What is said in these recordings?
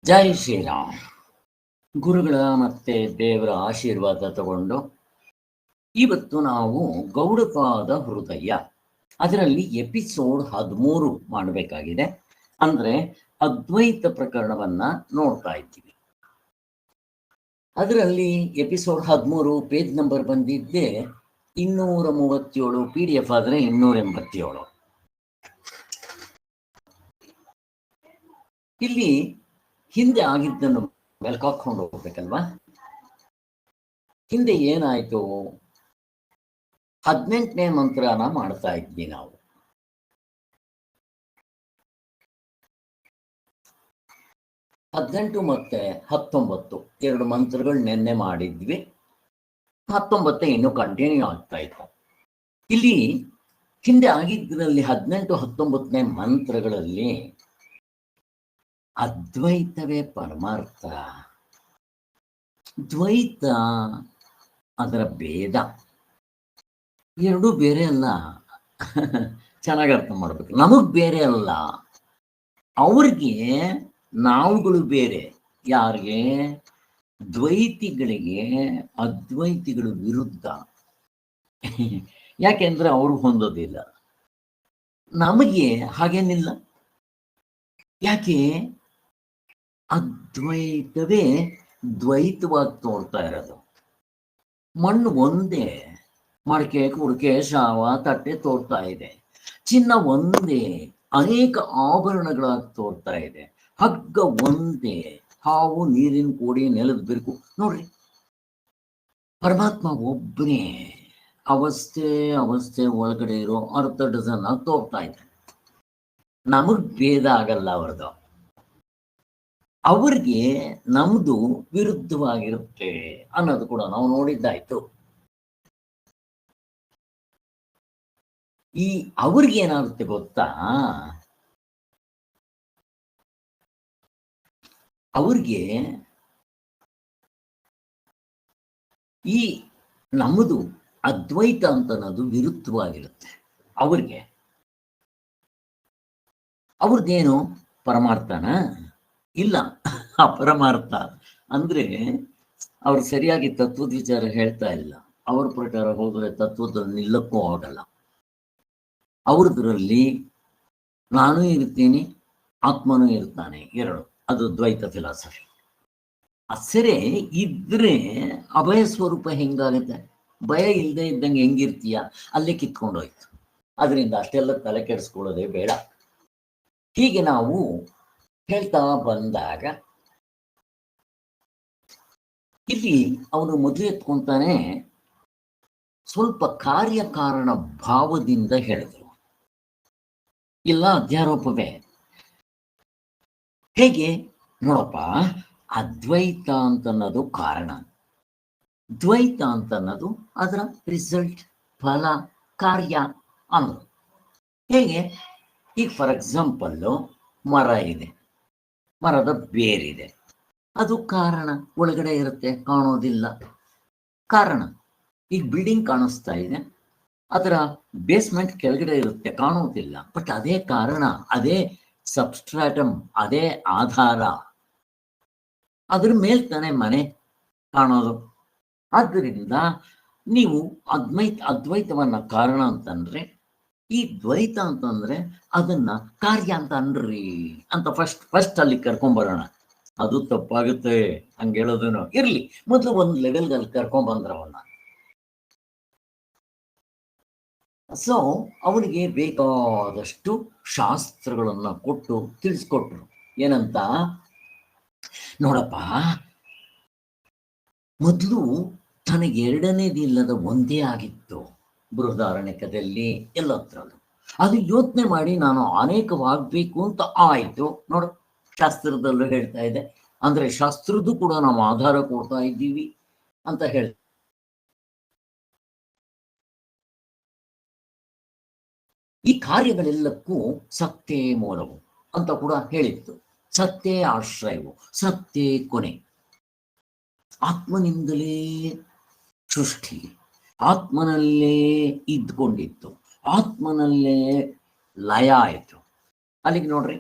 ಜೈ ಶ್ರೀರಾಮ್. ಗುರುಗಳ ಮತ್ತೆ ದೇವರ ಆಶೀರ್ವಾದ ತಗೊಂಡು ಇವತ್ತು ನಾವು ಗೌಡಪಾದ ಹೃದಯ ಅದರಲ್ಲಿ ಎಪಿಸೋಡ್ 13 ಮಾಡಬೇಕಾಗಿದೆ. ಅಂದ್ರೆ ಅದ್ವೈತ ಪ್ರಕರಣವನ್ನ ನೋಡ್ತಾ ಇದ್ದೀವಿ. ಅದರಲ್ಲಿ ಎಪಿಸೋಡ್ 13 ಪೇಜ್ ನಂಬರ್ ಬಂದಿದ್ದೆ 237, PDF ಆದ್ರೆ 287. ಇಲ್ಲಿ ಹಿಂದೆ ಆಗಿದ್ದನ್ನು ಮೆಲ್ಕಾಕೊಂಡು ಹೋಗ್ಬೇಕಲ್ವಾ. ಹಿಂದೆ ಏನಾಯ್ತು? 18ನೇ ಮಂತ್ರನ ಮಾಡ್ತಾ ಇದ್ವಿ ನಾವು. ಹದಿನೆಂಟು ಮತ್ತೆ 19 2 ಮಂತ್ರಗಳು ನೆನ್ನೆ ಮಾಡಿದ್ವಿ. 19 ಇನ್ನು ಕಂಟಿನ್ಯೂ ಆಗ್ತಾ ಇತ್ತು. ಇಲ್ಲಿ ಹಿಂದೆ ಆಗಿದ್ರಲ್ಲಿ 18, 19ನೇ ಮಂತ್ರಗಳಲ್ಲಿ ಅದ್ವೈತವೇ ಪರಮಾರ್ಥ, ದ್ವೈತ ಅದರ ಭೇದ, ಎರಡೂ ಬೇರೆ ಅಲ್ಲ. ಚೆನ್ನಾಗಿ ಅರ್ಥ ಮಾಡ್ಬೇಕು. ನಮಗ್ ಬೇರೆ ಅಲ್ಲ, ಅವ್ರಿಗೆ ನಾವುಗಳು ಬೇರೆ. ಯಾರಿಗೆ? ದ್ವೈತಿಗಳಿಗೆ ಅದ್ವೈತಿಗಳು ವಿರುದ್ಧ. ಯಾಕೆಂದ್ರೆ ಅವರು ಹೊಂದೋದಿಲ್ಲ, ನಮಗೆ ಹಾಗೇನಿಲ್ಲ. ಯಾಕೆ? ಅದ್ವೈತವೇ ದ್ವೈತವಾಗಿ ತೋರ್ತಾ ಇರೋದು. ಮಣ್ಣು ಒಂದೇ, ಮಡಕೆ ಕುಡಿಕೆ ಶಾವ ತಟ್ಟೆ ತೋರ್ತಾ ಇದೆ. ಚಿನ್ನ ಒಂದೇ, ಅನೇಕ ಆಭರಣಗಳಾಗಿ ತೋರ್ತಾ ಇದೆ. ಹಗ್ಗ ಒಂದೇ, ಹಾವು ನೀರಿನ ಕೋಡಿ ನೆಲದ ಬಿರುಕು. ನೋಡ್ರಿ, ಪರಮಾತ್ಮ ಒಬ್ಬನೇ ಅವಸ್ಥೆ ಒಳಗಡೆ ಇರೋ ಅರ್ಧ ಡಜನ್ ಆಗಿ ತೋರ್ತಾ ಇದೆ. ನಮಗ್ ಭೇದ ಆಗಲ್ಲ ಅವ್ರದ್ದು, ಅವ್ರಿಗೆ ನಮ್ದು ವಿರುದ್ಧವಾಗಿರುತ್ತೆ ಅನ್ನೋದು ಕೂಡ ನಾವು ನೋಡಿದ್ದಾಯ್ತು. ಈ ಅವ್ರಿಗೆ ಏನಾಗುತ್ತೆ ಗೊತ್ತಾ? ಅವ್ರಿಗೆ ಈ ನಮ್ಮದು ಅದ್ವೈತ ಅಂತ ಅನ್ನೋದು ವಿರುದ್ಧವಾಗಿರುತ್ತೆ. ಅವ್ರದ್ದೇನು ಪರಮಾರ್ಥನ? ಇಲ್ಲ, ಅಪರಮಾರ್ಥ. ಅಂದ್ರೆ ಅವ್ರು ಸರಿಯಾಗಿ ತತ್ವದ ವಿಚಾರ ಹೇಳ್ತಾ ಇಲ್ಲ. ಅವ್ರ ಪ್ರಕಾರ ಹೋದ್ರೆ ತತ್ವದ ನಿಲ್ಲಕ್ಕೂ ಆಗಲ್ಲ. ಅವ್ರದ್ರಲ್ಲಿ ನಾನು ಇರ್ತೀನಿ, ಆತ್ಮನೂ ಇರ್ತಾನೆ, ಎರಡು. ಅದು ದ್ವೈತ ಫಿಲಾಸಫಿ. ಸರಿ ಇದ್ರೆ ಅಭಯ ಸ್ವರೂಪ ಹೆಂಗಾಗುತ್ತೆ? ಭಯ ಇಲ್ಲದೆ ಇದ್ದಂಗೆ ಹೆಂಗಿರ್ತೀಯ? ಅಲ್ಲೇ ಕಿತ್ಕೊಂಡೋಯ್ತು. ಅದರಿಂದ ಅಷ್ಟೆಲ್ಲ ತಲೆ ಕೆಡಿಸ್ಕೊಳ್ಳೋದೇ ಬೇಡ. ಹೀಗೆ ನಾವು ಹೇಳ್ತಾ ಬಂದಾಗ ಇಲ್ಲಿ ಅವನು ಮೊದಲು ಎತ್ಕೊಂತಾನೆ ಸ್ವಲ್ಪ ಕಾರ್ಯಕಾರಣ ಭಾವದಿಂದ ಹೇಳಿದ್ರು. ಇಲ್ಲ ಅಧ್ಯಾರೋಪವೇ. ಹೇಗೆ ನೋಡಪ್ಪ, ಅದ್ವೈತ ಅಂತನ್ನೋದು ಕಾರಣ, ದ್ವೈತ ಅಂತನ್ನೋದು ಅದರ ರಿಸಲ್ಟ್, ಫಲ, ಕಾರ್ಯ ಅನ್ನೋದು. ಹೇಗೆ? ಈಗ ಫಾರ್ ಎಕ್ಸಾಂಪಲ್ಲು ಮರ ಇದೆ, ಮರದ ಬೇರಿದೆ, ಅದು ಕಾರಣ. ಒಳಗಡೆ ಇರುತ್ತೆ, ಕಾಣೋದಿಲ್ಲ, ಕಾರಣ. ಈಗ ಬಿಲ್ಡಿಂಗ್ ಕಾಣಿಸ್ತಾ ಇದೆ, ಅದರ ಬೇಸ್ಮೆಂಟ್ ಕೆಳಗಡೆ ಇರುತ್ತೆ, ಕಾಣೋದಿಲ್ಲ, ಬಟ್ ಅದೇ ಕಾರಣ, ಅದೇ ಸಬ್ಸ್ಟ್ರಾಟಮ್, ಅದೇ ಆಧಾರ. ಅದ್ರ ಮೇಲ್ ತಾನೇ ಮನೆ ಕಾಣೋದು. ಆದ್ದರಿಂದ ನೀವು ಅದ್ವೈತವನ್ನ ಕಾರಣ ಅಂತಂದ್ರೆ, ಈ ದ್ವೈತ ಅಂತಂದ್ರೆ ಅದನ್ನ ಕಾರ್ಯ ಅಂತ ಅನ್ರಿ ಅಂತ ಫಸ್ಟ್ ಅಲ್ಲಿ ಕರ್ಕೊಂಬರೋಣ. ಅದು ತಪ್ಪಾಗುತ್ತೆ ಹಂಗೆ ಹೇಳೋದೇನೋ ಇರ್ಲಿ. ಮೊದಲು ಒಂದು ಲೆವೆಲ್ಗೆ ಕರ್ಕೊಂಡ್ಬಂದ್ರ ಅವನ್ನ. ಸೊ ಅವನಿಗೆ ಬೇಕಾದಷ್ಟು ಶಾಸ್ತ್ರಗಳನ್ನ ಕೊಟ್ಟು ತಿಳಿಸ್ಕೊಟ್ರು. ಏನಂತ? ನೋಡಪ್ಪ, ಮೊದಲು ತನಗೆ ಎರಡನೇದಿಲ್ಲದ ಒಂದೇ ಆಗಿತ್ತು, ಬೃಹದಾರಣ್ಯಕದಲ್ಲಿ ಎಲ್ಲತ್ರಲ್ಲೂ. ಅದು ಯೋಚನೆ ಮಾಡಿ ನಾನು ಅನೇಕವಾಗಬೇಕು ಅಂತ ಆಯಿತು. ನೋಡು, ಶಾಸ್ತ್ರದಲ್ಲೂ ಹೇಳ್ತಾ ಇದೆ. ಅಂದ್ರೆ ಶಾಸ್ತ್ರದ್ದು ಕೂಡ ನಾವು ಆಧಾರ ಕೊಡ್ತಾ ಇದ್ದೀವಿ ಅಂತ ಹೇಳ್ತಾ. ಈ ಕಾರ್ಯಗಳೆಲ್ಲಕ್ಕೂ ಸತ್ತೇ ಮೂಲವು ಅಂತ ಕೂಡ ಹೇಳಿತ್ತು. ಸತ್ತೇ ಆಶ್ರಯವು, ಸತ್ತೇ ಕೊನೆ. ಆತ್ಮನಿಂದಲೇ ಸೃಷ್ಟಿ, ಆತ್ಮನಲ್ಲೇ ಇದ್ಕೊಂಡಿತ್ತು, ಆತ್ಮನಲ್ಲೇ ಲಯ ಆಯಿತು. ಅಲ್ಲಿಗೆ ನೋಡ್ರಿ,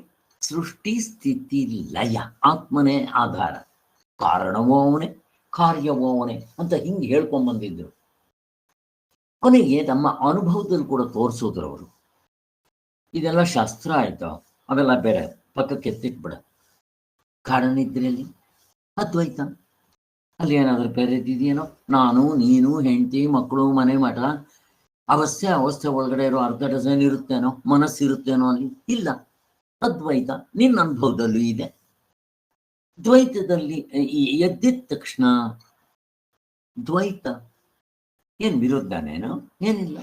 ಸೃಷ್ಟಿ ಸ್ಥಿತಿ ಲಯ, ಆತ್ಮನೇ ಆಧಾರ, ಕಾರಣವೋ ಅವನೇ ಕಾರ್ಯವೋ ಅವನೇ ಅಂತ ಹಿಂಗೆ ಹೇಳ್ಕೊಂಡ್ ಬಂದಿದ್ರು. ಕೊನೆಗೆ ನಮ್ಮ ಅನುಭವದಲ್ಲಿ ಕೂಡ ತೋರಿಸೋದ್ರು ಅವರು. ಇದೆಲ್ಲ ಶಾಸ್ತ್ರ ಆಯ್ತು, ಅವೆಲ್ಲ ಬೇರೆ ಪಕ್ಕಕ್ಕೆ ಎತ್ತಿಟ್ಬಿಡ. ಕಾಡನಿದ್ರೆಯಲ್ಲಿ ಅದ್ವೈತ, ಅಲ್ಲಿ ಏನಾದರೂ ಬೇರೆದಿದೆಯೇನೋ, ನಾನು ನೀನು ಹೆಂಡತಿ ಮಕ್ಕಳು ಮನೆ ಮಠ ಅವಸ್ಥೆ ಒಳಗಡೆ ಇರೋ ಅರ್ಧ ಡಜನ್ ಇರುತ್ತೇನೋ, ಮನಸ್ಸಿರುತ್ತೇನೋ ಅಲ್ಲಿ ಇಲ್ಲ. ಅದ್ವೈತ ನಿನ್ನ ಅನುಭವದಲ್ಲೂ ಇದೆ. ದ್ವೈತದಲ್ಲಿ ಎದ್ದಿದ ತಕ್ಷಣ ದ್ವೈತ ಏನ್ ವಿರುದ್ಧನೇನು? ಏನಿಲ್ಲ.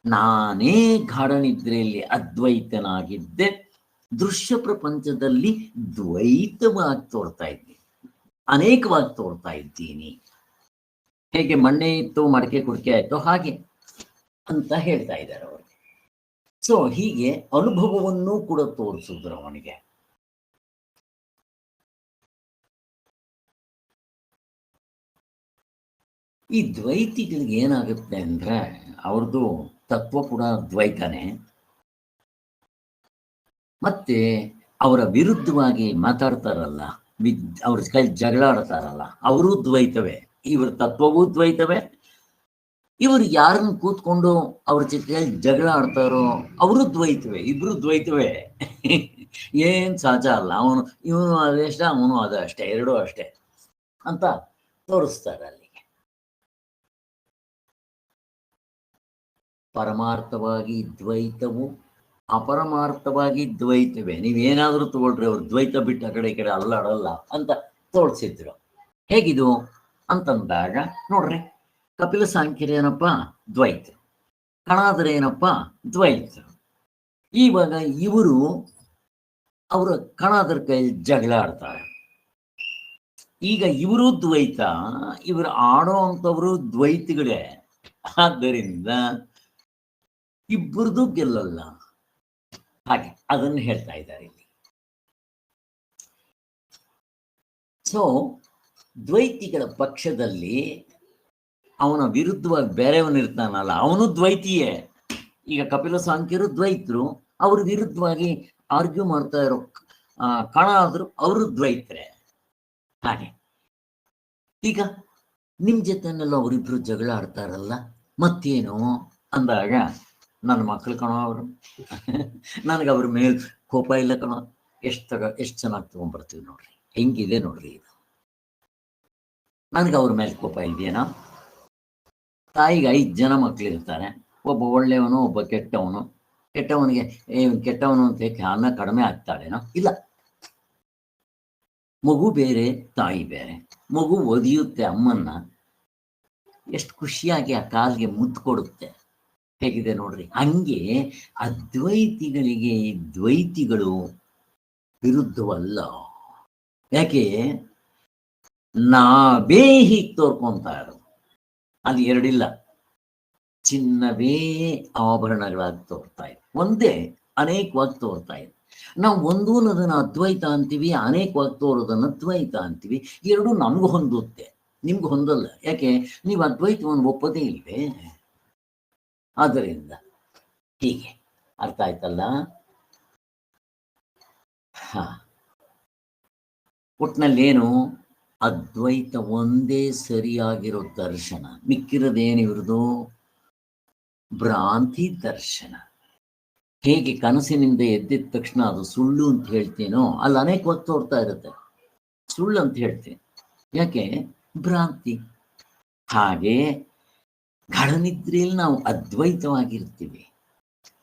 ನಾನೇ ಗಾಢನಿದ್ರೆಯಲ್ಲಿ ಅದ್ವೈತನಾಗಿದ್ದೆ, ದೃಶ್ಯ ಪ್ರಪಂಚದಲ್ಲಿ ದ್ವೈತವಾಗಿ ತೋರ್ತಾ ಇದ್ದೀನಿ, ಅನೇಕವಾಗಿ ತೋರ್ತಾ ಇದ್ದೀನಿ. ಹೇಗೆ ಮಣ್ಣೆ ಇತ್ತು ಮಡಕೆ ಕುಡಿಕೆ ಆಯ್ತು ಹಾಗೆ ಅಂತ ಹೇಳ್ತಾ ಇದ್ದಾರೆ ಅವರು. ಸೊ ಹೀಗೆ ಅನುಭವವನ್ನು ಕೂಡ ತೋರಿಸಿದ್ರು ಅವನಿಗೆ. ಈ ದ್ವೈತಿಗಳಿಗೆ ಏನಾಗುತ್ತೆ ಅಂದ್ರೆ ಅವ್ರದ್ದು ತತ್ವ ಕೂಡ ದ್ವೈತನೇ, ಮತ್ತೆ ಅವರ ವಿರುದ್ಧವಾಗಿ ಮಾತಾಡ್ತಾರಲ್ಲ, ಅವ್ರ ಕೈ ಜಗಳ ಆಡ್ತಾರಲ್ಲ, ಅವರು ದ್ವೈತವೇ. ಇವ್ರ ತತ್ವವೂ ದ್ವೈತವೇ, ಇವರು ಯಾರನ್ನು ಕೂತ್ಕೊಂಡು ಅವ್ರ ಜೊತೆ ಜಗಳ ಆಡ್ತಾರೋ ಅವರು ದ್ವೈತವೇ, ಇಬ್ರು ದ್ವೈತವೇ. ಏನ್ ಸಹಜ ಅಲ್ಲ, ಇವನು ಅದೆಷ್ಟ ಅವನು ಅದು ಅಷ್ಟೇ, ಎರಡೂ ಅಷ್ಟೇ ಅಂತ ತೋರಿಸ್ತಾರೆ ಅಲ್ಲಿಗೆ. ಪರಮಾರ್ಥವಾಗಿ ದ್ವೈತವು, ಅಪರಮಾರ್ಥವಾಗಿ ದ್ವೈತವೇ. ನೀವೇನಾದ್ರೂ ತಗೊಳ್ರಿ, ಅವ್ರು ದ್ವೈತ ಬಿಟ್ಟು ಆ ಕಡೆ ಈ ಕಡೆ ಅಲ್ಲಾಡಲ್ಲ ಅಂತ ತೋರಿಸಿದ್ರು. ಹೇಗಿದು ಅಂತಂದಾಗ ನೋಡ್ರಿ, ಕಪಿಲ ಸಾಂಖ್ಯರು ಏನಪ್ಪ ದ್ವೈತ, ಕಣಾದರೆ ಏನಪ್ಪ ದ್ವೈತ. ಇವಾಗ ಇವರು ಅವರ ಕಣಾದರ ಕೈಯಲ್ಲಿ ಜಗಳ ಆಡ್ತಾರೆ. ಈಗ ಇವರು ದ್ವೈತ, ಇವರು ಆಡೋ ಅಂಥವರು ದ್ವೈತಿಗಳೇ. ಆದ್ದರಿಂದ ಇಬ್ಬರದು ಗೆಲ್ಲಲ್ಲ. ಹಾಗೆ ಅದನ್ನು ಹೇಳ್ತಾ ಇದ್ದಾರೆ ಇಲ್ಲಿ. ಸೊ ದ್ವೈತಿಗಳ ಪಕ್ಷದಲ್ಲಿ ಅವನ ವಿರುದ್ಧವಾಗಿ ಬೇರೆಯವನಿರ್ತಾನಲ್ಲ, ಅವನು ದ್ವೈತಿಯೇ. ಈಗ ಕಪಿಲ ಸಾಂಖ್ಯರು ದ್ವೈತರು, ಅವ್ರ ವಿರುದ್ಧವಾಗಿ ಆರ್ಗ್ಯೂ ಮಾಡ್ತಾ ಇರೋ ಕಣ ಆದ್ರು ಅವರು ದ್ವೈತರೇ. ಹಾಗೆ ಈಗ ನಿಮ್ ಜೊತೆನೆಲ್ಲ ಅವರಿಬ್ರು ಜಗಳ ಆಡ್ತಾರಲ್ಲ, ಮತ್ತೇನು ಅಂದಾಗ ನನ್ನ ಮಕ್ಳು ಕಣೋ ಅವರು, ನನಗೆ ಅವ್ರ ಮೇಲ್ ಕೋಪ ಇಲ್ಲ ಕಣೋ, ಎಷ್ಟು ಚೆನ್ನಾಗಿ ತಗೊಂಡ್ಬರ್ತೀವಿ ನೋಡ್ರಿ, ಹೆಂಗಿದೆ ನೋಡ್ರಿ ಇದು. ನನಗೆ ಅವ್ರ ಮೇಲೆ ಕೋಪ ಇದೆಯೇನೋ? ತಾಯಿಗೆ 5 ಜನ ಮಕ್ಕಳಿರ್ತಾರೆ, ಒಬ್ಬ ಒಳ್ಳೆಯವನು ಒಬ್ಬ ಕೆಟ್ಟವನು. ಕೆಟ್ಟವನಿಗೆ ಕೆಟ್ಟವನು ಅಂತ ಅನ್ನ ಕಡಿಮೆ ಆಗ್ತಾಳೇನೋ? ಇಲ್ಲ. ಮಗು ಬೇರೆ ತಾಯಿ ಬೇರೆ. ಮಗು ಒದಿಯುತ್ತೆ ಅಮ್ಮನ್ನ, ಎಷ್ಟು ಖುಷಿಯಾಗಿ ಆ ಕಾಲ್ಗೆ ಮುದ್ದು ಕೊಡುತ್ತೆ. ಹೇಗಿದೆ ನೋಡ್ರಿ. ಹಂಗೆ ಅದ್ವೈತಿಗಳಿಗೆ ದ್ವೈತಿಗಳು ವಿರುದ್ಧವಲ್ಲ. ಯಾಕೆ? ನಾವೇ ಹೀಗೆ ತೋರ್ಕೊಂತ ಇರೋದು. ಅದು ಎರಡಿಲ್ಲ, ಚಿನ್ನವೇ ಆಭರಣಗಳಾಗಿ ತೋರ್ತಾ ಇದೆ, ಒಂದೇ ಅನೇಕವಾಗಿ ತೋರ್ತಾ ಇದೆ. ನಾವು ಒಂದು ಅನ್ನೋದನ್ನ ಅದ್ವೈತ ಅಂತೀವಿ, ಅನೇಕವಾಗಿ ತೋರೋದನ್ನ ದ್ವೈತ ಅಂತೀವಿ. ಎರಡು ನಮ್ಗೆ ಹೊಂದುತ್ತೆ, ನಿಮ್ಗೆ ಹೊಂದಲ್ಲ. ಯಾಕೆ? ನೀವು ಅದ್ವೈತವನ್ನು ಒಪ್ಪದೇ ಇಲ್ವೇ. ಆದ್ದರಿಂದ ಹೀಗೆ ಅರ್ಥ ಆಯ್ತಲ್ಲ? ಒಟ್ನಲ್ಲೇನು, ಅದ್ವೈತ ಒಂದೇ ಸರಿಯಾಗಿರೋ ದರ್ಶನ, ಮಿಕ್ಕಿರೋದೇನು ಇವ್ರದು ಭ್ರಾಂತಿ ದರ್ಶನ. ಹೇಗೆ ಕನಸಿನಿಂದ ಎದ್ದಿದ ತಕ್ಷಣ ಅದು ಸುಳ್ಳು ಅಂತ ಹೇಳ್ತೀನೋ, ಅಲ್ಲಿ ಅನೇಕ ಹೊತ್ತು ತೋರ್ತಾ ಇರುತ್ತೆ, ಸುಳ್ಳು ಅಂತ ಹೇಳ್ತೀನಿ. ಯಾಕೆ? ಭ್ರಾಂತಿ. ಹಾಗೆ ಗಾಢನಿದ್ರೆಯಲ್ಲಿ ನಾವು ಅದ್ವೈತವಾಗಿರ್ತೀವಿ.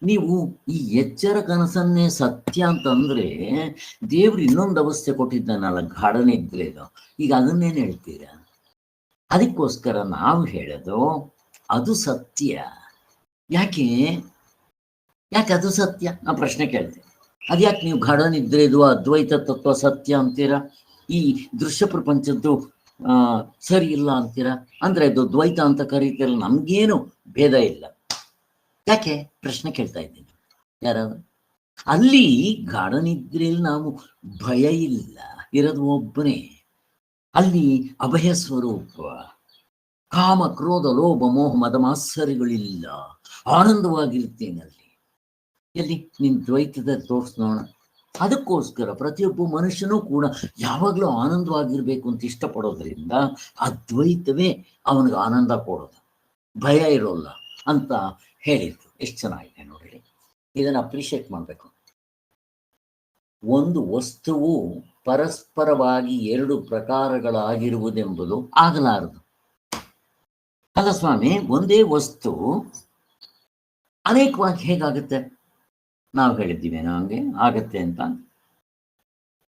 ನೀವು ಈ ಎಚ್ಚರ ಕನಸನ್ನೇ ಸತ್ಯ ಅಂತಂದ್ರೆ, ದೇವ್ರು ಇನ್ನೊಂದು ಅವಸ್ಥೆ ಕೊಟ್ಟಿದ್ದಾನಲ್ಲ ಗಾಢನಿದ್ರೆದು, ಈಗ ಅದನ್ನೇನು ಹೇಳ್ತೀರಾ? ಅದಕ್ಕೋಸ್ಕರ ನಾವು ಹೇಳೋದು ಅದು ಸತ್ಯ. ಯಾಕೆ ಅದು ಸತ್ಯ? ನಾವು ಪ್ರಶ್ನೆ ಕೇಳ್ತೀವಿ. ಅದ್ಯಾಕೆ ನೀವು ಗಾಢನಿದ್ರೆದು ಅದ್ವೈತ ತತ್ವ ಸತ್ಯ ಅಂತೀರಾ, ಈ ದೃಶ್ಯ ಪ್ರಪಂಚದ್ದು ಸರಿ ಇಲ್ಲ ಅಂತೀರಾ? ಅಂದ್ರೆ ಅದು ದ್ವೈತ ಅಂತ ಕರೀತೀರಲ್ಲ, ನಮ್ಗೇನು ಭೇದ ಇಲ್ಲ. ಯಾಕೆ? ಪ್ರಶ್ನೆ ಕೇಳ್ತಾ ಇದ್ದೀನಿ. ಯಾರಾದ್ರು ಅಲ್ಲಿ ಗಾಢನಿದ್ರೆಯಲ್ಲಿ ನಾವು ಭಯ ಇಲ್ಲ, ಇರೋದು ಒಬ್ಬನೇ. ಅಲ್ಲಿ ಅಭಯ ಸ್ವರೂಪ, ಕಾಮ ಕ್ರೋಧ ಲೋಭ ಮೋಹ ಮದ ಮಾತ್ಸರ್ಯಗಳಿಲ್ಲ, ಆನಂದವಾಗಿರ್ತೇನೆ ಅಲ್ಲಿ. ಎಲ್ಲಿ? ನಿನ್ ದ್ವೈತದ ತೋರ್ಸ್ ನೋಡ. ಅದಕ್ಕೋಸ್ಕರ ಪ್ರತಿಯೊಬ್ಬ ಮನುಷ್ಯನೂ ಕೂಡ ಯಾವಾಗಲೂ ಆನಂದವಾಗಿರ್ಬೇಕು ಅಂತ ಇಷ್ಟಪಡೋದ್ರಿಂದ ಅದ್ವೈತವೇ ಅವನಿಗೆ ಆನಂದ ಕೊಡೋದು, ಭಯ ಇರೋಲ್ಲ ಅಂತ ಹೇಳಿದ್ರು. ಎಷ್ಟು ಚೆನ್ನಾಗಿದೆ ನೋಡ್ರಿ, ಇದನ್ನು ಅಪ್ರಿಷಿಯೇಟ್ ಮಾಡಬೇಕು. ಒಂದು ವಸ್ತುವು ಪರಸ್ಪರವಾಗಿ ಎರಡು ಪ್ರಕಾರಗಳಾಗಿರುವುದೆಂಬುದು ಆಗಲಾರದು. ಅಲ್ಲ ಸ್ವಾಮಿ, ಒಂದೇ ವಸ್ತು ಅನೇಕವಾಗಿ ಹೇಗಾಗುತ್ತೆ? ನಾವು ಹೇಳಿದ್ದೀವಿ ಹಂಗೆ ಆಗತ್ತೆ ಅಂತ.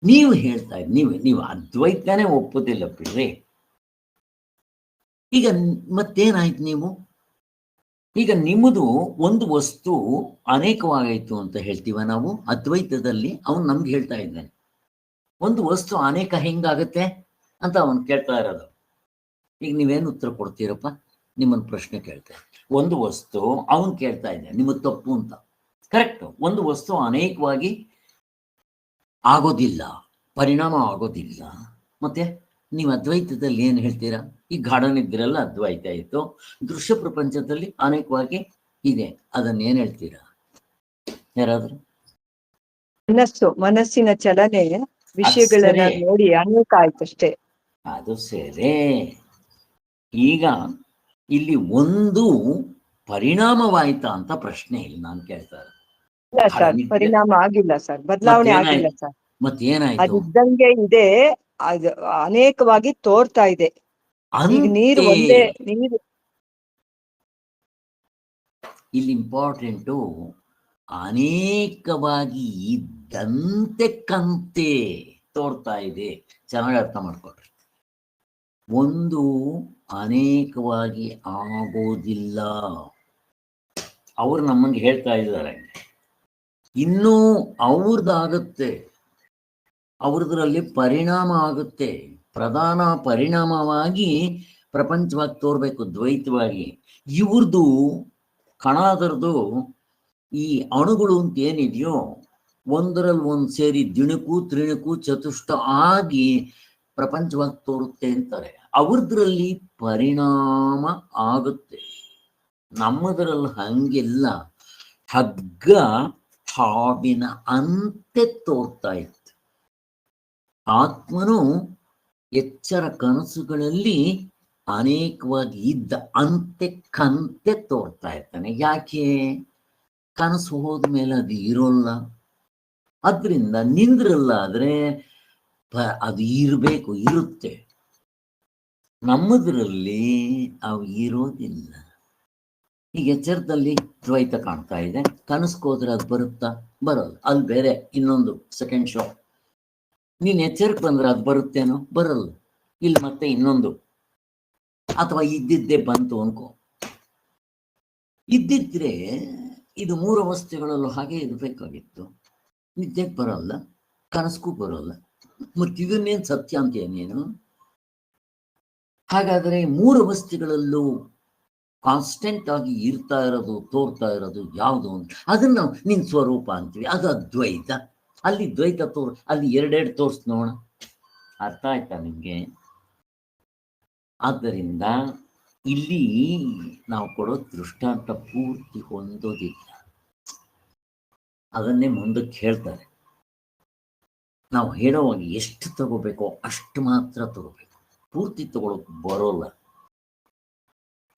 ನೀವು ಹೇಳ್ತಾ ಇದ್ದೀವಿ, ನೀವು ಅದ್ವೈತನೇ ಒಪ್ಪುದಿಲ್ಲ ಬಿಡ್ರಿ. ಈಗ ಮತ್ತೇನಾಯ್ತು? ಈಗ ನಿಮ್ಮದು ಒಂದು ವಸ್ತು ಅನೇಕವಾಗಾಯ್ತು ಅಂತ ಹೇಳ್ತೀವ ನಾವು ಅದ್ವೈತದಲ್ಲಿ. ಅವನು ನಮ್ಗೆ ಹೇಳ್ತಾ ಇದ್ದಾನೆ ಒಂದು ವಸ್ತು ಅನೇಕ ಹೆಂಗಾಗತ್ತೆ ಅಂತ ಅವನು ಕೇಳ್ತಾ ಇರೋದು. ಈಗ ನೀವೇನು ಉತ್ತರ ಕೊಡ್ತೀರಪ್ಪ? ನಿಮ್ಮನ್ನು ಪ್ರಶ್ನೆ ಕೇಳ್ತಾರೆ. ಒಂದು ವಸ್ತು ಅವನು ಕೇಳ್ತಾ ಇದ್ದಾನೆ, ನಿಮ್ಮದು ತಪ್ಪು ಅಂತ. ಕರೆಕ್ಟ್, ಒಂದು ವಸ್ತು ಅನೇಕವಾಗಿ ಆಗೋದಿಲ್ಲ, ಪರಿಣಾಮ ಆಗೋದಿಲ್ಲ. ಮತ್ತೆ ನೀವು ಅದ್ವೈತದಲ್ಲಿ ಏನು ಹೇಳ್ತೀರಾ? ಈ ಗಾರ್ಡನ್ ಇದ್ದಿರಲ್ಲ ಅದ್ವೈತ ಇತ್ತು, ದೃಶ್ಯ ಪ್ರಪಂಚದಲ್ಲಿ ಅನೇಕವಾಗಿ ಇದೆ, ಅದನ್ನ ಏನ್ ಹೇಳ್ತೀರಾ ಯಾರಾದ್ರೂ? ಮನಸ್ಸಿನ ಚಲನೆ ವಿಷಯಗಳನ್ನ ನೋಡಿ ಅನೇಕ ಆಯ್ತಷ್ಟೇ. ಅದು ಸರಿ. ಈಗ ಇಲ್ಲಿ ಒಂದು ಪರಿಣಾಮವಾಯ್ತಾ ಅಂತ ಪ್ರಶ್ನೆ ಇಲ್ಲಿ ನಾನು ಕೇಳ್ತಾ ಇರೋದು. ಇಲ್ಲ ಸರ್, ಪರಿಣಾಮ ಆಗಿಲ್ಲ ಸರ್, ಬದಲಾವಣೆ ಆಗಿಲ್ಲ ಸರ್. ಮತ್ತೇನಾಯ್ತು? ಅದಿದ್ದಂಗೆ ಇದೆ, ಅದು ಅನೇಕವಾಗಿ ತೋರ್ತಾ ಇದೆ. ಈಗ ನೀರು ಒಂದೇ ನೀರು. ಇಲ್ಲಿ ಇಂಪಾರ್ಟೆಂಟು ಅನೇಕವಾಗಿ ಇದ್ದಂತೆ ಕಂತೆ ತೋರ್ತಾ ಇದೆ. ಚೆನ್ನಾಗಿ ಅರ್ಥ ಮಾಡ್ಕೊಳ್ರಿ. ಒಂದು ಅನೇಕವಾಗಿ ಆಗೋದಿಲ್ಲ, ಅವ್ರು ನಮ್ಮಂಗೆ ಹೇಳ್ತಾ ಇದ್ದಾರೆ. ಇನ್ನೂ ಅವ್ರದ್ದಾಗುತ್ತೆ, ಅವ್ರದ್ರಲ್ಲಿ ಪರಿಣಾಮ ಆಗುತ್ತೆ. ಪ್ರಧಾನ ಪರಿಣಾಮವಾಗಿ ಪ್ರಪಂಚವಾಗಿ ತೋರ್ಬೇಕು ದ್ವೈತವಾಗಿ. ಇವ್ರದ್ದು ಕಣದರದು ಈ ಅಣುಗಳು ಅಂತ ಏನಿದೆಯೋ ಒಂದರಲ್ಲಿ ಒಂದು ಸೇರಿ ದಿಣಕು ತ್ರಿಣಕು ಚತುಷ್ಟ ಆಗಿ ಪ್ರಪಂಚವಾಗಿ ತೋರುತ್ತೆ ಅಂತಾರೆ. ಅವ್ರದ್ರಲ್ಲಿ ಪರಿಣಾಮ ಆಗುತ್ತೆ, ನಮ್ಮದ್ರಲ್ಲಿ ಹಂಗೆಲ್ಲ ಹಗ್ಗ ಹಾವಿನ ಅಂತೆ ತೋರ್ತಾ ಇತ್ತು. ಆತ್ಮನು ಎಚ್ಚರ ಕನಸುಗಳಲ್ಲಿ ಅನೇಕವಾಗಿ ಇದ್ದ ಅಂತೆ ಕಂತೆ ತೋರ್ತಾ ಇರ್ತಾನೆ. ಯಾಕೆ? ಕನಸು ಹೋದ್ಮೇಲೆ ಅದು ಇರೋಲ್ಲ, ಅದರಿಂದ ನಿಂದ್ರಲ್ಲ ಆದ್ರೆ ಅದು ಇರಬೇಕು, ಇರುತ್ತೆ. ನಮ್ಮದ್ರಲ್ಲಿ ಅವು ಇರೋದಿಲ್ಲ. ಈಗ ಎಚ್ಚರದಲ್ಲಿ ದ್ವೈತ ಕಾಣ್ತಾ ಇದೆ, ಕನಸ್ಕೋದ್ರೆ ಅದು ಬರುತ್ತಾ? ಬರೋಲ್ಲ. ಅಲ್ಲಿ ಬೇರೆ ಇನ್ನೊಂದು ಸೆಕೆಂಡ್ ಶೋ. ನೀನ್ ಎಚ್ಚರಕ್ಕೆ ಬಂದ್ರೆ ಅದು ಬರುತ್ತೇನೋ? ಬರಲ್ಲ. ಇಲ್ಲಿ ಮತ್ತೆ ಇನ್ನೊಂದು, ಅಥವಾ ಇದ್ದಿದ್ದೇ ಬಂತು ಅನ್ಕೋ. ಇದ್ದಿದ್ರೆ ಇದು ಮೂರು ಅವಸ್ಥೆಗಳಲ್ಲೂ ಹಾಗೆ ಇರಬೇಕಾಗಿತ್ತು. ನಿದ್ದೆಗೆ ಬರೋಲ್ಲ, ಕನಸ್ಗೂ ಬರೋಲ್ಲ, ಮತ್ತಿದನ್ನೇನು ಸತ್ಯ ಅಂತೀಯ ನೀನು? ಹಾಗಾದ್ರೆ ಮೂರು ಅವಸ್ಥೆಗಳಲ್ಲೂ ಕಾನ್ಸ್ಟೆಂಟ್ ಆಗಿ ಇರ್ತಾ ಇರೋದು, ತೋರ್ತಾ ಇರೋದು ಯಾವುದು? ಅದನ್ನ ನಿನ್ ಸ್ವರೂಪ ಅಂತೀವಿ, ಅದು ಅದ್ವೈತ. ಅಲ್ಲಿ ದ್ವೈತ ಅಲ್ಲಿ ಎರಡೆರಡು ತೋರ್ಸ್ ನೋಡ. ಅರ್ಥ ಆಯ್ತಾ ನಿಮ್ಗೆ? ಆದ್ದರಿಂದ ಇಲ್ಲಿ ನಾವು ಕೊಡೋ ದೃಷ್ಟಾಂತ ಪೂರ್ತಿ ಹೊಂದೋದಿಲ್ಲ, ಅದನ್ನೇ ಮುಂದಕ್ಕೆ ಹೇಳ್ತಾರೆ. ನಾವು ಹೇಳೋವಾಗ ಎಷ್ಟು ತಗೋಬೇಕೋ ಅಷ್ಟು ಮಾತ್ರ ತಗೋಬೇಕು, ಪೂರ್ತಿ ತಗೊಳಕ್ ಬರೋಲ್ಲ.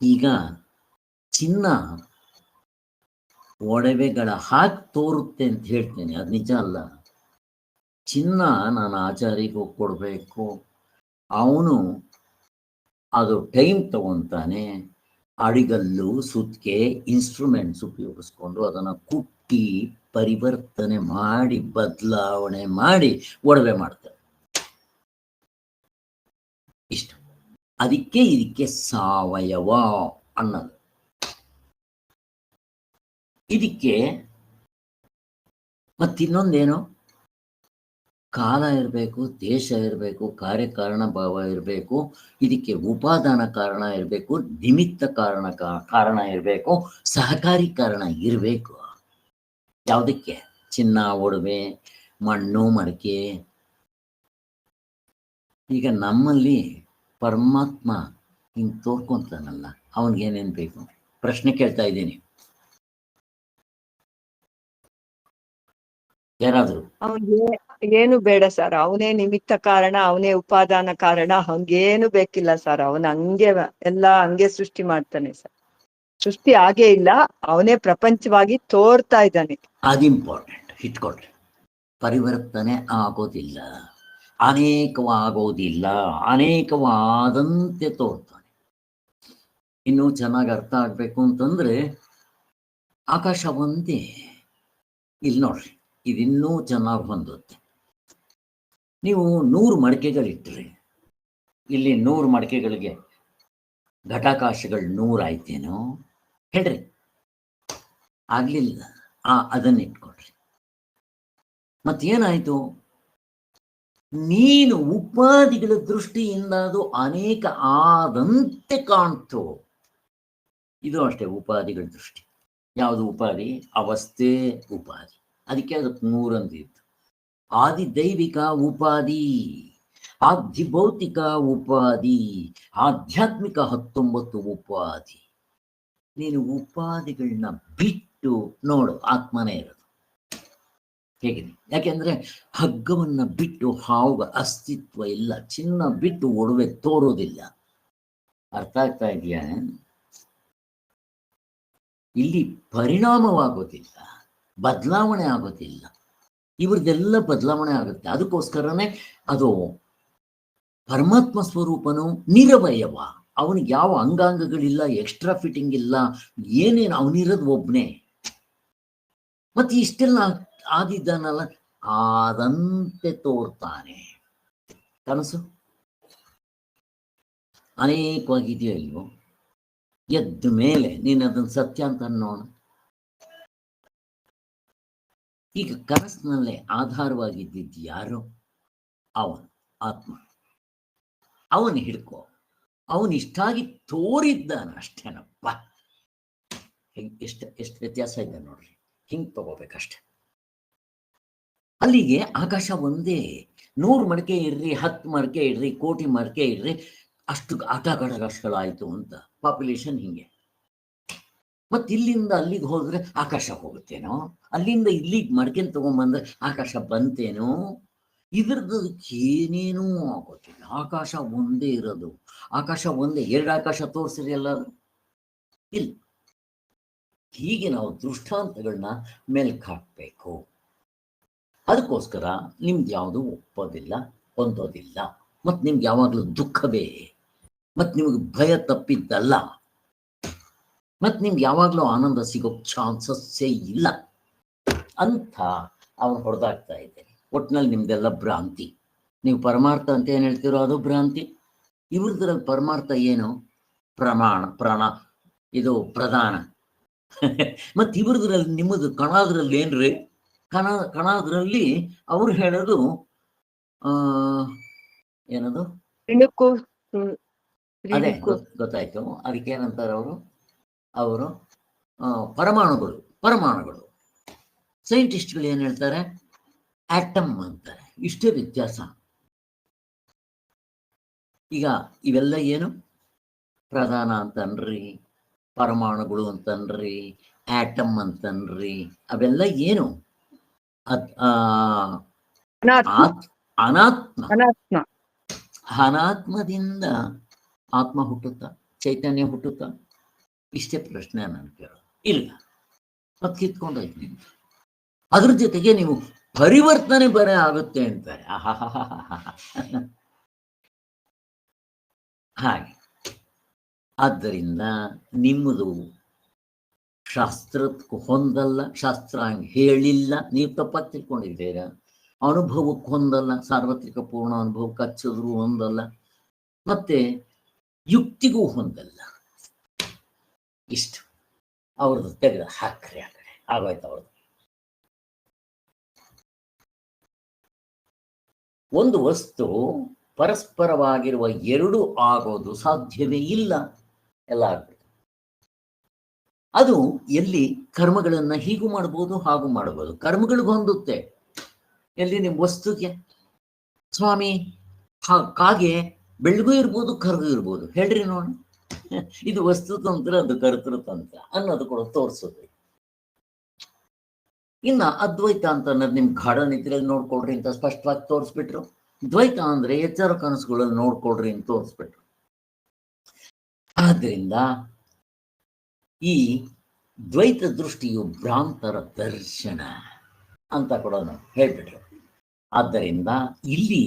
ಈಗ ಚಿನ್ನ ಒಡವೆಗಳ ಹಾಕಿ ತೋರುತ್ತೆ ಅಂತ ಹೇಳ್ತೇನೆ, ಅದು ನಿಜ ಅಲ್ಲ. ಚಿನ್ನ ನಾನು ಆಚಾರಿಗೆ ಹೋಗಿ ಕೊಡಬೇಕು, ಅವನು ಅದು ಟೈಮ್ ತಗೊಂತಾನೆ, ಅಡಿಗಲ್ಲು ಸುತ್ತಿಗೆ ಇನ್ಸ್ಟ್ರೂಮೆಂಟ್ಸ್ ಉಪಯೋಗಿಸ್ಕೊಂಡು ಅದನ್ನು ಕುಟ್ಟಿ ಪರಿವರ್ತನೆ ಮಾಡಿ ಬದಲಾವಣೆ ಮಾಡಿ ಒಡವೆ ಮಾಡ್ತಾರೆ. ಇಷ್ಟು. ಇದಕ್ಕೆ ಸಾವಯವ ಅನ್ನೋದು. ಇದಕ್ಕೆ ಮತ್ತಿನ್ನೊಂದೇನು? ಕಾಲ ಇರಬೇಕು, ದೇಶ ಇರಬೇಕು, ಕಾರ್ಯಕಾರಣ ಭಾವ ಇರಬೇಕು, ಇದಕ್ಕೆ ಉಪಾದಾನ ಕಾರಣ ಇರಬೇಕು, ನಿಮಿತ್ತ ಕಾರಣ ಇರಬೇಕು, ಸಹಕಾರಿ ಕಾರಣ ಇರಬೇಕು. ಯಾವುದಕ್ಕೆ? ಚಿನ್ನ, ಒಡವೆ, ಮಣ್ಣು, ಮಡಿಕೆ. ಈಗ ನಮ್ಮಲ್ಲಿ ಪರಮಾತ್ಮ ಹಿಂಗೆ ತೋರ್ಕೊಂತಾನಲ್ಲ, ಅವನಿಗೇನೇನು ಬೇಕು? ಪ್ರಶ್ನೆ ಕೇಳ್ತಾ ಇದ್ದೀನಿ. ಯಾರಾದ್ರು? ಅವನ್ಗೆ ಏನು ಬೇಡ ಸರ್, ಅವನೇ ನಿಮಿತ್ತ ಕಾರಣ, ಅವನೇ ಉಪಾದಾನ ಕಾರಣ, ಹಂಗೇನು ಬೇಕಿಲ್ಲ ಸರ್. ಅವನ ಹಂಗೆ ಎಲ್ಲ ಹಂಗೆ ಸೃಷ್ಟಿ ಮಾಡ್ತಾನೆ ಸರ್. ಸೃಷ್ಟಿ ಆಗೇ ಇಲ್ಲ, ಅವನೇ ಪ್ರಪಂಚವಾಗಿ ತೋರ್ತಾ ಇದ್ದಾನೆ. ಅದು ಇಂಪಾರ್ಟೆಂಟ್, ಇಟ್ಕೊಳ್ರಿ. ಪರಿವರ್ತನೆ ಆಗೋದಿಲ್ಲ, ಅನೇಕವಾಗೋದಿಲ್ಲ, ಅನೇಕವಾದಂತೆ ತೋರ್ತಾನೆ. ಇನ್ನೂ ಚೆನ್ನಾಗಿ ಅರ್ಥ ಆಗ್ಬೇಕು ಅಂತಂದ್ರೆ ಆಕಾಶ ಒಂದೇ. ಇಲ್ಲಿ ನೋಡ್ರಿ, ಇದಿನ್ನೂ ಚೆನ್ನಾಗಿ ಹೊಂದುತ್ತೆ. ನೀವು 100 ಮಡಿಕೆಗಳಿಟ್ರಿ, ಇಲ್ಲಿ 100 ಮಡಿಕೆಗಳಿಗೆ ಘಟಾಕಾಶಗಳು 100 ಆಯ್ತೇನೋ ಹೇಳ್ರಿ? ಆಗ್ಲಿಲ್ಲ. ಅದನ್ನ ಇಟ್ಕೊಳ್ರಿ. ಮತ್ತೇನಾಯ್ತು? ನೀನು ಉಪಾಧಿಗಳ ದೃಷ್ಟಿಯಿಂದ ಅದು ಅನೇಕ ಆದಂತೆ ಕಾಣ್ತು. ಇದು ಅಷ್ಟೇ ಉಪಾಧಿಗಳ ದೃಷ್ಟಿ. ಯಾವುದು ಉಪಾಧಿ? ಅವಸ್ಥೆ ಉಪಾಧಿ. ಅದಕ್ಕೆ ಅದಕ್ಕೆ 3 ಅಂದಿತ್ತು. ಆದಿದೈವಿಕ ಉಪಾಧಿ, ಆದಿಭೌತಿಕ ಉಪಾಧಿ, ಆಧ್ಯಾತ್ಮಿಕ 19 ಉಪಾಧಿ. ನೀನು ಉಪಾಧಿಗಳನ್ನ ಬಿಟ್ಟು ನೋಡು, ಆತ್ಮನೇ ಇರೋದು. ಹೇಗಿದೆ? ಯಾಕೆಂದ್ರೆ ಹಗ್ಗವನ್ನ ಬಿಟ್ಟು ಹಾವುಗ ಅಸ್ತಿತ್ವ ಇಲ್ಲ, ಚಿನ್ನ ಬಿಟ್ಟು ಒಡವೆ ತೋರೋದಿಲ್ಲ. ಅರ್ಥ ಆಗ್ತಾ ಇದೆಯಾ? ಇಲ್ಲಿ ಪರಿಣಾಮವಾಗೋದಿಲ್ಲ, ಬದಲಾವಣೆ ಆಗೋದಿಲ್ಲ. ಇವ್ರದ್ದೆಲ್ಲ ಬದಲಾವಣೆ ಆಗುತ್ತೆ. ಅದಕ್ಕೋಸ್ಕರನೇ ಅದು ಪರಮಾತ್ಮ ಸ್ವರೂಪನು ನಿರವಯವ. ಅವನಿಗೆ ಯಾವ ಅಂಗಾಂಗಗಳಿಲ್ಲ, ಎಕ್ಸ್ಟ್ರಾ ಫಿಟ್ಟಿಂಗ್ ಇಲ್ಲ, ಏನೇನು, ಅವನಿರೋದು ಒಬ್ನೇ. ಮತ್ತೆ ಇಷ್ಟೆಲ್ಲ ಆದಿದ್ದಾನಲ್ಲ, ಆದಂತೆ ತೋರ್ತಾನೆ. ಕನಸು ಅನೇಕವಾಗಿದೆಯೋ ಇಲ್ವೋ? ಎದ್ದ ಮೇಲೆ ನೀನು ಅದನ್ನು ಸತ್ಯ ಅಂತ ಅನ್ನೋಣ. ಈಗ ಕನಸಿನಲ್ಲೇ ಆಧಾರವಾಗಿದ್ದಿದ್ದು ಯಾರು? ಅವನು ಆತ್ಮ. ಅವನು ಹಿಡ್ಕೋ. ಅವನು ಇಷ್ಟಾಗಿ ತೋರಿದ್ದಾನ ಅಷ್ಟೇನಪ್ಪ. ಎಷ್ಟು ವ್ಯತ್ಯಾಸ ಇದೆ ನೋಡ್ರಿ. ಹಿಂಗೆ ತಗೋಬೇಕಷ್ಟೆ. ಅಲ್ಲಿಗೆ ಆಕಾಶ ಒಂದೇ. 100 ಮಡಿಕೆ ಇಡ್ರಿ, 10 ಮಡಿಕೆ ಇಡ್ರಿ, ಕೋಟಿ ಮಡಿಕೆ ಇಡ್ರಿ, ಅಷ್ಟು ಆಕಾಶಗಳಾಯ್ತು ಅಂತ. ಪಾಪ್ಯುಲೇಷನ್ ಹಿಂಗೆ. ಮತ್ತೆ ಇಲ್ಲಿಂದ ಅಲ್ಲಿಗೆ ಹೋದ್ರೆ ಆಕಾಶ ಹೋಗುತ್ತೇನೋ, ಅಲ್ಲಿಂದ ಇಲ್ಲಿಗೆ ಮಡಿಕೆ ತಗೊಂಡ್ಬಂದ್ರೆ ಆಕಾಶ ಬಂತೇನೋ? ಇದ್ರದ್ದು ಏನೇನೂ ಆಗೋದಿಲ್ಲ. ಆಕಾಶ ಒಂದೇ ಇರೋದು. ಆಕಾಶ ಒಂದೇ. 2 ಆಕಾಶ ತೋರಿಸಿರಿ ಎಲ್ಲಾದ್ರು? ಇಲ್ಲ. ಹೀಗೆ ನಾವು ದೃಷ್ಟಾಂತಗಳನ್ನ ಮೆಲ್ಕ್ ಹಾಕ್ಬೇಕು. ಅದಕ್ಕೋಸ್ಕರ ನಿಮ್ದು ಯಾವುದು ಒಪ್ಪೋದಿಲ್ಲ, ಹೊಂದೋದಿಲ್ಲ. ಮತ್ತು ನಿಮ್ಗೆ ಯಾವಾಗಲೂ ದುಃಖವೇ, ಮತ್ತು ನಿಮಗೆ ಭಯ ತಪ್ಪಿದ್ದಲ್ಲ, ಮತ್ತು ನಿಮ್ಗೆ ಯಾವಾಗಲೂ ಆನಂದ ಸಿಗೋ ಚಾನ್ಸಸ್ಸೇ ಇಲ್ಲ ಅಂತ ಅವನು ಹೊಡೆದಾಗ್ತಾ ಇದ್ದೇನೆ. ಒಟ್ಟಿನಲ್ಲಿ ನಿಮ್ದೆಲ್ಲ ಭ್ರಾಂತಿ. ನೀವು ಪರಮಾರ್ಥ ಅಂತ ಏನು ಹೇಳ್ತೀರೋ ಅದು ಭ್ರಾಂತಿ. ಇವ್ರದ್ರಲ್ಲಿ ಪರಮಾರ್ಥ ಏನು? ಪ್ರಾಣ, ಇದು ಪ್ರಧಾನ. ಮತ್ತು ಇವ್ರದ್ರಲ್ಲಿ ನಿಮ್ಮದು ಕಣದ್ರಲ್ಲಿ ಏನ್ರಿ? ಕಣದ್ರಲ್ಲಿ ಅವ್ರು ಹೇಳೋದು ಏನದು? ಅದೇ ಗೊತ್ತಾಯ್ತು. ಅದಕ್ಕೇನಂತಾರೆ ಅವರು ಪರಮಾಣುಗಳು. ಸೈಂಟಿಸ್ಟ್ಗಳು ಏನು ಹೇಳ್ತಾರೆ? ಆಟಮ್ ಅಂತಾರೆ. ಇಷ್ಟೇ ವ್ಯತ್ಯಾಸ. ಈಗ ಇವೆಲ್ಲ ಏನು? ಪ್ರಧಾನ ಅಂತನ್ರಿ, ಪರಮಾಣುಗಳು ಅಂತನ್ರಿ, ಆಟಮ್ ಅಂತನ್ರಿ. ಅವೆಲ್ಲ ಏನು? ಅನಾತ್ಮದಿಂದ ಆತ್ಮ ಹುಟ್ಟುತ್ತಾ, ಚೈತನ್ಯ ಹುಟ್ಟುತ್ತಾ? ಇಷ್ಟೇ ಪ್ರಶ್ನೆ ನಾನು ಕೇಳೋದು. ಇಲ್ಲ, ಮತ್ತೆ ಕಿತ್ಕೊಂಡೋಯ್ತು. ಅದ್ರ ಜೊತೆಗೆ ನೀವು ಪರಿವರ್ತನೆ ಬರೇ ಆಗುತ್ತೆ ಅಂತಾರೆ. ಹಾಗೆ. ಆದ್ದರಿಂದ ನಿಮ್ಮದು ಶಾಸ್ತ್ರಕ್ಕೂ ಹೊಂದಲ್ಲ, ಶಾಸ್ತ್ರ ಹಂಗೆ ಹೇಳಿಲ್ಲ, ನೀವು ತಪ್ಪಾಗಿ ತಿಳ್ಕೊಂಡಿದ್ದೀರಾ. ಅನುಭವಕ್ಕೆ ಹೊಂದಲ್ಲ, ಸಾರ್ವತ್ರಿಕ ಪೂರ್ಣ ಅನುಭವಕ್ಕೆ ಹಚ್ಚಿದ್ರು ಹೊಂದಲ್ಲ, ಮತ್ತೆ ಯುಕ್ತಿಗೂ ಹೊಂದಲ್ಲ. ಇಷ್ಟು ಅವ್ರದ್ದು ತೆಗೆದು ಹಾಕ್ರಿ ಆ ಕಡೆ, ಆಗೋಯ್ತು ಅವ್ರದ್ದು. ಒಂದು ವಸ್ತು ಪರಸ್ಪರವಾಗಿರುವ 2 ಆಗೋದು ಸಾಧ್ಯವೇ ಇಲ್ಲ. ಎಲ್ಲ ಆಗ್ಬೇಕು. ಅದು ಎಲ್ಲಿ ಕರ್ಮಗಳನ್ನ ಹೀಗೂ ಮಾಡ್ಬೋದು, ಹಾಗೂ ಮಾಡ್ಬೋದು. ಕರ್ಮಗಳಿಗೆ ಹೊಂದುತ್ತೆ. ಎಲ್ಲಿ? ನಿಮ್ಮ ವಸ್ತುಗೆ. ಸ್ವಾಮಿ, ಕಾಗೆ ಬೆಳಗೂ ಇರ್ಬೋದು, ಕರ್ಗೂ ಇರ್ಬೋದು. ಹೇಳ್ರಿ ನೋಡ. ಇದು ವಸ್ತು ತಂತ್ರ, ಅದು ಕರ್ತೃ ತಂತ್ರ ಅನ್ನೋದು ಕೂಡ ತೋರಿಸೋದು. ಇನ್ನ ಅದ್ವೈತ ಅಂತ ಅನ್ನೋದು ನಿಮ್ ಗಾಢ ನಿದ್ರೆಯಲ್ಲಿ ನೋಡ್ಕೊಳ್ರಿ ಅಂತ ಸ್ಪಷ್ಟವಾಗಿ ತೋರಿಸ್ಬಿಟ್ರು. ದ್ವೈತ ಅಂದ್ರೆ ಎಚ್ಚರ ಕನಸುಗಳಲ್ಲಿ ನೋಡ್ಕೊಳ್ರಿ ಅಂತ ತೋರಿಸ್ಬಿಟ್ರು. ಆದ್ರಿಂದ ಈ ದ್ವೈತ ದೃಷ್ಟಿಯು ಭ್ರಾಂತರ ದರ್ಶನ ಅಂತ ಕೂಡ ಹೇಳ್ಬಿಟ್ರು. ಆದ್ದರಿಂದ ಇಲ್ಲಿ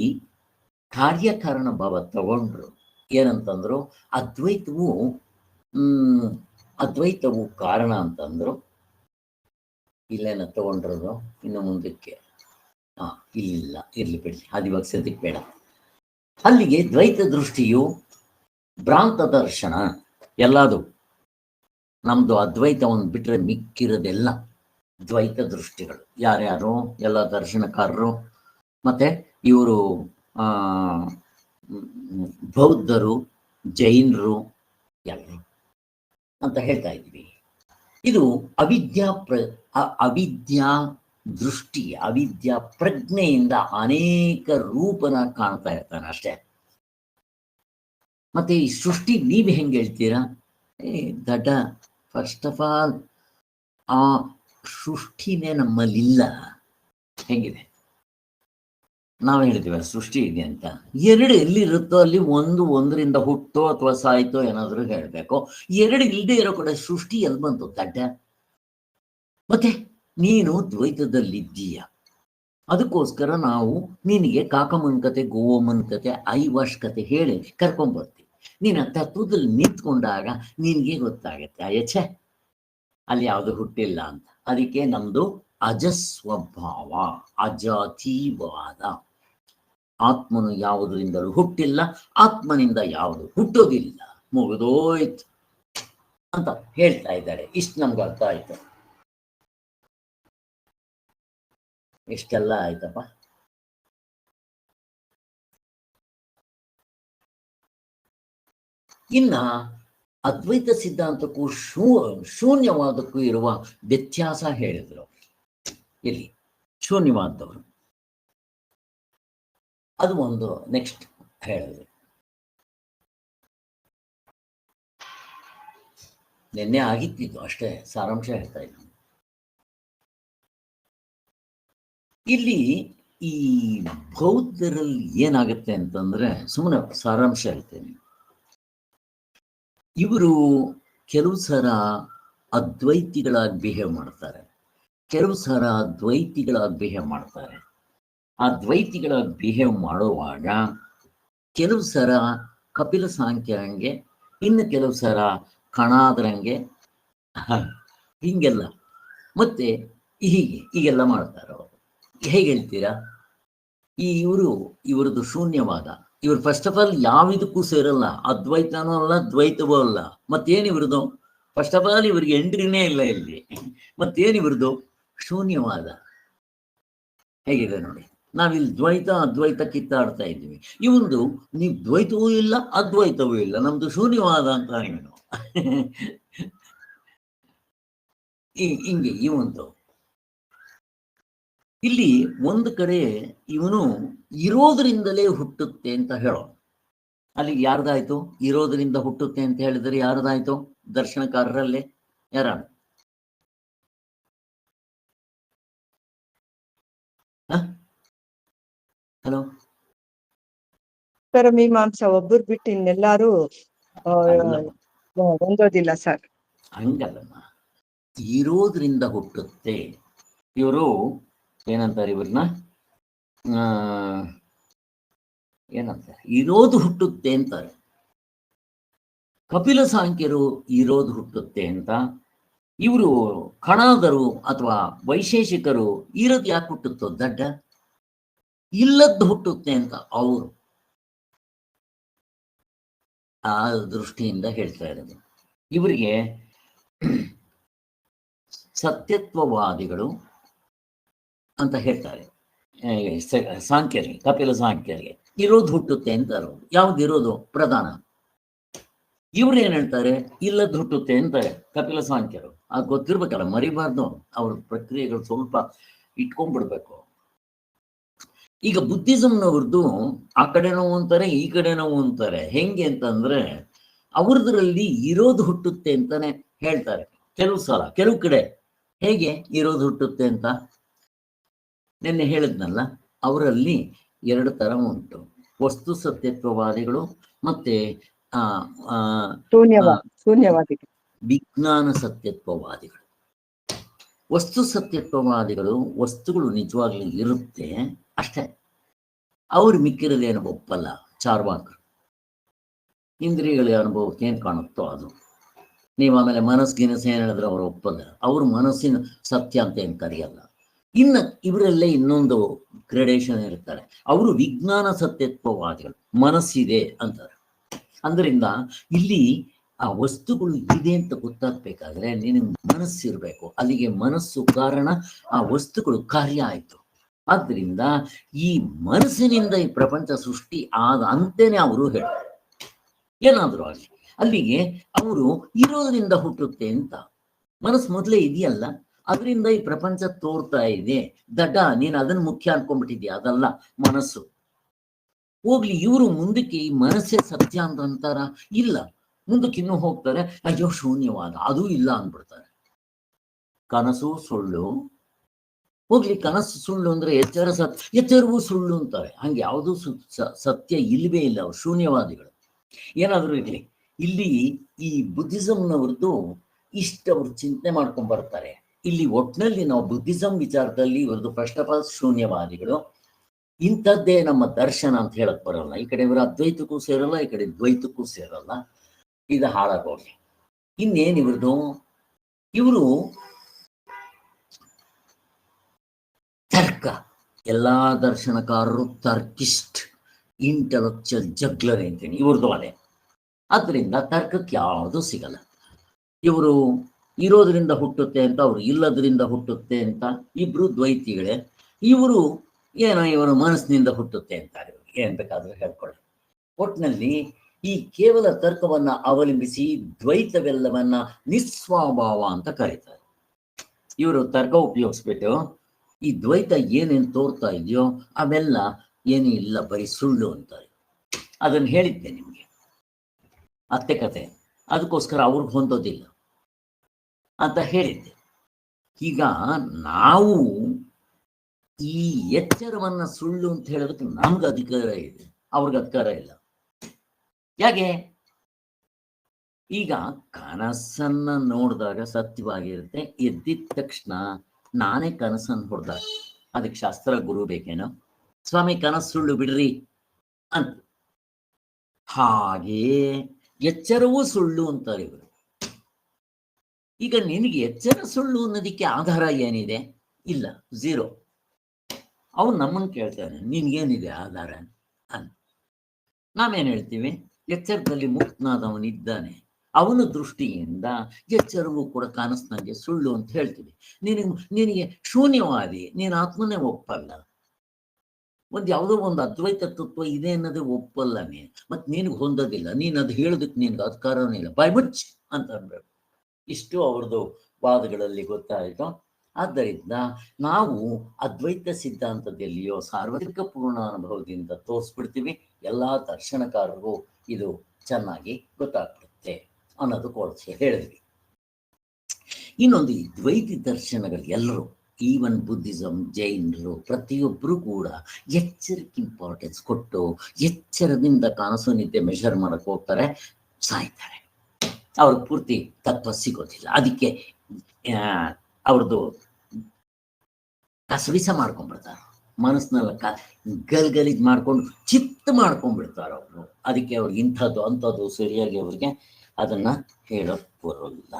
ಕಾರ್ಯಕಾರಣ ಭಾವ ತಗೊಂಡ್ರು. ಏನಂತಂದ್ರು, ಅದ್ವೈತವು ಅದ್ವೈತವು ಕಾರಣ ಅಂತಂದ್ರು. ಇಲ್ಲೇನ ತಗೊಂಡ್ರದು ಇನ್ನು ಮುಂದಕ್ಕೆ ಇಲ್ಲ ಇರ್ಲಿ ಬಿಡ್ಲಿ, ಅದು ಇವಾಗ ಸದ್ಯಕ್ಕೆ ಬೇಡ. ಅಲ್ಲಿಗೆ ದ್ವೈತ ದೃಷ್ಟಿಯು ಭ್ರಾಂತ ದರ್ಶನ. ಎಲ್ಲದು ನಮ್ದು ಅದ್ವೈತವನ್ನು ಬಿಟ್ರೆ ಮಿಕ್ಕಿರೋದೆಲ್ಲ ದ್ವೈತ ದೃಷ್ಟಿಗಳು. ಯಾರ್ಯಾರು ಎಲ್ಲ ದರ್ಶನಕಾರರು ಮತ್ತೆ ಇವರು ಬೌದ್ಧರು, ಜೈನರು ಎಲ್ಲರೂ ಅಂತ ಹೇಳ್ತಾ ಇದ್ವಿ. ಇದು ಅವಿದ್ಯಾ ದೃಷ್ಟಿ, ಅವಿದ್ಯಾ ಪ್ರಜ್ಞೆಯಿಂದ ಅನೇಕ ರೂಪನ ಕಾಣ್ತಾ ಇರ್ತಾನೆ ಅಷ್ಟೇ. ಮತ್ತೆ ಈ ಸೃಷ್ಟಿ ನೀವ್ ಹೆಂಗೆ ಹೇಳ್ತೀರಾ? ದಡ್ಡ, ಫಸ್ಟ್ ಆಫ್ ಆಲ್ ಆ ಸೃಷ್ಟಿನೇ ನಮ್ಮಲ್ಲಿಲ್ಲ. ಹೆಂಗಿದೆ? ನಾವು ಹೇಳ್ತೀವ ಸೃಷ್ಟಿ ಇದೆ ಅಂತ. ಎರಡು ಎಲ್ಲಿರುತ್ತೋ ಅಲ್ಲಿ ಒಂದರಿಂದ ಹುಟ್ಟೋ ಅಥವಾ ಸಾಯ್ತೋ ಏನಾದ್ರು ಹೇಳ್ಬೇಕು. ಎರಡು ಇಲ್ಲದೆ ಇರೋ ಕಡೆ ಸೃಷ್ಟಿ ಎಲ್ಲಿ ಬಂತು ದಡ್ಡ? ಮತ್ತೆ ನೀನು ದ್ವೈತದಲ್ಲಿದ್ದೀಯ, ಅದಕ್ಕೋಸ್ಕರ ನಾವು ನಿನಗೆ ಕಾಕಮ್ಮನ ಕತೆ, ಗೋವಮ್ಮನ ಕತೆ, ಐವಾಶ್ ಕತೆ ಹೇಳಿ ಕರ್ಕೊಂಡ್ಬರ್ತೀವಿ. ನೀನು ತತ್ವದಲ್ಲಿ ನಿಂತ್ಕೊಂಡಾಗ ನಿನಗೆ ಗೊತ್ತಾಗತ್ತೆ ಅಯ್ಯಚ್ಚೆ ಅಲ್ಲಿ ಯಾವುದು ಹುಟ್ಟಿಲ್ಲ ಅಂತ. ಅದಕ್ಕೆ ನಮ್ದು ಅಜಸ್ವಭಾವ, ಅಜಾತೀವಾದ. ಆತ್ಮನು ಯಾವುದರಿಂದಲೂ ಹುಟ್ಟಿಲ್ಲ, ಆತ್ಮನಿಂದ ಯಾವುದು ಹುಟ್ಟೋದಿಲ್ಲ, ಮುಗಿದೋಯ್ತು ಅಂತ ಹೇಳ್ತಾ ಇದ್ದಾರೆ. ಇಷ್ಟು ನಮ್ಗೆ ಅರ್ಥ ಆಯ್ತು. ಇಷ್ಟೆಲ್ಲ ಆಯ್ತಪ್ಪ. ಇನ್ನ ಅದ್ವೈತ ಸಿದ್ಧಾಂತಕ್ಕೂ ಶೂನ್ಯವಾದಕ್ಕೂ ಇರುವ ವ್ಯತ್ಯಾಸ ಹೇಳಿದ್ರು. ಇಲ್ಲಿ ಶೂನ್ಯವಾದವರು ಅದು ಒಂದು ನೆಕ್ಸ್ಟ್ ಹೇಳಿದ್ರು. ನಿನ್ನೆ ಆಗಿತ್ತಿದ್ದು ಅಷ್ಟೇ, ಸಾರಾಂಶ ಹೇಳ್ತಾ ಇದ್ದೀನಿ. ಇಲ್ಲಿ ಈ ಬೌದ್ಧರಲ್ಲಿ ಏನಾಗುತ್ತೆ ಅಂತಂದ್ರೆ, ಸುಮ್ಮನೆ ಸಾರಾಂಶ ಹೇಳ್ತೇನೆ. ಇವರು ಕೆಲವು ಸಲ ಅದ್ವೈತಿಗಳಾಗಿ ಬಿಹೇವ್ ಮಾಡ್ತಾರೆ, ಕೆಲವು ಸಲ ದ್ವೈತಿಗಳಾಗಿ ಬಿಹೇವ್ ಮಾಡ್ತಾರೆ. ಆ ದ್ವೈತಿಗಳಾಗಿ ಬಿಹೇವ್ ಮಾಡುವಾಗ ಕೆಲವು ಸಲ ಕಪಿಲ ಸಾಂಖ್ಯರಂಗೆ, ಇನ್ನು ಕೆಲವು ಸಲ ಕಣಾದರಂಗೆ, ಹಿಂಗೆಲ್ಲ ಮತ್ತೆ ಹೀಗೆಲ್ಲ ಮಾಡ್ತಾರೆ ಅವರು. ಹೇಗೆ ಹೇಳ್ತೀರಾ? ಇವ್ರದ್ದು ಶೂನ್ಯವಾದ. ಇವ್ರು ಫಸ್ಟ್ ಆಫ್ ಆಲ್ ಯಾವಿದಕ್ಕೂ ಸೇರಲ್ಲ, ಅದ್ವೈತನೂ ಅಲ್ಲ, ದ್ವೈತವೂ ಅಲ್ಲ. ಮತ್ತೇನು ಇವ್ರದ್ದು? ಫಸ್ಟ್ ಆಫ್ ಆಲ್ ಇವ್ರಿಗೆ ಎಂಟ್ರಿನೇ ಇಲ್ಲ ಇಲ್ಲಿ. ಮತ್ತೇನು ಇವ್ರದ್ದು? ಶೂನ್ಯವಾದ. ಹೇಗಿದೆ ನೋಡಿ, ನಾವಿಲ್ಲಿ ದ್ವೈತ ಅದ್ವೈತ ಕಿತ್ತಾಡ್ತಾ ಇದ್ದೀವಿ. ಇವಂದು ನೀವು ದ್ವೈತವೂ ಇಲ್ಲ ಅದ್ವೈತವೂ ಇಲ್ಲ, ನಮ್ದು ಶೂನ್ಯವಾದ ಅಂತ ಏನು? ಹಿಂಗೆ ಇವಂದು. ಇಲ್ಲಿ ಒಂದು ಕಡೆ ಇವನು ಇರೋದ್ರಿಂದಲೇ ಹುಟ್ಟುತ್ತೆ ಅಂತ ಹೇಳೋ. ಅಲ್ಲಿ ಯಾರ್ದಾಯ್ತು? ಇರೋದ್ರಿಂದ ಹುಟ್ಟುತ್ತೆ ಅಂತ ಹೇಳಿದ್ರೆ ಯಾರ್ದಾಯ್ತು? ದರ್ಶನಕಾರರಲ್ಲೇ ಯಾರ? ಹಲೋ, ಮೀಮಾಂಸ ಒಬ್ಬರು ಬಿಟ್ಟು ಇನ್ನೆಲ್ಲಾರು ಹೊಂದೋದಿಲ್ಲ ಸರ್. ಹಂಗಲ್ಲಮ್ಮ, ಇರೋದ್ರಿಂದ ಹುಟ್ಟುತ್ತೆ. ಇವರು ಏನಂತಾರೆ? ಇವ್ರನ್ನ ಏನಂತಾರೆ? ಇರೋದು ಹುಟ್ಟುತ್ತೆ ಅಂತಾರೆ. ಕಪಿಲ ಸಾಂಖ್ಯರು ಇರೋದು ಹುಟ್ಟುತ್ತೆ ಅಂತ, ಇವರು ಕಣಾದರು ಅಥವಾ ವೈಶೇಷಿಕರು ಇರೋದು ಯಾಕೆ ಹುಟ್ಟುತ್ತೋ ದಡ್ಡ? ಇಲ್ಲದ್ದು ಹುಟ್ಟುತ್ತೆ ಅಂತ ಅವರು ಆ ದೃಷ್ಟಿಯಿಂದ ಹೇಳ್ತಾ ಇರೋದು. ಇವರಿಗೆ ಸತ್ಯತ್ವವಾದಿಗಳು ಅಂತ ಹೇಳ್ತಾರೆ ಸಾಂಖ್ಯರಿಗೆ, ಕಪಿಲ ಸಾಂಖ್ಯರಿಗೆ. ಇರೋದು ಹುಟ್ಟುತ್ತೆ ಅಂತಾರೆ. ಯಾವ್ದು ಇರೋದು ಪ್ರಧಾನ? ಇವ್ರು ಏನ್ ಹೇಳ್ತಾರೆ? ಇಲ್ಲದ್ದು ಹುಟ್ಟುತ್ತೆ ಅಂತಾರೆ ಕಪಿಲ ಸಾಂಖ್ಯರು. ಅದು ಗೊತ್ತಿರ್ಬೇಕಲ್ಲ, ಮರಿಬಾರ್ದು. ಅವ್ರ ಪ್ರಕ್ರಿಯೆಗಳು ಸ್ವಲ್ಪ ಇಟ್ಕೊಂಡ್ಬಿಡ್ಬೇಕು. ಈಗ ಬುದ್ಧಿಸಂನವ್ರದ್ದು ಆ ಕಡೆನೋ ಅಂತಾರೆ, ಈ ಕಡೆನೋ ಅಂತಾರೆ. ಹೆಂಗೆ ಅಂತಂದ್ರೆ ಅವ್ರದ್ರಲ್ಲಿ ಇರೋದು ಹುಟ್ಟುತ್ತೆ ಅಂತಾನೆ ಹೇಳ್ತಾರೆ ಕೆಲವು ಸಲ, ಕೆಲವು ಕಡೆ ಹೇಗೆ ಇರೋದು ಹುಟ್ಟುತ್ತೆ ಅಂತ ನಿನ್ನೆ ಹೇಳಿದ್ನಲ್ಲ. ಅವರಲ್ಲಿ 2 ತರ ಉಂಟು, ವಸ್ತು ಸತ್ಯತ್ವವಾದಿಗಳು ಮತ್ತೆ ಆ ಆ ಶೂನ್ಯವಾದಿಗಳು, ವಿಜ್ಞಾನ ಸತ್ಯತ್ವವಾದಿಗಳು. ವಸ್ತು ಸತ್ಯತ್ವವಾದಿಗಳು ವಸ್ತುಗಳು ನಿಜವಾಗ್ಲೂ ಇರುತ್ತೆ ಅಷ್ಟೇ, ಅವ್ರು ಮಿಕ್ಕಿರೋದೇನು ಒಪ್ಪಲ್ಲ. ಚಾರ್ವಾಕರು ಇಂದ್ರಿಯಗಳ ಅನುಭವಕ್ಕೆ ಏನ್ ಕಾಣುತ್ತೋ ಅದು. ನೀವು ಆಮೇಲೆ ಮನಸ್ಸಿಗಿನಸ್ ಏನ್ ಹೇಳಿದ್ರೆ ಅವ್ರು ಒಪ್ಪಲ್ಲ, ಅವ್ರು ಮನಸ್ಸಿನ ಸತ್ಯ ಅಂತ ಏನ್ ಕರೆಯಲ್ಲ. ಇನ್ನು ಇವರಲ್ಲೇ ಇನ್ನೊಂದು ಗ್ರೇಡೇಷನ್ ಇರ್ತಾರೆ, ಅವರು ವಿಜ್ಞಾನ ಸತ್ಯತ್ವವಾದಿಗಳು, ಮನಸ್ಸಿದೆ ಅಂತಾರೆ. ಅಂದ್ರಿಂದ ಇಲ್ಲಿ ಆ ವಸ್ತುಗಳು ಇದೆ ಅಂತ ಗೊತ್ತಾಗ್ಬೇಕಾದ್ರೆ ನಿನಗೆ ಮನಸ್ಸಿರ್ಬೇಕು. ಅಲ್ಲಿಗೆ ಮನಸ್ಸು ಕಾರಣ, ಆ ವಸ್ತುಗಳು ಕಾರ್ಯ ಆಯ್ತು. ಆದ್ರಿಂದ ಈ ಮನಸ್ಸಿನಿಂದ ಈ ಪ್ರಪಂಚ ಸೃಷ್ಟಿ ಆದ ಅಂತೇನೆ ಅವರು ಹೇಳ್ತಾರೆ. ಏನಾದ್ರು ಆಗಲಿ ಅಲ್ಲಿಗೆ ಅವರು ಇರೋದ್ರಿಂದ ಹುಟ್ಟುತ್ತೆ ಅಂತ. ಮನಸ್ಸು ಮೊದಲೇ ಇದೆಯಲ್ಲ, ಅದರಿಂದ ಈ ಪ್ರಪಂಚ ತೋರ್ತಾ ಇದೆ. ದಡ್ಡ, ನೀನು ಅದನ್ನ ಮುಖ್ಯ ಅನ್ಕೊಂಡ್ಬಿಟ್ಟಿದ್ಯಾ, ಅದಲ್ಲ ಮನಸ್ಸು. ಹೋಗ್ಲಿ, ಇವರು ಮುಂದಕ್ಕೆ ಈ ಮನಸ್ಸೇ ಸತ್ಯ ಅಂತ ಅಂತಾರ? ಇಲ್ಲ, ಮುಂದಕ್ಕೆ ಇನ್ನೂ ಹೋಗ್ತಾರೆ, ಅಯ್ಯೋ ಶೂನ್ಯವಾದ ಅದು ಇಲ್ಲ ಅಂದ್ಬಿಡ್ತಾರೆ. ಕನಸು ಸುಳ್ಳು, ಹೋಗ್ಲಿ ಕನಸು ಸುಳ್ಳು ಅಂದ್ರೆ ಎಚ್ಚರವೂ ಸುಳ್ಳು ಅಂತಾರೆ. ಹಂಗೆ ಯಾವುದೂ ಸತ್ಯ ಇಲ್ವೇ ಇಲ್ಲ. ಅವ್ರು ಶೂನ್ಯವಾದಿಗಳು. ಏನಾದರೂ ಇರ್ಲಿ, ಇಲ್ಲಿ ಈ ಬುದ್ಧಿಸಂನವ್ರದ್ದು ಅವ್ರು ಚಿಂತನೆ ಮಾಡ್ಕೊಂಡ್ ಬರ್ತಾರೆ. ಇಲ್ಲಿ ಒಟ್ಟಿನಲ್ಲಿ ನಾವು ಬುದ್ಧಿಸಂ ವಿಚಾರದಲ್ಲಿ ಇವ್ರದ್ದು ಫಸ್ಟ್ ಆಫ್ ಆಲ್ ಶೂನ್ಯವಾದಿಗಳು. ಇಂಥದ್ದೇ ನಮ್ಮ ದರ್ಶನ ಅಂತ ಹೇಳಕ್ ಬರಲ್ಲ. ಈ ಕಡೆ ಇವರು ಅದ್ವೈತಕ್ಕೂ ಸೇರಲ್ಲ, ಈ ಕಡೆ ದ್ವೈತಕ್ಕೂ ಸೇರಲ್ಲ. ಇದು ಹಾಳಾಗೋಗ್ಲಿ. ಇನ್ನೇನ್ ಇವ್ರದ್ದು, ಇವರು ತರ್ಕ, ಎಲ್ಲಾ ದರ್ಶನಕಾರರು ತರ್ಕಿಸ್ಟ್, ಇಂಟೆಲೆಕ್ಚುಯಲ್ ಜಗ್ಲರ್ ಅಂತೀನಿ ಇವ್ರದ್ದು ಅದೇ. ಆದ್ರಿಂದ ತರ್ಕಕ್ಕೆ ಯಾವುದು ಸಿಗಲ್ಲ. ಇವರು ಇರೋದ್ರಿಂದ ಹುಟ್ಟುತ್ತೆ ಅಂತ, ಅವ್ರು ಇಲ್ಲದ್ರಿಂದ ಹುಟ್ಟುತ್ತೆ ಅಂತ. ಇಬ್ರು ದ್ವೈತಿಗಳೇ. ಇವರು ಇವರ ಮನಸ್ಸಿನಿಂದ ಹುಟ್ಟುತ್ತೆ ಅಂತಾರೆ. ಏನ್ ಬೇಕಾದ್ರೂ ಹೇಳ್ಕೊಳ್ಳಿ. ಒಟ್ಟಿನಲ್ಲಿ ಈ ಕೇವಲ ತರ್ಕವನ್ನ ಅವಲಂಬಿಸಿ ದ್ವೈತವೆಲ್ಲವನ್ನ ನಿಸ್ವಭಾವ ಅಂತ ಕರೀತಾರೆ. ಇವರು ತರ್ಕ ಉಪಯೋಗಿಸ್ಬಿಟ್ಟು ಈ ದ್ವೈತ ಏನೇನು ತೋರ್ತಾ ಇದೆಯೋ ಅವೆಲ್ಲ ಏನೂ ಇಲ್ಲ, ಬರೀ ಸುಳ್ಳು ಅಂತಾರೆ. ಅದನ್ನು ಹೇಳಿದ್ದೆ ನಿಮಗೆ, ಅತ್ತೆ ಕತೆ. ಅದಕ್ಕೋಸ್ಕರ ಅವ್ರಿಗೆ ಹೊಂದೋದಿಲ್ಲ ಅಂತ ಹೇಳಿದ್ದೆ. ಈಗ ನಾವು ಈ ಎಚ್ಚರವನ್ನ ಸುಳ್ಳು ಅಂತ ಹೇಳೋದಕ್ಕೆ ನಮ್ಗೆ ಅಧಿಕಾರ ಇದೆ, ಅವ್ರಿಗೆ ಅಧಿಕಾರ ಇಲ್ಲ. ಯಾಕೆ? ಈಗ ಕನಸನ್ನ ನೋಡಿದಾಗ ಸತ್ಯವಾಗಿರುತ್ತೆ, ಎದ್ದಿದ ತಕ್ಷಣ ನಾನೇ ಕನಸನ್ನು ಹೊಡೆದಾಗ ಅದಕ್ಕೆ ಶಾಸ್ತ್ರ ಗುರು ಬೇಕೇನೋ? ಸ್ವಾಮಿ ಕನಸು ಸುಳ್ಳು ಬಿಡ್ರಿ ಅಂತ. ಹಾಗೇ ಎಚ್ಚರವೂ ಸುಳ್ಳು ಅಂತಾರೆ ಇವರು. ಈಗ ನಿನಗೆ ಎಚ್ಚರ ಸುಳ್ಳು ಅನ್ನೋದಕ್ಕೆ ಆಧಾರ ಏನಿದೆ? ಇಲ್ಲ, ಝೀರೋ. ಅವನು ನಮ್ಮನ್ನು ಕೇಳ್ತಾನೆ, ನಿನ್ಗೇನಿದೆ ಆಧಾರ ಅಂತ. ನಾವೇನು ಹೇಳ್ತೀವಿ? ಎಚ್ಚರದಲ್ಲಿ ಮುಕ್ತನಾದವನಿದ್ದಾನೆ, ಅವನ ದೃಷ್ಟಿಯಿಂದ ಎಚ್ಚರವೂ ಕೂಡ ಕನಸಿನಂಗೆ ಸುಳ್ಳು ಅಂತ ಹೇಳ್ತೀವಿ. ನಿನಗೆ ಶೂನ್ಯವಾದಿ, ನೀನು ಆತ್ಮನೇ ಒಪ್ಪಲ್ಲ. ಯಾವುದೋ ಒಂದು ಅದ್ವೈತ ತತ್ವ ಇದೆ ಅನ್ನೋದೇ ಒಪ್ಪಲ್ಲ ನೀನು, ಮತ್ತೆ ನಿನಗೆ ಹೊಂದೋದಿಲ್ಲ. ನೀನು ಅದು ಹೇಳೋದಕ್ಕೆ ನಿನ್ಗೆ ಅಧಿಕಾರನೇ ಇಲ್ಲ, ಬಾಯ್ ಮುಚ್ಚ್ ಅಂತ ಅನ್ಬೇಕು. ಇಷ್ಟು ಅವ್ರದ್ದು ವಾದಗಳಲ್ಲಿ ಗೊತ್ತಾಯಿತು. ಆದ್ದರಿಂದ ನಾವು ಅದ್ವೈತ ಸಿದ್ಧಾಂತದಲ್ಲಿಯೋ ಸಾರ್ವತ್ರಿಕ ಪೂರ್ಣ ಅನುಭವದಿಂದ ತೋರಿಸ್ಬಿಡ್ತೀವಿ. ಎಲ್ಲ ದರ್ಶನಕಾರರಿಗೂ ಇದು ಚೆನ್ನಾಗಿ ಗೊತ್ತಾಗ್ಬಿಡುತ್ತೆ ಅನ್ನೋದಕ್ಕೋಸ್ಕರ ಹೇಳಿದ್ವಿ. ಇನ್ನೊಂದು, ಈ ದ್ವೈತಿ ದರ್ಶನಗಳು ಎಲ್ಲರೂ, ಈವನ್ ಬುದ್ಧಿಸಮ್, ಜೈನರು, ಪ್ರತಿಯೊಬ್ಬರು ಕೂಡ ಎಚ್ಚರಕ್ಕೆ ಇಂಪಾರ್ಟೆನ್ಸ್ ಕೊಟ್ಟು ಎಚ್ಚರದಿಂದ ಕನಸು ನಿದ್ದೆ ಮೆಷರ್ ಮಾಡಕ್ಕೆ ಹೋಗ್ತಾರೆ, ಸಾಯ್ತಾರೆ. ಅವ್ರಿಗೆ ಪೂರ್ತಿ ತತ್ವ ಸಿಗೋದಿಲ್ಲ. ಅದಕ್ಕೆ ಅವ್ರದ್ದು ಕಸವಿಸ ಮಾಡ್ಕೊಂಡ್ಬಿಡ್ತಾರೆ, ಮನಸ್ಸಿನೆಲ್ಲ ಗಲ್ಗಲಿಜ್ ಮಾಡ್ಕೊಂಡು ಚಿತ್ತ ಮಾಡ್ಕೊಂಡ್ಬಿಡ್ತಾರೆ ಅವರು. ಅದಕ್ಕೆ ಅವ್ರಿಗೆ ಇಂಥದ್ದು ಅಂಥದ್ದು ಸರಿಯಾಗಿ ಅವ್ರಿಗೆ ಅದನ್ನ ಹೇಳೋಕ್ ಬರೋಲ್ಲ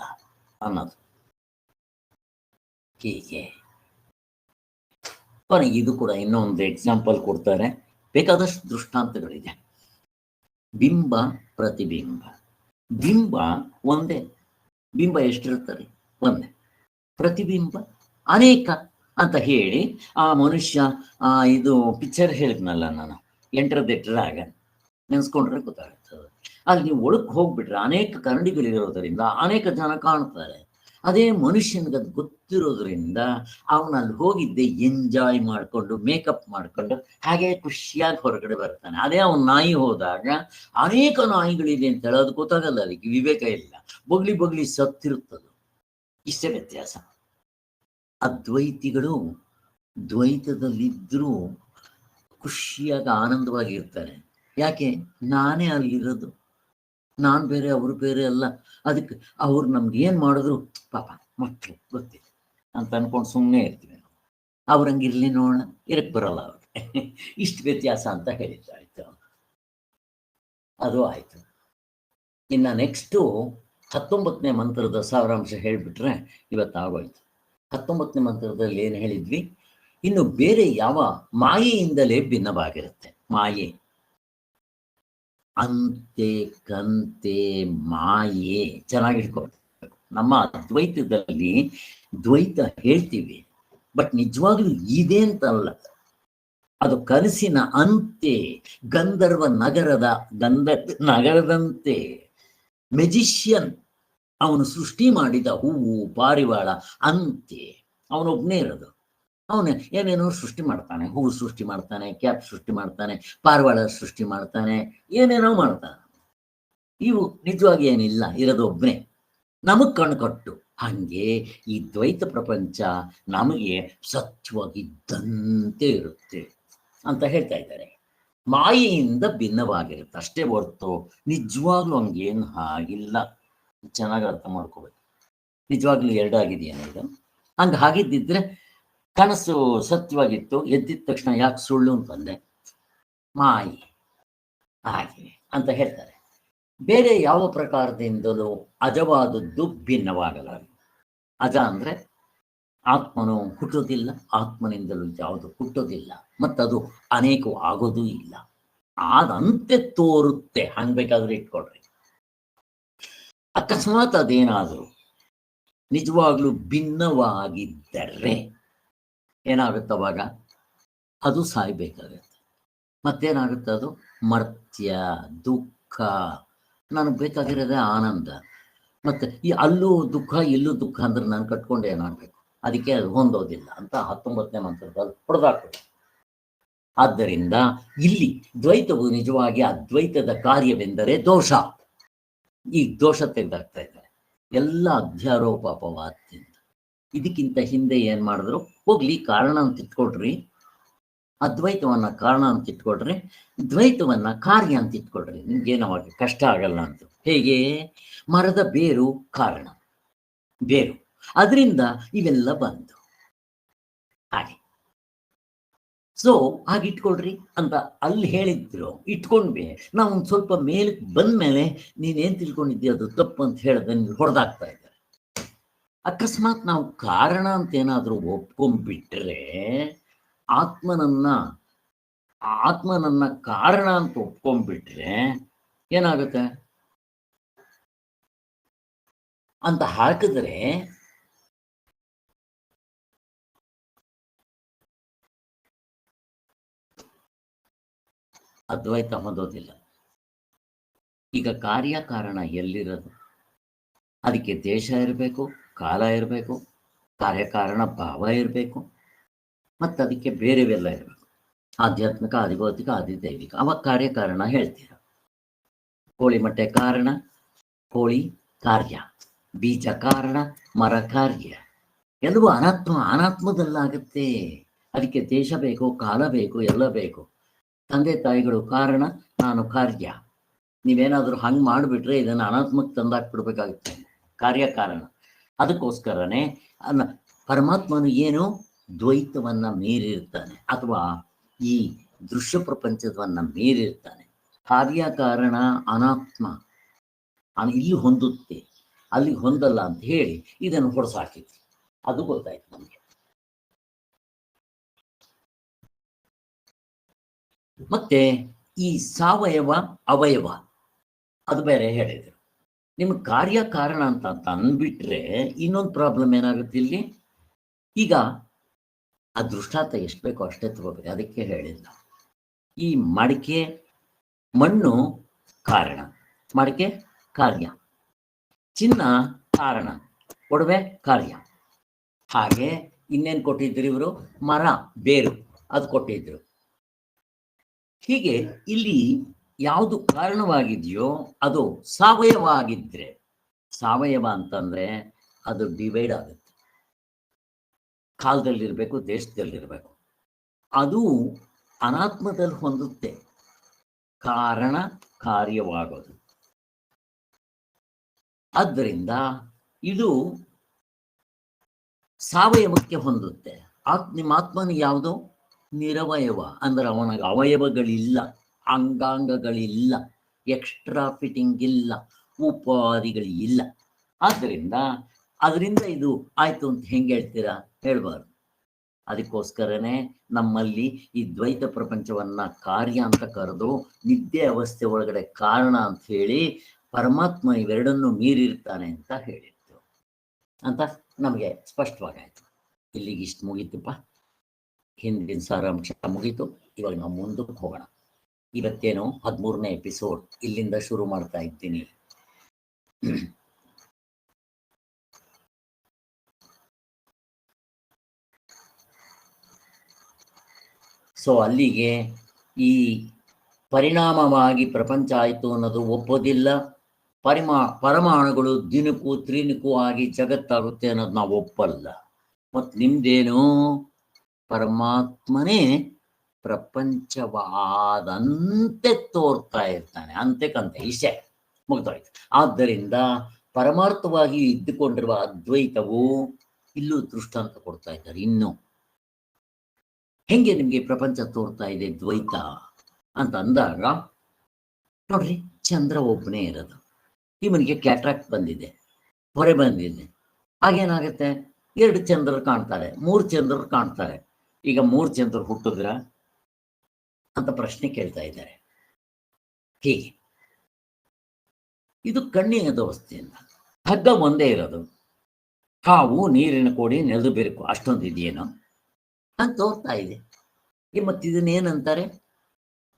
ಅನ್ನೋದು. ಹೀಗೆ ಕೊನೆಗೆ ಇದು ಕೂಡ ಇನ್ನೊಂದು ಎಕ್ಸಾಂಪಲ್ ಕೊಡ್ತಾರೆ, ಬೇಕಾದಷ್ಟು ದೃಷ್ಟಾಂತಗಳಿದೆ. ಬಿಂಬ ಪ್ರತಿಬಿಂಬ. ಬಿಂಬ ಒಂದೇ, ಬಿಂಬ ಎಷ್ಟಿರ್ತಾರೆ? ಒಂದೇ. ಪ್ರತಿಬಿಂಬ ಅನೇಕ ಅಂತ ಹೇಳಿ ಆ ಮನುಷ್ಯ ಇದು ಪಿಕ್ಚರ್ ಹೇಳಿದ್ನಲ್ಲ ನಾನು, ಎಂಟರ್ ದಿ ಡ್ರ್ಯಾಗನ್, ನೆನ್ಸ್ಕೊಂಡ್ರೆ ಗೊತ್ತಾಗ್ತದೆ. ಅಲ್ಲಿ ನೀವು ಒಳಗೆ ಹೋಗ್ಬಿಟ್ರೆ ಅನೇಕ ಕರಡಿಗಳಿರೋದ್ರಿಂದ ಅನೇಕ ಜನ ಕಾಣ್ತಾರೆ. ಅದೇ ಮನುಷ್ಯನಿಗೆ ಅದು ಗೊತ್ತಿರೋದ್ರಿಂದ ಅವನಲ್ಲಿ ಹೋಗಿದ್ದೆ ಎಂಜಾಯ್ ಮಾಡಿಕೊಂಡು ಮೇಕಪ್ ಮಾಡಿಕೊಂಡು ಹಾಗೆ ಖುಷಿಯಾಗಿ ಹೊರಗಡೆ ಬರ್ತಾನೆ. ಅದೇ ಅವನ ನಾಯಿ ಹೋದಾಗ ಅನೇಕ ನಾಯಿಗಳಿದೆ ಅಂತ ಹೇಳೋದು ಗೊತ್ತಾಗಲ್ಲ, ಅದಕ್ಕೆ ವಿವೇಕ ಇಲ್ಲ, ಬೊಗ್ಲಿ ಸತ್ತಿರುತ್ತದು. ಇಷ್ಟೇ ವ್ಯತ್ಯಾಸ. ಅದ್ವೈತಿಗಳು ದ್ವೈತದಲ್ಲಿದ್ದರೂ ಖುಷಿಯಾಗಿ ಆನಂದವಾಗಿರ್ತಾರೆ. ಯಾಕೆ? ನಾನೇ ಅಲ್ಲಿರೋದು, ನಾನು ಬೇರೆ ಅವರು ಬೇರೆ ಅಲ್ಲ. ಅದಕ್ಕೆ ಅವ್ರು ನಮ್ಗೆ ಏನು ಮಾಡಿದ್ರು ಪಾಪ ಮಕ್ಕಳು ಗೊತ್ತಿಲ್ಲ ಅಂತ ಅನ್ಕೊಂಡು ಸುಮ್ಮನೆ ಇರ್ತೀವಿ ನಾವು. ಅವ್ರಂಗಿರ್ಲಿ ನೋಡೋಣ, ಇರಕ್ಕೆ ಬರೋಲ್ಲ ಅವ್ರಿಗೆ. ಇಷ್ಟು ವ್ಯತ್ಯಾಸ ಅಂತ ಹೇಳಿದ್ದಾಯ್ತು. ಅದು ಆಯಿತು. ಇನ್ನು ನೆಕ್ಸ್ಟು 19ನೇ ಮಂತ್ರದ ಸಾರಾಂಶ ಹೇಳಿಬಿಟ್ರೆ ಇವತ್ತಾಗೋಯ್ತು. 19ನೇ ಮಂತ್ರದಲ್ಲಿ ಏನು ಹೇಳಿದ್ವಿ? ಇನ್ನು ಬೇರೆ ಯಾವ ಮಾಯೆಯಿಂದಲೇ ಭಿನ್ನವಾಗಿರುತ್ತೆ. ಮಾಯೆ, ಅಂತೆ ಕಂತೆ ಮಾಯೆ ಚೆನ್ನಾಗಿಟ್ಕೊಳ್ಬೇಕು. ನಮ್ಮ ಅದ್ವೈತದಲ್ಲಿ ದ್ವೈತ ಹೇಳ್ತೀವಿ, ಬಟ್ ನಿಜವಾಗ್ಲೂ ಇದೆ ಅಂತಲ್ಲ. ಅದು ಕನಸಿನ ಅಂತೆ, ಗಂಧರ್ವ ನಗರದಂತೆ ಮೆಜಿಷಿಯನ್ ಅವನು ಸೃಷ್ಟಿ ಮಾಡಿದ ಹೂವು ಪಾರಿವಾಳ ಅಂತೆ ಅವನೊಬ್ಬನೇ ಇರೋದು. ಅವನು ಏನೇನೋ ಸೃಷ್ಟಿ ಮಾಡ್ತಾನೆ, ಹೂವು ಸೃಷ್ಟಿ ಮಾಡ್ತಾನೆ, ಕ್ಯಾಪ್ ಸೃಷ್ಟಿ ಮಾಡ್ತಾನೆ, ಪಾರಿವಾಳ ಸೃಷ್ಟಿ ಮಾಡ್ತಾನೆ, ಏನೇನೋ ಮಾಡ್ತಾನೆ. ಇವು ನಿಜವಾಗಿ ಏನಿಲ್ಲ, ಇರೋದು ಒಬ್ಬನೇ ನಮಗ್ ಕಣ್ಕೊಟ್ಟು. ಹಂಗೆ ಈ ದ್ವೈತ ಪ್ರಪಂಚ ನಮಗೆ ಸತ್ಯವಾಗಿದ್ದಂತೆ ಇರುತ್ತೆ ಅಂತ ಹೇಳ್ತಾ ಇದ್ದಾರೆ. ಮಾಯೆಯಿಂದ ಭಿನ್ನವಾಗಿರುತ್ತೆ ಅಷ್ಟೇ ಹೊರ್ತು ನಿಜವಾಗ್ಲೂ ಹಂಗೇನು ಆಗಿಲ್ಲ. ಚೆನ್ನಾಗಿ ಅರ್ಥ ಮಾಡ್ಕೋಬೇಕು. ನಿಜವಾಗ್ಲೂ ಎರಡಾಗಿದೆಯೇನೋ ಇದು. ಹಂಗೆ ಹಾಗಿದ್ದಿದ್ರೆ ಕನಸು ಸತ್ಯವಾಗಿತ್ತು, ಎದ್ದಿದ ತಕ್ಷಣ ಯಾಕೆ ಸುಳ್ಳು ಅಂತಂದೆ? ಮಾಯೆ ಹಾಗೆ ಅಂತ ಹೇಳ್ತಾರೆ. ಬೇರೆ ಯಾವ ಪ್ರಕಾರದಿಂದಲೂ ಅಜವಾದದ್ದು ಭಿನ್ನವಾಗಲಾರದು. ಅಜ ಅಂದರೆ ಆತ್ಮನು ಹುಟ್ಟೋದಿಲ್ಲ, ಆತ್ಮನಿಂದಲೂ ಯಾವುದು ಹುಟ್ಟೋದಿಲ್ಲ, ಮತ್ತದು ಅನೇಕ ಆಗೋದೂ ಇಲ್ಲ. ಆದಂತೆ ತೋರುತ್ತೆ, ಹಂಗೆ ಬೇಕಾದ್ರೆ ಇಟ್ಕೊಳ್ರಿ. ಅಕಸ್ಮಾತ್ ಅದೇನಾದರೂ ನಿಜವಾಗ್ಲೂ ಭಿನ್ನವಾಗಿದ್ದರೆ ಏನಾಗುತ್ತವಾಗ? ಅದು ಸಾಯ್ಬೇಕಾಗತ್ತೆ. ಮತ್ತೇನಾಗುತ್ತೆ? ಅದು ಮರ್ತ್ಯ, ದುಃಖ. ನನಗೆ ಬೇಕಾಗಿರೋದೇ ಆನಂದ. ಮತ್ತೆ ಈ ಅಲ್ಲೂ ದುಃಖ ಇಲ್ಲೂ ದುಃಖ ಅಂದ್ರೆ ನಾನು ಕಟ್ಕೊಂಡು ಏನಾಗಬೇಕು? ಅದಕ್ಕೆ ಅದು ಹೊಂದೋದಿಲ್ಲ ಅಂತ 19ನೇ ಮಂತ್ರದಲ್ಲಿ ಹೊಡೆದಾಕ್ಬೇಕು. ಆದ್ದರಿಂದ ಇಲ್ಲಿ ದ್ವೈತವು ನಿಜವಾಗಿ ಅದ್ವೈತದ ಕಾರ್ಯವೆಂದರೆ ದೋಷ. ಈ ದೋಷ ತೆಗೆದಾಗ್ತಾ ಇದ್ದಾರೆ ಎಲ್ಲ ಅಧ್ಯಾರೋಪಾಪವಾದ್ಯಂತ. ಇದಕ್ಕಿಂತ ಹಿಂದೆ ಏನ್ ಮಾಡಿದ್ರು? ಹೋಗ್ಲಿ, ಕಾರಣ ಅಂತ ಇಟ್ಕೊಡ್ರಿ, ಅದ್ವೈತವನ್ನ ಕಾರಣ ಅಂತ ಇಟ್ಕೊಡ್ರಿ, ದ್ವೈತವನ್ನ ಕಾರ್ಯ ಅಂತ ಇಟ್ಕೊಡ್ರಿ, ನಿಮ್ಗೇನವಾಗ ಕಷ್ಟ ಆಗಲ್ಲ ಅಂತ. ಹೇಗೆ? ಮರದ ಬೇರು ಕಾರಣ, ಬೇರು, ಅದರಿಂದ ಇವೆಲ್ಲ ಬಂತು ಹಾಗೆ. ಸೊ ಹಾಗಿಟ್ಕೊಳ್ರಿ ಅಂತ ಅಲ್ಲಿ ಹೇಳಿದ್ರು, ಇಟ್ಕೊಂಡ್ವಿ. ನಾವು ಒಂದು ಸ್ವಲ್ಪ ಮೇಲಕ್ಕೆ ಬಂದ್ಮೇಲೆ ನೀನೇನ್ ತಿಳ್ಕೊಂಡಿದ್ದೀಯ ಅದು ತಪ್ಪು ಅಂತ ಹೇಳಿದ್ರೆ ಹೊಡೆದಾಗ್ತಾ ಇದ್ದಾರೆ. ಅಕಸ್ಮಾತ್ ನಾವು ಕಾರಣ ಅಂತ ಏನಾದ್ರೂ ಒಪ್ಕೊಂಡ್ಬಿಟ್ರೆ, ಆತ್ಮನನ್ನ ಕಾರಣ ಅಂತ ಒಪ್ಕೊಂಡ್ಬಿಟ್ರೆ ಏನಾಗುತ್ತೆ ಅಂತ ಹಾಕಿದ್ರೆ ಅದ್ವೈತ ಹೊಂದೋದಿಲ್ಲ. ಈಗ ಕಾರ್ಯಕಾರಣ ಎಲ್ಲಿರೋದು? ಅದಕ್ಕೆ ದೇಶ ಇರಬೇಕು, ಕಾಲ ಇರಬೇಕು, ಕಾರ್ಯಕಾರಣ ಭಾವ ಇರಬೇಕು, ಮತ್ತು ಅದಕ್ಕೆ ಬೇರೆವೆಲ್ಲ ಇರಬೇಕು. ಆಧ್ಯಾತ್ಮಿಕ, ಅಧಿಭೌತಿಕ, ಅಧಿದೈವಿಕ. ಅವಾಗ ಕಾರ್ಯಕಾರಣ ಹೇಳ್ತೀರ. ಕೋಳಿ ಮೊಟ್ಟೆ ಕಾರಣ, ಕೋಳಿ ಕಾರ್ಯ, ಬೀಜ ಕಾರಣ, ಮರ ಕಾರ್ಯ. ಎಲ್ಲವೂ ಅನಾತ್ಮದಲ್ಲಾಗುತ್ತೆ. ಅದಕ್ಕೆ ದೇಶ ಬೇಕು, ಕಾಲ ಬೇಕು, ಎಲ್ಲ ಬೇಕು. ತಂದೆ ತಾಯಿಗಳು ಕಾರಣ, ನಾನು ಕಾರ್ಯ. ನೀವೇನಾದರೂ ಹಂಗೆ ಮಾಡಿಬಿಟ್ರೆ ಇದನ್ನು ಅನಾತ್ಮಕ್ಕೆ ತಂದಾಕ್ಬಿಡ್ಬೇಕಾಗುತ್ತೆ. ಕಾರ್ಯಕಾರಣ. ಅದಕ್ಕೋಸ್ಕರನೇ ಪರಮಾತ್ಮನು ಏನು ದ್ವೈತವನ್ನ ಮೀರಿರ್ತಾನೆ, ಅಥವಾ ಈ ದೃಶ್ಯ ಪ್ರಪಂಚವನ್ನ ಮೀರಿರ್ತಾನೆ. ಕಾರ್ಯಕಾರಣ ಅನಾತ್ಮ ಇಲ್ಲಿ ಹೊಂದುತ್ತೆ, ಅಲ್ಲಿ ಹೊಂದಲ್ಲ ಅಂತ ಹೇಳಿ ಇದನ್ನು ಹೊರಸಾಕಿದ್ವಿ. ಅದು ಗೊತ್ತಾಯ್ತು ನಮಗೆ. ಮತ್ತೆ ಈ ಸಾವಯವ ಅವಯವ ಅದು ಬೇರೆ ಹೇಳಿದ್ರು. ನಿಮ್ಗೆ ಕಾರ್ಯಕಾರಣ ಅಂತ ಅಂದ್ಬಿಟ್ರೆ ಇನ್ನೊಂದು ಪ್ರಾಬ್ಲಮ್ ಏನಾಗುತ್ತೆ ಇಲ್ಲಿ. ಈಗ ಆ ದೃಷ್ಟಾಂತ ಎಷ್ಟು ಬೇಕೋ ಅಷ್ಟೇ ತಗೋಬೇಕು. ಅದಕ್ಕೆ ಹೇಳಿಲ್ಲ, ಈ ಮಡಿಕೆ, ಮಣ್ಣು ಕಾರಣ, ಮಡಿಕೆ ಕಾರ್ಯ, ಚಿನ್ನ ಕಾರಣ, ಒಡವೆ ಕಾರ್ಯ. ಹಾಗೆ ಇನ್ನೇನು ಕೊಟ್ಟಿದ್ರು ಇವರು? ಮರ, ಬೇರು, ಅದು ಕೊಟ್ಟಿದ್ರು. ಹೀಗೆ ಇಲ್ಲಿ ಯಾವುದು ಕಾರಣವಾಗಿದೆಯೋ ಅದು ಸಾವಯವ ಆಗಿದ್ರೆ, ಸಾವಯವ ಅಂತಂದ್ರೆ ಅದು ಡಿವೈಡ್ ಆಗುತ್ತೆ. ಕಾಲದಲ್ಲಿರಬೇಕು, ದೇಶದಲ್ಲಿರಬೇಕು. ಅದು ಅನಾತ್ಮದಲ್ಲಿ ಹೊಂದುತ್ತೆ ಕಾರಣ ಕಾರ್ಯವಾಗೋದು. ಆದ್ದರಿಂದ ಇದು ಸಾವಯವಕ್ಕೆ ಹೊಂದುತ್ತೆ. ನಿಮ್ಮ ಆತ್ಮನಿಗೆ ಯಾವುದು? ನಿರವಯವ, ಅಂದ್ರೆ ಅವನಿಗೆ ಅವಯವಗಳಿಲ್ಲ, ಅಂಗಾಂಗಗಳಿಲ್ಲ, ಎಕ್ಸ್ಟ್ರಾ ಫಿಟ್ಟಿಂಗ್ ಇಲ್ಲ, ಉಪಾಧಿಗಳಿಲ್ಲ. ಆದ್ದರಿಂದ ಅದರಿಂದ ಇದು ಆಯ್ತು ಅಂತ ಹೆಂಗೆ ಹೇಳ್ತೀರಾ? ಹೇಳ್ಬಾರ್ದು. ಅದಕ್ಕೋಸ್ಕರನೇ ನಮ್ಮಲ್ಲಿ ಈ ದ್ವೈತ ಪ್ರಪಂಚವನ್ನ ಕಾರ್ಯ ಅಂತ ಕರೆದು ನಿದ್ದೆ ಅವಸ್ಥೆ ಒಳಗಡೆ ಕಾರಣ ಅಂತ ಹೇಳಿ ಪರಮಾತ್ಮ ಇವೆರಡನ್ನು ಮೀರಿರ್ತಾನೆ ಅಂತ ಹೇಳಿತ್ತು ಅಂತ ನಮಗೆ ಸ್ಪಷ್ಟವಾಗಾಯ್ತು. ಇಲ್ಲಿಗೆ ಇಷ್ಟು ಮುಗೀತಪ್ಪ. ಹಿಂದಿನ ಸಾರಾಂಶ ಮುಗೀತು. ಇವಾಗ ನಾವು ಮುಂದಕ್ಕೆ ಹೋಗೋಣ. ಇವತ್ತೇನು 13ನೇ ಎಪಿಸೋಡ್ ಇಲ್ಲಿಂದ ಶುರು ಮಾಡ್ತಾ ಇದ್ದೀನಿ. ಸೊ ಅಲ್ಲಿಗೆ ಈ ಪರಿಣಾಮವಾಗಿ ಪ್ರಪಂಚ ಆಯಿತು ಅನ್ನೋದು ಒಪ್ಪೋದಿಲ್ಲ. ಪರಮಾಣುಗಳು ದಿನಕ್ಕೂ ತ್ರಿನಿಕ್ಕೂ ಆಗಿ ಜಗತ್ತಾಗುತ್ತೆ ಅನ್ನೋದು ನಾವು ಒಪ್ಪಲ್ಲ. ಮತ್ತು ನಿಮ್ದೇನು? ಪರಮಾತ್ಮನೇ ಪ್ರಪಂಚವಾದಂತೆ ತೋರ್ತಾ ಇರ್ತಾನೆ, ಅಂತೆಕಂತೆ. ಇಷ್ಟೇ, ಮುಗ್ದೋಯ್ತು. ಆದ್ದರಿಂದ ಪರಮಾರ್ಥವಾಗಿ ಇದ್ದುಕೊಂಡಿರುವ ಅದ್ವೈತವು ಇಲ್ಲೂ ದೃಷ್ಟಾಂತ ಕೊಡ್ತಾ ಇದ್ದಾರೆ. ಇನ್ನು ಹೆಂಗೆ ನಿಮ್ಗೆ ಪ್ರಪಂಚ ತೋರ್ತಾ ಇದೆ ದ್ವೈತ ಅಂತ ಅಂದಾಗ, ನೋಡ್ರಿ, ಚಂದ್ರ ಒಬ್ಬನೇ ಇರೋದು. ಇವನಿಗೆ ಕ್ಯಾಟ್ರಾಕ್ಟ್ ಬಂದಿದೆ, ಹೊರೆ ಬಂದಿದೆ. ಆಗೇನಾಗುತ್ತೆ? 2 ಚಂದ್ರರು ಕಾಣ್ತಾರೆ, 3 ಚಂದ್ರರು ಕಾಣ್ತಾರೆ. ಈಗ 3 ಚಂದ್ರರು ಹುಟ್ಟಿದ್ರ ಅಂತ ಪ್ರಶ್ನೆ ಕೇಳ್ತಾ ಇದ್ದಾರೆ. ಹೀಗೆ ಇದು ಕಣ್ಣಿನ ದೋಸ್ತಿಯಿಂದ. ಹಗ್ಗ ಒಂದೇ ಇರೋದು, ಹಾವು, ನೀರಿನ ಕೋಡಿ, ನೆಲದ ಬೆರಕು ಅಷ್ಟೊಂದು ಇದೆಯೇನೋ ಅಂತ ತೋರ್ತಾ ಇದೆ. ಮತ್ತಿದನ್ನೇನಂತಾರೆ?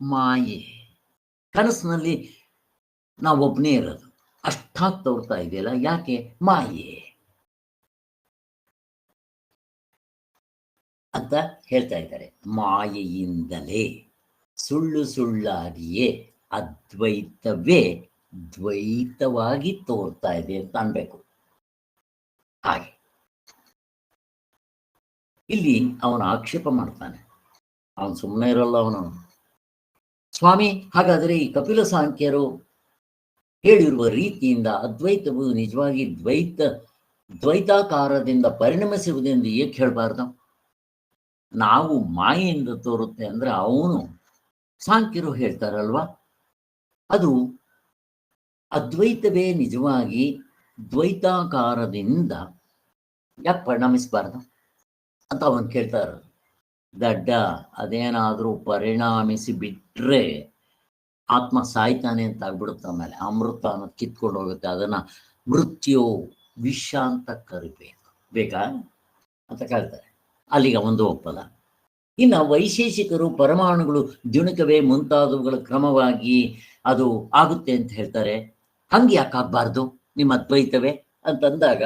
ಮಾಯೆ. ಕನಸಿನಲ್ಲಿ ನಾವು ಒಬ್ಬನೇ ಇರೋದು ಅಷ್ಟಾಗಿ ತೋರ್ತಾ ಇದೆಯಲ್ಲ, ಯಾಕೆ? ಮಾಯೆ ಅಂತ ಹೇಳ್ತಾ ಇದ್ದಾರೆ. ಮಾಯೆಯಿಂದಲೇ ಸುಳ್ಳು ಸುಳ್ಳಾಗಿಯೇ ಅದ್ವೈತವೇ ದ್ವೈತವಾಗಿ ತೋರ್ತಾ ಇದೆ ಅಂತ ಅನ್ಬೇಕು. ಹಾಗೆ ಇಲ್ಲಿ ಅವನು ಆಕ್ಷೇಪ ಮಾಡ್ತಾನೆ. ಅವನು ಸುಮ್ಮನೆ ಇರಲ್ಲ. ಅವನು, ಸ್ವಾಮಿ, ಹಾಗಾದರೆ ಈ ಕಪಿಲ ಸಾಂಖ್ಯರು ಹೇಳಿರುವ ರೀತಿಯಿಂದ ಅದ್ವೈತವು ನಿಜವಾಗಿ ದ್ವೈತಾಕಾರದಿಂದ ಪರಿಣಮಿಸುವುದೆಂದು ಏಕೆ ಹೇಳಬಾರ್ದು? ನಾವು ಮಾಯೆಯಿಂದ ತೋರುತ್ತೆ ಅಂದ್ರೆ ಅವನು ಸಾಂಖ್ಯರು ಹೇಳ್ತಾರಲ್ವಾ, ಅದು ಅದ್ವೈತವೇ ನಿಜವಾಗಿ ದ್ವೈತಾಕಾರದಿಂದ ಯಾಕೆ ಪರಿಣಮಿಸಬಾರ್ದು ಅಂತ ಅವನು ಕೇಳ್ತಾ ಇರೋದು. ದಡ್ಡ, ಅದೇನಾದರೂ ಪರಿಣಾಮಿಸಿ ಬಿಟ್ರೆ ಆತ್ಮ ಸಾಯ್ತಾನೆ ಅಂತ ಆಗ್ಬಿಡುತ್ತೆ. ಆಮೇಲೆ ಅಮೃತ ಅನ್ನೋದು ಕಿತ್ಕೊಂಡು ಹೋಗುತ್ತೆ. ಅದನ್ನ ಮೃತ್ಯು, ವಿಷ ಅಂತ ಕರಿಬೇಕು, ಬೇಕಾ ಅಂತ ಕೇಳ್ತಾರೆ. ಅಲ್ಲಿಗೆ ಒಂದು ಒಪ್ಪಲ್ಲ. ಇನ್ನು ವೈಶೇಷಿಕರು ಪರಮಾಣುಗಳು ದಿಣುಕವೇ ಮುಂತಾದವುಗಳ ಕ್ರಮವಾಗಿ ಅದು ಆಗುತ್ತೆ ಅಂತ ಹೇಳ್ತಾರೆ. ಹಂಗೆ ಯಾಕಾಗಬಾರ್ದು ನಿಮ್ಮ ಅದ್ವೈತವೇ ಅಂತಂದಾಗ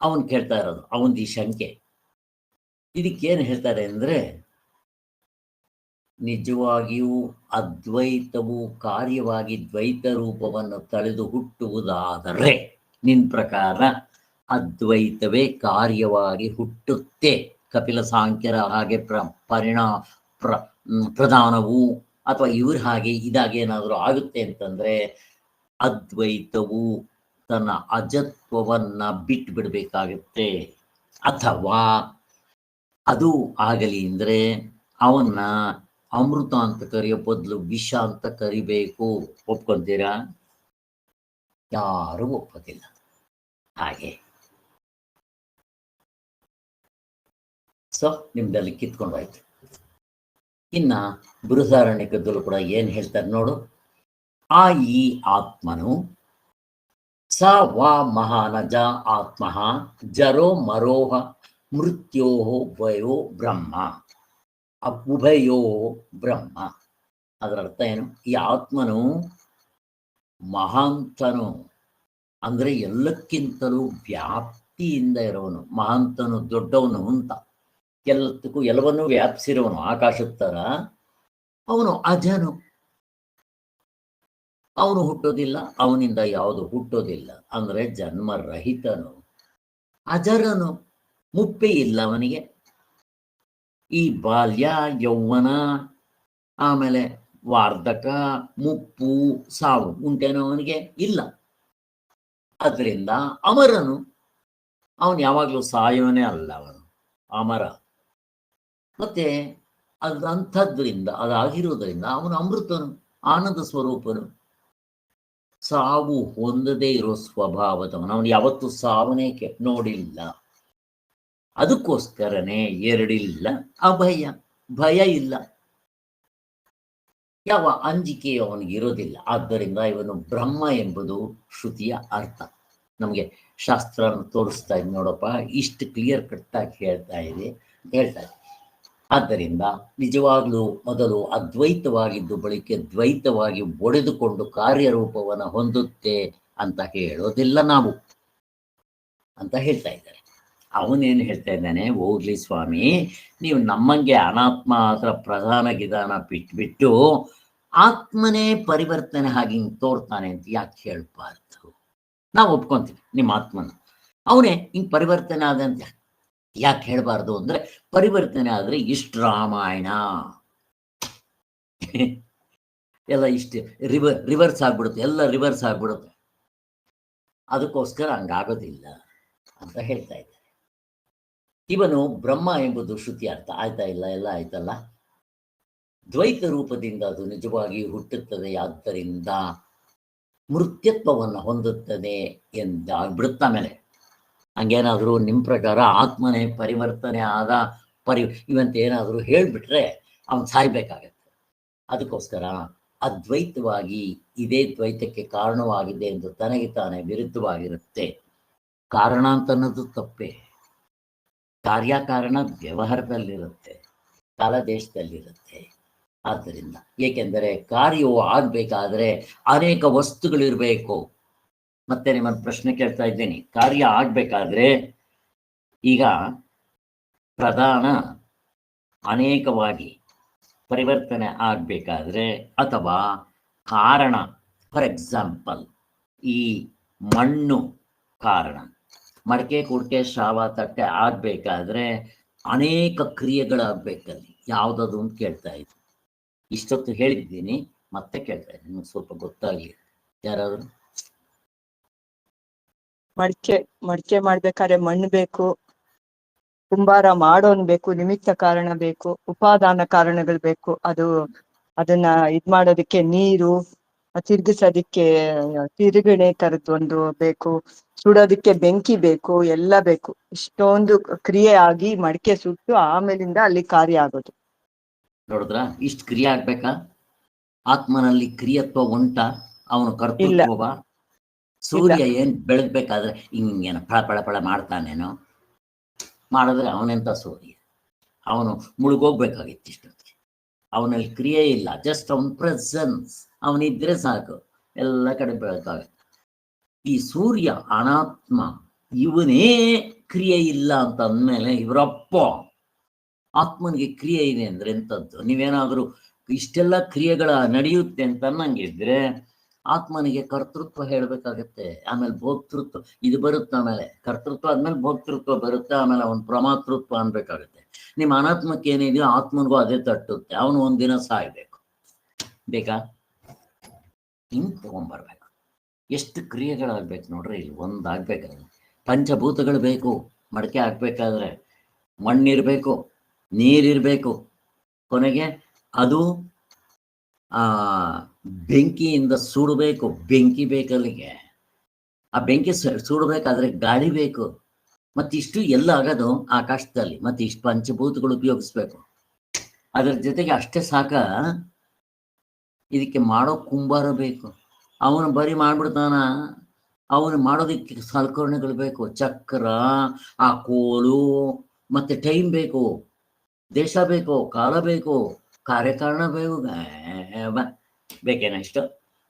ಅವನು ಕೇಳ್ತಾ ಇರೋದು, ಅವನದು ಈ ಶಂಕೆ. ಇದಕ್ಕೇನು ಹೇಳ್ತಾರೆ ಅಂದರೆ, ನಿಜವಾಗಿಯೂ ಅದ್ವೈತವು ಕಾರ್ಯವಾಗಿ ದ್ವೈತ ರೂಪವನ್ನು ತಳೆದು ಹುಟ್ಟುವುದಾದರೆ ನಿನ್ನ ಪ್ರಕಾರ ಅದ್ವೈತವೇ ಕಾರ್ಯವಾಗಿ ಹುಟ್ಟುತ್ತೆ. ಕಪಿಲ ಸಾಂಖ್ಯರ ಹಾಗೆ ಪ್ರಧಾನವು ಅಥವಾ ಇವ್ರ ಹಾಗೆ ಇದಾಗಿ ಏನಾದರೂ ಆಗುತ್ತೆ ಅಂತಂದ್ರೆ ಅದ್ವೈತವು ತನ್ನ ಅಜತ್ವವನ್ನ ಬಿಟ್ಟು ಬಿಡಬೇಕಾಗುತ್ತೆ. ಅಥವಾ ಅದು ಆಗಲಿ ಅಂದರೆ ಅವನ್ನ ಅಮೃತ ಅಂತ ಕರೆಯೋ ಬದಲು ವಿಷ ಅಂತ ಕರಿಬೇಕು. ಒಪ್ಕೊಂತೀರಾ? ಯಾರು ಒಪ್ಪೋದಿಲ್ಲ. ಹಾಗೆ ಸೊ ನಿಮ್ದಲ್ಲಿ ಕಿತ್ಕೊಂಡಾಯ್ತು. ಇನ್ನ ಬೃಹದಾರಣ್ಯಕದಲ್ಲೂ ಕೂಡ ಏನ್ ಹೇಳ್ತಾರೆ ನೋಡು. ಆ ಈ ಆತ್ಮನು ಸ ವಾ ಮಹಾನಜ ಆತ್ಮ ಜರೋ ಮರೋಹ ಮೃತ್ಯೋ ವಯೋ ಬ್ರಹ್ಮ ಉಭಯೋ ಬ್ರಹ್ಮ. ಅದರ ಅರ್ಥ ಏನು? ಈ ಆತ್ಮನು ಮಹಾಂತನು, ಅಂದ್ರೆ ಎಲ್ಲಕ್ಕಿಂತಲೂ ವ್ಯಾಪ್ತಿಯಿಂದ ಇರೋವನು. ಮಹಾಂತನು ದೊಡ್ಡವನು ಅಂತ, ಎಲ್ಲದಕ್ಕೂ ಎಲ್ಲವನ್ನೂ ವ್ಯಾಪಿಸಿರೋನು. ಆಕಾಶದ ಥರ ಅವನು ಅಜನು, ಅವನು ಹುಟ್ಟೋದಿಲ್ಲ, ಅವನಿಂದ ಯಾವುದು ಹುಟ್ಟೋದಿಲ್ಲ, ಅಂದ್ರೆ ಜನ್ಮರಹಿತನು, ಅಜರನು. ಮುಪ್ಪೇ ಇಲ್ಲ ಅವನಿಗೆ. ಈ ಬಾಲ್ಯ, ಯೌವನ, ಆಮೇಲೆ ವಾರ್ಧಕ, ಮುಪ್ಪು, ಸಾವು ಉಂಟೇನೋ ಅವನಿಗೆ? ಇಲ್ಲ. ಅದರಿಂದ ಅಮರನು. ಅವನು ಯಾವಾಗಲೂ ಸಾಯೋನೇ ಅಲ್ಲ, ಅವನು ಅಮರ. ಮತ್ತೆ ಅಂಥದ್ರಿಂದ, ಅದಾಗಿರುವುದರಿಂದ ಅವನು ಅಮೃತನು, ಆನಂದ ಸ್ವರೂಪನು, ಸಾವು ಹೊಂದದೇ ಇರೋ ಸ್ವಭಾವದವನು. ಅವನು ಯಾವತ್ತೂ ಸಾವನೇ ನೋಡಿಲ್ಲ. ಅದಕ್ಕೋಸ್ಕರನೇ ಎರಡಿಲ್ಲ, ಅಭಯ, ಭಯ ಇಲ್ಲ, ಯಾವ ಅಂಜಿಕೆಯು ಅವನಿಗಿರೋದಿಲ್ಲ. ಆದ್ದರಿಂದ ಇವನು ಬ್ರಹ್ಮ ಎಂಬುದು ಶ್ರುತಿಯ ಅರ್ಥ. ನಮಗೆ ಶಾಸ್ತ್ರ ತೋರಿಸ್ತಾ ಇದೆ ನೋಡಪ್ಪ, ಇಷ್ಟು ಕ್ಲಿಯರ್ ಕಟ್ಟಾಗಿ ಹೇಳ್ತಾ ಇದೆ. ಆದ್ದರಿಂದ ನಿಜವಾಗ್ಲೂ ಮೊದಲು ಅದ್ವೈತವಾಗಿದ್ದು ಬಳಿಕೆ ದ್ವೈತವಾಗಿ ಒಡೆದುಕೊಂಡು ಕಾರ್ಯರೂಪವನ್ನು ಹೊಂದುತ್ತೆ ಅಂತ ಹೇಳೋದಿಲ್ಲ ನಾವು ಅಂತ ಹೇಳ್ತಾ ಇದ್ದಾರೆ. ಅವನೇನು ಹೇಳ್ತಾ ಇದ್ದಾನೆ, ಹೋಗ್ಲಿ ಸ್ವಾಮಿ, ನೀವು ನಮ್ಮಂಗೆ ಅನಾತ್ಮ ಅದರ ಪ್ರಧಾನ ಗಿದಾನ ಬಿಟ್ಬಿಟ್ಟು ಆತ್ಮನೇ ಪರಿವರ್ತನೆ ಹಾಗೆ ಹಿಂಗೆ ತೋರ್ತಾನೆ ಅಂತ ಯಾಕೆ ಹೇಳ್ಬಾರ್ದು? ನಾವು ಒಪ್ಕೊಂತೀವಿ ನಿಮ್ಮ ಆತ್ಮನ, ಅವನೇ ಹಿಂಗೆ ಪರಿವರ್ತನೆ ಆದಂತೆ ಯಾಕೆ ಹೇಳ್ಬಾರ್ದು ಅಂದ್ರೆ, ಪರಿವರ್ತನೆ ಆದ್ರೆ ಇಷ್ಟು ರಾಮಾಯಣ ಎಲ್ಲ ಇಷ್ಟು ರಿವರ್ಸ್ ಆಗ್ಬಿಡುತ್ತೆ, ಎಲ್ಲ ರಿವರ್ಸ್ ಆಗ್ಬಿಡುತ್ತೆ. ಅದಕ್ಕೋಸ್ಕರ ಹಂಗಾಗೋದಿಲ್ಲ ಅಂತ ಹೇಳ್ತಾ ಇದ್ದಾರೆ. ಇವನು ಬ್ರಹ್ಮ ಎಂಬುದು ಶ್ರುತಿ ಅರ್ಥ ಆಯ್ತಾ? ಇಲ್ಲ, ಎಲ್ಲ ಆಯ್ತಲ್ಲ. ದ್ವೈತ ರೂಪದಿಂದ ಅದು ನಿಜವಾಗಿ ಹುಟ್ಟುತ್ತದೆ, ಆದ್ದರಿಂದ ಮೃತ್ಯತ್ವವನ್ನು ಹೊಂದುತ್ತದೆ ಎಂದಾಗ್ಬಿಡುತ್ತ. ಮೇಲೆ ಹಂಗೇನಾದರೂ ನಿಮ್ಮ ಪ್ರಕಾರ ಆತ್ಮನೇ ಪರಿವರ್ತನೆ ಆದ ಇವಂತ ಏನಾದರೂ ಹೇಳಿಬಿಟ್ರೆ ಅವನು ಸಾಯ್ಬೇಕಾಗತ್ತೆ. ಅದಕ್ಕೋಸ್ಕರ ಅದ್ವೈತವಾಗಿ ಇದೇ ದ್ವೈತಕ್ಕೆ ಕಾರಣವಾಗಿದೆ ಎಂದು ತನಗೆ ತಾನೇ ವಿರುದ್ಧವಾಗಿರುತ್ತೆ. ಕಾರಣ ಅಂತ ಅನ್ನೋದು ತಪ್ಪೇ. ಕಾರ್ಯಕಾರಣ ವ್ಯವಹಾರದಲ್ಲಿರುತ್ತೆ, ಕಾಲ ದೇಶದಲ್ಲಿರುತ್ತೆ. ಆದ್ದರಿಂದ ಏಕೆಂದರೆ ಕಾರ್ಯವು ಆಗಬೇಕಾದ್ರೆ ಅನೇಕ ವಸ್ತುಗಳಿರಬೇಕು. ಮತ್ತೆ ನಿಮ್ಮನ್ನು ಪ್ರಶ್ನೆ ಕೇಳ್ತಾ ಇದ್ದೀನಿ, ಕಾರ್ಯ ಆಗಬೇಕಾದ್ರೆ ಈಗ ಪ್ರಧಾನ ಅನೇಕವಾಗಿ ಪರಿವರ್ತನೆ ಆಗಬೇಕಾದ್ರೆ, ಅಥವಾ ಕಾರಣ, ಫಾರ್ ಎಕ್ಸಾಂಪಲ್ ಈ ಮಣ್ಣು ಕಾರಣ, ಮಡಕೆ ಕುಡಿಕೆ ಶಾವ ತಟ್ಟೆ ಆಗಬೇಕಾದ್ರೆ ಅನೇಕ ಕ್ರಿಯೆಗಳಾಗಬೇಕಲ್ಲಿ. ಯಾವುದದು ಅಂತ ಕೇಳ್ತಾ ಇದ್ದೀನಿ. ಇಷ್ಟೊತ್ತು ಹೇಳಿದ್ದೀನಿ, ಮತ್ತೆ ಕೇಳ್ತಾ ಇದ್ದೀನಿ, ನಿಮ್ಗೆ ಸ್ವಲ್ಪ ಗೊತ್ತಾಗಲಿ. ಯಾರಾದರೂ? ಮಡಿಕೆ ಮಾಡ್ಬೇಕಾದ್ರೆ ಮಣ್ಣು ಬೇಕು, ಕುಂಬಾರ ಮಾಡೋನ್ ಬೇಕು, ನಿಮಿತ್ತ ಕಾರಣ ಬೇಕು, ಉಪಾದಾನ ಕಾರಣಗಳು ಬೇಕು. ಅದನ್ನ ಮಾಡೋದಕ್ಕೆ ನೀರು, ತಿರ್ಗಿಸೋದಿಕ್ಕೆ ತಿರುಗಣೆ ತರದೊಂದು ಬೇಕು, ಸುಡೋದಕ್ಕೆ ಬೆಂಕಿ ಬೇಕು, ಎಲ್ಲ ಬೇಕು. ಇಷ್ಟೊಂದು ಕ್ರಿಯೆ ಆಗಿ ಮಡಿಕೆ ಸುಟ್ಟು ಆಮೇಲಿಂದ ಅಲ್ಲಿ ಕಾರ್ಯ ಆಗೋದು. ನೋಡಿದ್ರ, ಇಷ್ಟು ಕ್ರಿಯೆ ಆಗ್ಬೇಕಾ? ಆತ್ಮನಲ್ಲಿ ಕ್ರಿಯತ್ವ ಉಂಟ? ಅವನು ಕರ್ತೃತ್ವವ? ಸೂರ್ಯ ಏನ್ ಬೆಳಗ್ಬೇಕಾದ್ರೆ ಹಿಂಗೇನ ಫಳ ಫಳ ಮಾಡ್ತಾನೇನೋ? ಮಾಡಿದ್ರೆ ಅವನೆಂತ ಸೂರ್ಯ? ಅವನು ಮುಳುಗೋಗ್ಬೇಕಾಗಿತ್ತು ಇಷ್ಟೊತ್ತಿಗೆ. ಅವನಲ್ಲಿ ಕ್ರಿಯೆ ಇಲ್ಲ, ಜಸ್ಟ್ ಅವನ ಪ್ರೆಸೆನ್ಸ್ ಅವನಿದ್ರೆ ಸಾಕು, ಎಲ್ಲ ಕಡೆ ಬೆಳಕಾಗುತ್ತೆ. ಈ ಸೂರ್ಯ ಅನಾತ್ಮ, ಇವನೇ ಕ್ರಿಯೆ ಇಲ್ಲ ಅಂತ ಅಂದಮೇಲೆ ಇವರಪ್ಪ ಆತ್ಮನಿಗೆ ಕ್ರಿಯೆ ಇದೆ ಅಂದ್ರೆ ಎಂಥದ್ದು? ನೀವೇನಾದರೂ ಇಷ್ಟೆಲ್ಲ ಕ್ರಿಯೆಗಳ ನಡೆಯುತ್ತೆ ಅಂತ ಅನ್ನಂಗಿದ್ರೆ ಆತ್ಮನಿಗೆ ಕರ್ತೃತ್ವ ಹೇಳಬೇಕಾಗತ್ತೆ, ಆಮೇಲೆ ಭೋಕ್ತೃತ್ವ ಇದು ಬರುತ್ತೆ, ಆಮೇಲೆ ಕರ್ತೃತ್ವ ಆದ್ಮೇಲೆ ಭೋಕ್ತೃತ್ವ ಬರುತ್ತೆ, ಆಮೇಲೆ ಅವನು ಪ್ರಮಾತೃತ್ವ ಅನ್ಬೇಕಾಗುತ್ತೆ. ನಿಮ್ಮ ಅನಾತ್ಮಕ್ಕೆ ಏನಿದೆಯೋ ಆತ್ಮನಿಗೂ ಅದೇ ತಟ್ಟುತ್ತೆ. ಅವನು ಒಂದಿನ ಸಾಯ್ಬೇಕು, ಬೇಕಾ? ಹಿಂಗೆ ತಗೊಂಡ್ಬರ್ಬೇಕು. ಎಷ್ಟು ಕ್ರಿಯೆಗಳಾಗ್ಬೇಕು ನೋಡ್ರಿ, ಇಲ್ಲಿ ಒಂದಾಗ್ಬೇಕಾದ್ರೆ ಪಂಚಭೂತಗಳು ಬೇಕು. ಮಡಕೆ ಹಾಕ್ಬೇಕಾದ್ರೆ ಮಣ್ಣಿರ್ಬೇಕು, ನೀರಿರ್ಬೇಕು, ಕೊನೆಗೆ ಅದು ಬೆಂಕಿಯಿಂದ ಸುಡಬೇಕು. ಬೆಂಕಿ ಬೇಕಲ್ಲಿಗೆ, ಆ ಬೆಂಕಿ ಸುಡಬೇಕಾದ್ರೆ ಗಾಳಿ ಬೇಕು. ಮತ್ತಿಷ್ಟು ಎಲ್ಲ ಆಗೋದು ಆಕಾಶದಲ್ಲಿ. ಮತ್ತೆ ಇಷ್ಟು ಪಂಚಭೂತಗಳು ಉಪಯೋಗಿಸ್ಬೇಕು. ಅದ್ರ ಜೊತೆಗೆ ಅಷ್ಟೇ ಸಾಕ, ಇದಕ್ಕೆ ಮಾಡೋ ಕುಂಬಾರ ಬೇಕು. ಅವನು ಬರೀ ಮಾಡ್ಬಿಡ್ತಾನ? ಅವನು ಮಾಡೋದಕ್ಕೆ ಸಲಕರಣೆಗಳು ಬೇಕು, ಚಕ್ರ, ಆ ಕೋಲು, ಮತ್ತೆ ಟೈಮ್ ಬೇಕು, ದೇಶ ಬೇಕು, ಕಾಲ ಬೇಕು, ಕಾರ್ಯಕಾರಣ ಬೇಕು. ಬೇಕೇನ ಇಷ್ಟು?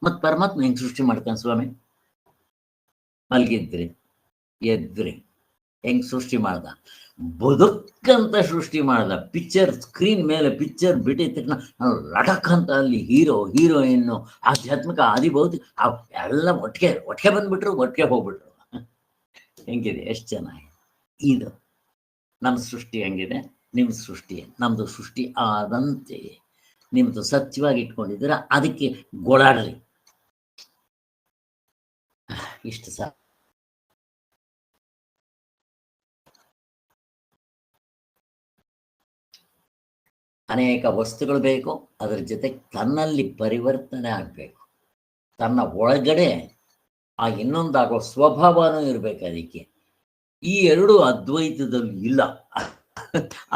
ಮತ್ ಪರಮಾತ್ಮ ಹೆಂಗ್ ಸೃಷ್ಟಿ ಮಾಡ್ತಾನೆ ಸ್ವಾಮಿ? ಮಲ್ಗಿದ್ರಿ ಎದ್ರಿ ಹೆಂಗ್ ಸೃಷ್ಟಿ ಮಾಡ್ದ? ಬದುಕಂತ ಸೃಷ್ಟಿ ಮಾಡ್ದ. ಪಿಕ್ಚರ್ ಸ್ಕ್ರೀನ್ ಮೇಲೆ ಪಿಕ್ಚರ್ ಬಿಟ್ಟಿದ ತಕ್ಷಣ ಲಡಕ್ ಅಂತ ಅಲ್ಲಿ ಹೀರೋ ಹೀರೋಯಿನ್ನು ಆಧ್ಯಾತ್ಮಿಕ ಆದಿಭೌತಿಕ ಎಲ್ಲ ಒಟ್ಟಿಗೆ ಬಂದ್ಬಿಟ್ರು, ಒಟ್ಟಿಗೆ ಹೋಗ್ಬಿಟ್ರು. ಹೆಂಗಿದೆ? ಎಷ್ಟು ಚೆನ್ನಾಗಿ ಇದು ನಮ್ಮ ಸೃಷ್ಟಿ ಹೆಂಗಿದೆ, ನಿಮ್ಮ ಸೃಷ್ಟಿ, ನಮ್ಮದು ಸೃಷ್ಟಿ ಆದಂತೆ ನಿಮ್ಮದು ಸತ್ಯವಾಗಿ ಇಟ್ಕೊಂಡಿದ್ದೀರ, ಅದಕ್ಕೆ ಗೋಳಾಡ್ರಿ. ಇಷ್ಟು ಸಹ ಅನೇಕ ವಸ್ತುಗಳು ಬೇಕು, ಅದರ ಜೊತೆ ತನ್ನಲ್ಲಿ ಪರಿವರ್ತನೆ ಆಗಬೇಕು, ತನ್ನ ಒಳಗಡೆ ಆ ಇನ್ನೊಂದಾಗೋ ಸ್ವಭಾವನೂ ಇರಬೇಕು. ಅದಕ್ಕೆ ಈ ಎರಡು ಅದ್ವೈತದಲ್ಲಿ ಇಲ್ಲ.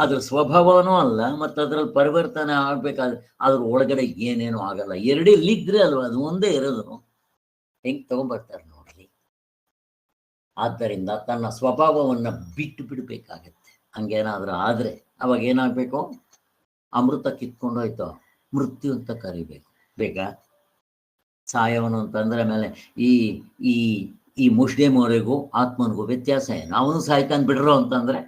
ಅದ್ರ ಸ್ವಭಾವನೂ ಅಲ್ಲ, ಮತ್ತು ಅದರಲ್ಲಿ ಪರಿವರ್ತನೆ ಆಗ್ಬೇಕಾದ್ರೆ ಅದ್ರ ಒಳಗಡೆ ಏನೇನೂ ಆಗಲ್ಲ. ಎರಡಿಲ್ಲಿದ್ರೆ ಅಲ್ವ, ಅದು ಒಂದೇ ಇರೋದು. ಹೆಂಗೆ ತಗೊಂಡ್ಬರ್ತಾರೆ ನೋಡ್ರಿ. ಆದ್ದರಿಂದ ತನ್ನ ಸ್ವಭಾವವನ್ನು ಬಿಟ್ಟು ಬಿಡಬೇಕಾಗತ್ತೆ. ಹಂಗೇನಾದ್ರೂ ಆದರೆ ಅವಾಗ ಏನಾಗಬೇಕು? ಅಮೃತ ಕಿತ್ಕೊಂಡು ಹೋಯ್ತು, ಮೃತ್ಯು ಅಂತ ಕರಿಬೇಕು. ಬೇಕಾ? ಸಾಯವನು ಅಂತಂದ್ರೆ ಆಮೇಲೆ ಈ ಈ ಈ ಮುಷ್ಟಿಮೋರಿಗೂ ಆತ್ಮನಿಗೂ ವ್ಯತ್ಯಾಸ ಏನು? ಅವನು ಸಾಯ್ತಾನೆ ಬಿಡ್ರು ಅಂತಂದ್ರೆ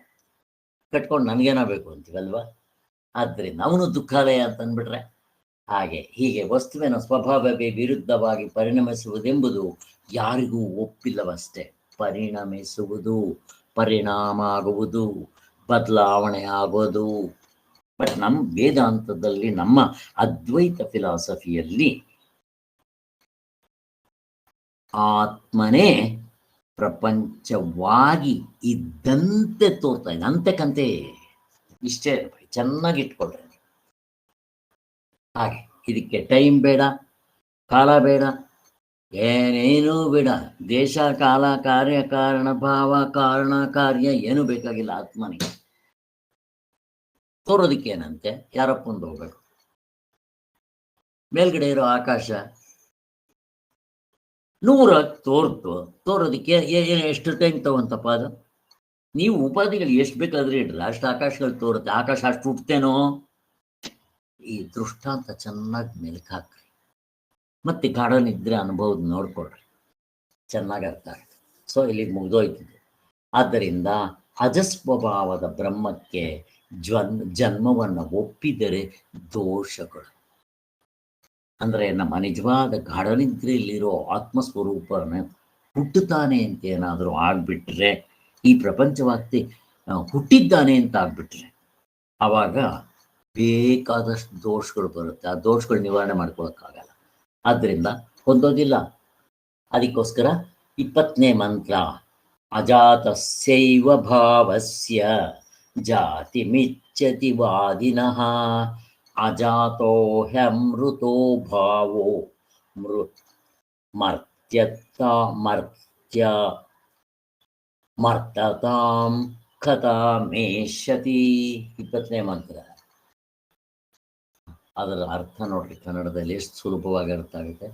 ಕಟ್ಕೊಂಡು ನನಗೇನಾಗಬೇಕು ಅಂತೀವಲ್ವ. ಆದ್ದರಿಂದ ಅವನು ದುಃಖಾಲಯ ಅಂತಂದ್ಬಿಟ್ರೆ ಹೀಗೆ ವಸ್ತುವಿನ ಸ್ವಭಾವವೇ ವಿರುದ್ಧವಾಗಿ ಪರಿಣಮಿಸುವುದೆಂಬುದು ಯಾರಿಗೂ ಒಪ್ಪಿಲ್ಲವಷ್ಟೇ. ಪರಿಣಮಿಸುವುದು, ಪರಿಣಾಮ ಆಗುವುದು, ಬದಲಾವಣೆ ಆಗೋದು. ಬಟ್ ನಮ್ಮ ವೇದಾಂತದಲ್ಲಿ, ನಮ್ಮ ಅದ್ವೈತ ಫಿಲಾಸಫಿಯಲ್ಲಿ ಆತ್ಮನೇ ಪ್ರಪಂಚವಾಗಿ ಇದ್ದಂತೆ ತೋರ್ತಾ ಇದೆ. ಅಂತೆಕಂತೆ ಇಷ್ಟೇ ಚೆನ್ನಾಗಿ ಇಟ್ಕೊಳ್ರಿ. ಹಾಗೆ ಇದಕ್ಕೆ ಟೈಮ್ ಬೇಡ, ಕಾಲ ಬೇಡ, ಏನೇನೂ ಬೇಡ. ದೇಶ, ಕಾಲ, ಕಾರ್ಯ, ಕಾರಣ, ಭಾವ, ಕಾರಣ, ಕಾರ್ಯ ಏನೂ ಬೇಕಾಗಿಲ್ಲ. ಆತ್ಮನಿಗೆ ತೋರೋದಕ್ಕೇನಂತೆ? ಯಾರಪ್ಪಂದು ಹೋಗ್ಬೇಕು. ಮೇಲ್ಗಡೆ ಇರೋ ಆಕಾಶ 100 ತೋರೋದಕ್ಕೆ ಎಷ್ಟು ಟೈಮ್ ತಗೊಂತಪ್ಪ ಅದು? ನೀವು ಉಪಾಧಿಗಳು ಎಷ್ಟು ಬೇಕಾದ್ರೆ ಇಡ್ರಿ, ಅಷ್ಟು ಆಕಾಶಗಳು ತೋರುತ್ತೆ. ಆಕಾಶ ಅಷ್ಟು ಹುಟ್ಟತೇನೋ? ಈ ದೃಷ್ಟಾಂತ ಚೆನ್ನಾಗಿ ಮೆಲುಕು ಹಾಕ್ರಿ, ಮತ್ತೆ ಗಾಢನಿದ್ರೆ ಅನುಭವದ ನೋಡ್ಕೊಳ್ರಿ, ಚೆನ್ನಾಗಿ ಅರ್ಥ ಆಗುತ್ತೆ. ಸೊ ಇಲ್ಲಿಗೆ ಮುಗ್ದೋಯ್ತಿದೆ. ಆದ್ದರಿಂದ ಅಜಸ್ವಭಾವದ ಬ್ರಹ್ಮಕ್ಕೆ ಜನ್ಮವನ್ನು ಒಪ್ಪಿದರೆ ದೋಷಗಳು. ಅಂದರೆ ನಮ್ಮ ನಿಜವಾದ ಗಾಢನಿದ್ರೆಯಲ್ಲಿರೋ ಆತ್ಮಸ್ವರೂಪನ ಹುಟ್ಟುತ್ತಾನೆ ಅಂತ ಏನಾದರೂ ಆಗ್ಬಿಟ್ರೆ, ಈ ಪ್ರಪಂಚವಾಗ್ತಿ ಹುಟ್ಟಿದ್ದಾನೆ ಅಂತ ಆಗ್ಬಿಟ್ರೆ, ಆವಾಗ ಬೇಕಾದಷ್ಟು ದೋಷಗಳು ಬರುತ್ತೆ. ಆ ದೋಷಗಳು ನಿವಾರಣೆ ಮಾಡ್ಕೊಳಕ್ಕಾಗಲ್ಲ. ಆದ್ದರಿಂದ ಹೊಂದೋದಿಲ್ಲ. ಅದಕ್ಕೋಸ್ಕರ 20ನೇ ಮಂತ್ರ, ಅಜಾತಸ್ಯೈವ ಭಾವಸ್ಯ ಜಾತಿ ಮಿಚ್ಚತಿ ವಾದಿನಃ ಅಜಾತೋ ಹ್ಯಮೃತೋ ಭಾವೋ ಮರ್ತತಾಂ ಕಥಮೇಷ್ಯತಿ. 20ನೇ ಮಂತ್ರ. ಅದರ ಅರ್ಥ ನೋಡ್ರಿ, ಕನ್ನಡದಲ್ಲಿ ಎಷ್ಟು ಸುಲಭವಾಗಿ ಅರ್ಥ ಆಗುತ್ತೆ.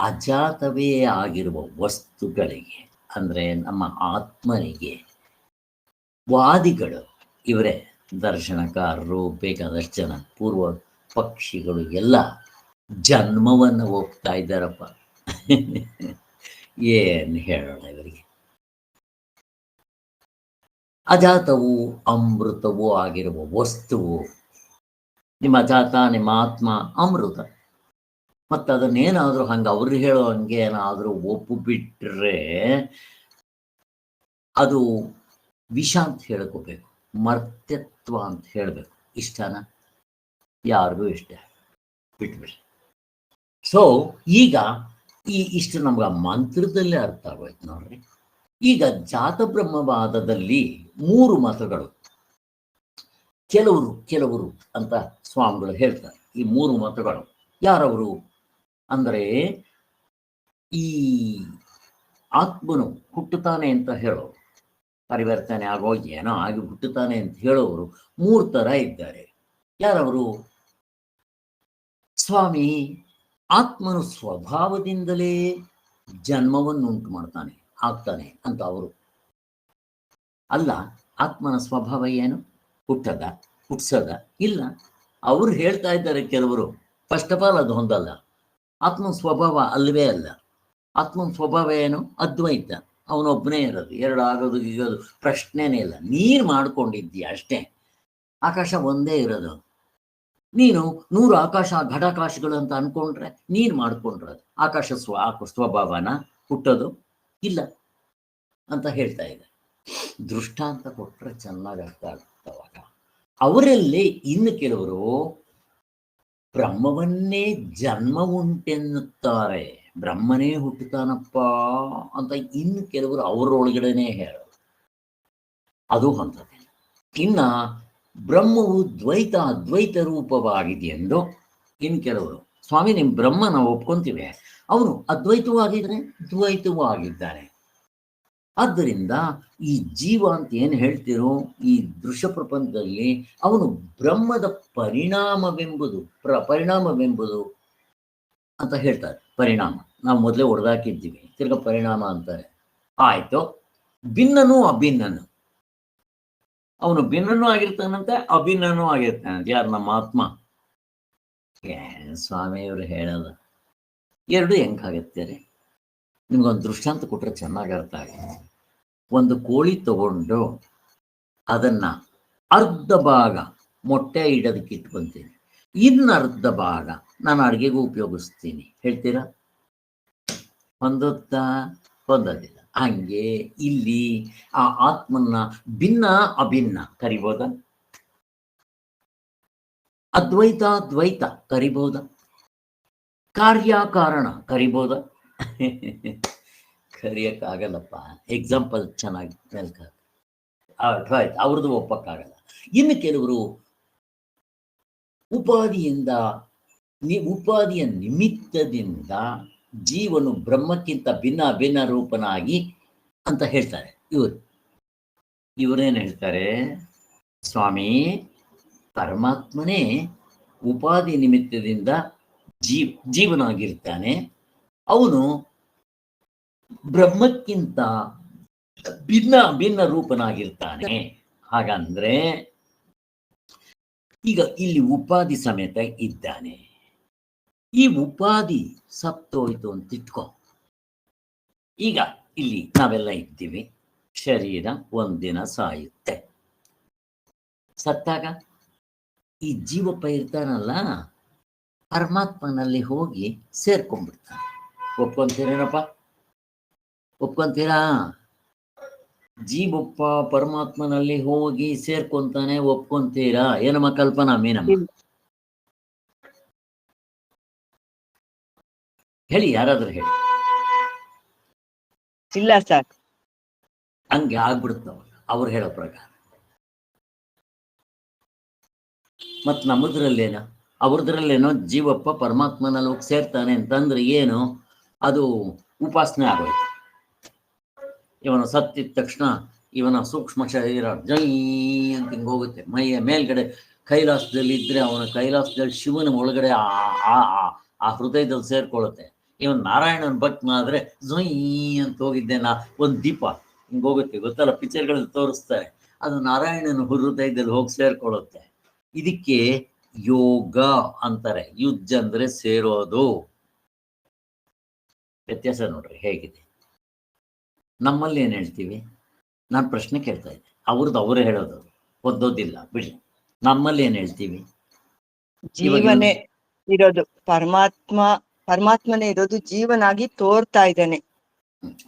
ಅಜಾತವೇ ಆಗಿರುವ ವಸ್ತುಗಳಿಗೆ, ಅಂದರೆ ನಮ್ಮ ಆತ್ಮನಿಗೆ ವಾದಿಗಳು ಇವರೇ, ದರ್ಶನಕಾರರು, ಬೇಕಾದಷ್ಟು ಜನ ಪೂರ್ವ ಪಕ್ಷಿಗಳು ಎಲ್ಲ ಜನ್ಮವನ್ನು ಹೋಗ್ತಾ ಇದ್ದಾರಪ್ಪ. ಏನು ಹೇಳೋಣ ಇವರಿಗೆ? ಅಜಾತವು ಅಮೃತವೂ ಆಗಿರುವ ವಸ್ತುವು ನಿಮ್ಮ ಅಜಾತ, ನಿಮ್ಮ ಆತ್ಮ ಅಮೃತ. ಮತ್ತು ಅದನ್ನೇನಾದರೂ ಹಂಗೆ ಅವ್ರು ಹೇಳೋ ಹಂಗೆ ಏನಾದರೂ ಒಪ್ಪು ಬಿಟ್ಟರೆ ಅದು ವಿಷ ಅಂತ ಹೇಳ್ಕೋಬೇಕು, ಮರ್ತ್ಯತ್ವ ಅಂತ ಹೇಳಬೇಕು. ಇಷ್ಟನ? ಯಾರಿಗೂ ಇಷ್ಟ ಬಿಟ್ಬಿಡ್ರಿ. ಸೊ ಈಗ ಇಷ್ಟು ನಮ್ಗೆ ಮಂತ್ರದಲ್ಲೇ ಅರ್ಥ ಆಗೋಯ್ತು ನೋಡ್ರಿ. ಈಗ ಜಾತ ಬ್ರಹ್ಮವಾದದಲ್ಲಿ 3 ಮತಗಳು, ಕೆಲವರು ಅಂತ ಸ್ವಾಮಿಗಳು ಹೇಳ್ತಾರೆ. ಈ 3 ಮತಗಳು ಯಾರವರು ಅಂದರೆ, ಈ ಆತ್ಮನು ಹುಟ್ಟುತ್ತಾನೆ ಅಂತ ಹೇಳೋರು, ಪರಿವರ್ತನೆ ಆಗೋ ಏನೋ ಆಗಿ ಹುಟ್ಟುತ್ತಾನೆ ಅಂತ ಹೇಳೋರು 3 ಥರ ಇದ್ದಾರೆ. ಯಾರವರು? ಸ್ವಾಮಿ, ಆತ್ಮನು ಸ್ವಭಾವದಿಂದಲೇ ಜನ್ಮವನ್ನು ಉಂಟು ಮಾಡ್ತಾನೆ, ಆಗ್ತಾನೆ ಅಂತ ಅವರು. ಅಲ್ಲ, ಆತ್ಮನ ಸ್ವಭಾವ ಏನು? ಹುಟ್ಸದ ಇಲ್ಲ. ಅವರು ಹೇಳ್ತಾ ಇದ್ದಾರೆ ಕೆಲವರು. ಫಸ್ಟ್ ಆಫ್ ಆಲ್ ಅದು ಹೊಂದಲ್ಲ. ಆತ್ಮನ ಸ್ವಭಾವ ಅಲ್ಲವೇ ಅಲ್ಲ. ಆತ್ಮನ ಸ್ವಭಾವ ಏನು? ಅದ್ವೈತ. ಅವನೊಬ್ಬನೇ ಇರೋದು, 2 ಆಗೋದು ಈಗೋದು ಪ್ರಶ್ನೆನೇ ಇಲ್ಲ. ನೀರು ಮಾಡ್ಕೊಂಡಿದ್ದೀಯ ಅಷ್ಟೇ. ಆಕಾಶ ಒಂದೇ ಇರೋದು. ನೀನು 100 ಆಕಾಶ ಘಟಾಕಾಶಗಳು ಅಂತ ಅನ್ಕೊಂಡ್ರೆ ನೀನು ಮಾಡ್ಕೊಂಡ್ರದು. ಆಕಾಶ ಸ್ವಭಾವನ ಹುಟ್ಟೋದು ಇಲ್ಲ ಅಂತ ಹೇಳ್ತಾ ಇದೆ. ದೃಷ್ಟಾಂತ ಕೊಟ್ಟರೆ ಚೆನ್ನಾಗಿ ಅರ್ಥ ಆಗ್ತವಾಗ. ಅವರಲ್ಲಿ ಇನ್ನು ಕೆಲವರು ಬ್ರಹ್ಮವನ್ನೇ ಜನ್ಮ ಉಂಟೆನ್ನುತ್ತಾರೆ, ಬ್ರಹ್ಮನೇ ಹುಟ್ಟುತ್ತಾನಪ್ಪ ಅಂತ ಇನ್ನು ಕೆಲವರು ಅವರೊಳಗಡೆನೆ ಹೇಳೋದು, ಅದು ಹೊಂದದಿಲ್ಲ. ಇನ್ನ ಬ್ರಹ್ಮವು ದ್ವೈತ ಅದ್ವೈತ ರೂಪವಾಗಿದೆಯೆಂದು ಇನ್ನು ಕೆಲವರು, ಸ್ವಾಮಿ ನಿಮ್ಮ ಬ್ರಹ್ಮ ನಾವು ಒಪ್ಕೊಂತೀವಿ, ಅವನು ಅದ್ವೈತವೂ ಆಗಿದ್ದಾನೆ ದ್ವೈತವೂ ಆಗಿದ್ದಾನೆ. ಆದ್ದರಿಂದ ಈ ಜೀವ ಅಂತ ಏನು ಹೇಳ್ತಿರೋ ಈ ದೃಶ್ಯ ಪ್ರಪಂಚದಲ್ಲಿ ಅವನು ಬ್ರಹ್ಮದ ಪರಿಣಾಮವೆಂಬುದು ಅಂತ ಹೇಳ್ತಾರೆ. ಪರಿಣಾಮ ನಾವು ಮೊದಲೇ ಹೊಡೆದಾಕಿದ್ದೀವಿ, ತಿರ್ಗ ಪರಿಣಾಮ ಅಂತಾರೆ. ಆಯ್ತು, ಭಿನ್ನನೂ ಅಭಿನ್ನನು, ಅವನು ಭಿನ್ನನೂ ಆಗಿರ್ತಾನಂತೆ ಅಭಿನ್ನನೂ ಆಗಿರ್ತಾನಂತೆ. ಯಾರು? ನಮ್ಮ ಆತ್ಮ. ಸ್ವಾಮಿಯವರು ಹೇಳಲ್ಲ. ಎರಡು ಹೆಂಗಾಗತ್ತೆ ರೀ? ನಿಮ್ಗೊಂದು ದೃಷ್ಟಾಂತ ಕೊಟ್ರೆ ಚೆನ್ನಾಗಿ ಅರ್ಥ ಆಗುತ್ತೆ. ಒಂದು ಕೋಳಿ ತಗೊಂಡು ಅದನ್ನ ಅರ್ಧ ಭಾಗ ಮೊಟ್ಟೆ ಇಡೋದಕ್ಕೆ ಇಟ್ಕೊಂತೀನಿ, ಇನ್ನು ಅರ್ಧ ಭಾಗ ನಾನು ಅಡುಗೆಗೂ ಉಪಯೋಗಿಸ್ತೀನಿ, ಹೇಳ್ತೀರಾ? ಹೊಂದುತ್ತಾ? ಹೊಂದೋದಿಲ್ಲ. ಹಂಗೆ ಇಲ್ಲಿ ಆ ಆತ್ಮನ್ನ ಭಿನ್ನ ಅಭಿನ್ನ ಕರಿಬೋದ? ಅದ್ವೈತ ದ್ವೈತ ಕರಿಬೋದ? ಕಾರ್ಯಕಾರಣ ಕರಿಬೋದ? ಕರಿಯಕ್ಕಾಗಲ್ಲಪ್ಪ. ಎಕ್ಸಾಂಪಲ್ ಚೆನ್ನಾಗಿ ಆಯ್ತು, ಅವ್ರದ್ದು ಒಪ್ಪಕ್ಕಾಗಲ್ಲ. ಇನ್ನು ಕೆಲವರು ಉಪಾದಿಯ ನಿಮಿತ್ತದಿಂದ ಜೀವನು ಬ್ರಹ್ಮಕ್ಕಿಂತ ಭಿನ್ನ ಅಭಿನ್ನ ರೂಪನಾಗಿ ಅಂತ ಹೇಳ್ತಾರೆ. ಇವರೇನು ಹೇಳ್ತಾರೆ? ಸ್ವಾಮಿ, ಪರಮಾತ್ಮನೇ ಉಪಾಧಿ ನಿಮಿತ್ತದಿಂದ ಜೀವನಾಗಿರ್ತಾನೆ, ಅವನು ಬ್ರಹ್ಮಕ್ಕಿಂತ ಭಿನ್ನ ರೂಪನಾಗಿರ್ತಾನೆ. ಹಾಗಂದ್ರೆ ಈಗ ಇಲ್ಲಿ ಉಪಾಧಿ ಸಮೇತ ಇದ್ದಾನೆ. ಈ ಉಪಾಧಿ ಸತ್ತೋಯ್ತು ಅಂತ ಇಟ್ಕೊ. ಈಗ ಇಲ್ಲಿ ನಾವೆಲ್ಲ ಇದ್ದೀವಿ, ಶರೀರ ಒಂದಿನ ಸಾಯುತ್ತೆ. ಸತ್ತಾಗ ಈ ಜೀವಪ್ಪ ಇರ್ತಾನಲ್ಲ, ಪರಮಾತ್ಮನಲ್ಲಿ ಹೋಗಿ ಸೇರ್ಕೊಂಡ್ಬಿಡ್ತಾನೆ. ಒಪ್ಕೊಂತೀರೇನಪ್ಪ? ಒಪ್ಕೊಂತೀರಾ? ಜೀವಪ್ಪ ಪರಮಾತ್ಮನಲ್ಲಿ ಹೋಗಿ ಸೇರ್ಕೊಂತಾನೆ, ಒಪ್ಕೊಂತೀರಾ? ಏನಮ್ಮ ಕಲ್ಪನಾ? ಮೀನಮ್ಮ ಹೇಳಿ, ಯಾರಾದ್ರೂ ಹೇಳಿ. ಇಲ್ಲ ಸರ್, ಹಂಗೆ ಆಗ್ಬಿಡುತ್ತವ ಅವ್ರು ಹೇಳೋ ಪ್ರಕಾರ. ಮತ್ ನಮ್ಮದ್ರಲ್ಲೇನೋ ಅವ್ರದ್ರಲ್ಲೇನೋ ಜೀವಪ್ಪ ಪರಮಾತ್ಮನಲ್ಲಿ ಹೋಗಿ ಸೇರ್ತಾನೆ ಅಂತಂದ್ರೆ ಏನು? ಅದು ಉಪಾಸನೆ ಆಗೋಯ್ತು. ಇವನು ಸತ್ತಿದ ತಕ್ಷಣ ಇವನ ಸೂಕ್ಷ್ಮ ಶರೀರ ಜೈ ಅಂತ ಹಿಂಗೆ ಹೋಗುತ್ತೆ. ಮೈಯ ಮೇಲ್ಗಡೆ ಕೈಲಾಸದಲ್ಲಿ ಇದ್ರೆ ಅವನ ಕೈಲಾಸದಲ್ಲಿ ಶಿವನ ಒಳಗಡೆ ಆ ಹೃದಯದಲ್ಲಿ ಸೇರ್ಕೊಳ್ಳುತ್ತೆ. ಇವನ್ ನಾರಾಯಣನ ಭಕ್ತನ ಆದ್ರೆ ಜೈ ಅಂತ ಹೋಗಿದ್ದೆ ಒಂದು ದೀಪ ಹಿಂಗೆ ಹೋಗುತ್ತೆ, ಗೊತ್ತಲ್ಲ, ಪಿಕ್ಚರ್ಗಳಲ್ಲಿ ತೋರಿಸ್ತಾರೆ. ಅದು ನಾರಾಯಣನ ಹೃದಯದಲ್ಲಿ ಹೋಗಿ ಸೇರ್ಕೊಳ್ಳುತ್ತೆ. ಇದಕ್ಕೆ ಯೋಗ ಅಂತಾರೆ. ಯುಜ್ ಅಂದ್ರೆ ಸೇರೋದು. ವ್ಯತ್ಯಾಸ ನೋಡ್ರಿ ಹೇಗಿದೆ. ನಮ್ಮಲ್ಲಿ ಏನ್ ಹೇಳ್ತೀವಿ? ನಾನು ಪ್ರಶ್ನೆ ಕೇಳ್ತಾ ಇದ್ದೆ, ಅವ್ರದ್ದು ಅವರೇ ಹೇಳೋದು, ಓದೋದಿಲ್ಲ ಬಿಡಿ. ನಮ್ಮಲ್ಲಿ ಏನ್ ಹೇಳ್ತೀವಿ? ಜೀವನೇ ಇರೋದು, ಪರಮಾತ್ಮನೇ ಇರೋದು, ಜೀವನಾಗಿ ತೋರ್ತಾ ಇದ್ದಾನೆ.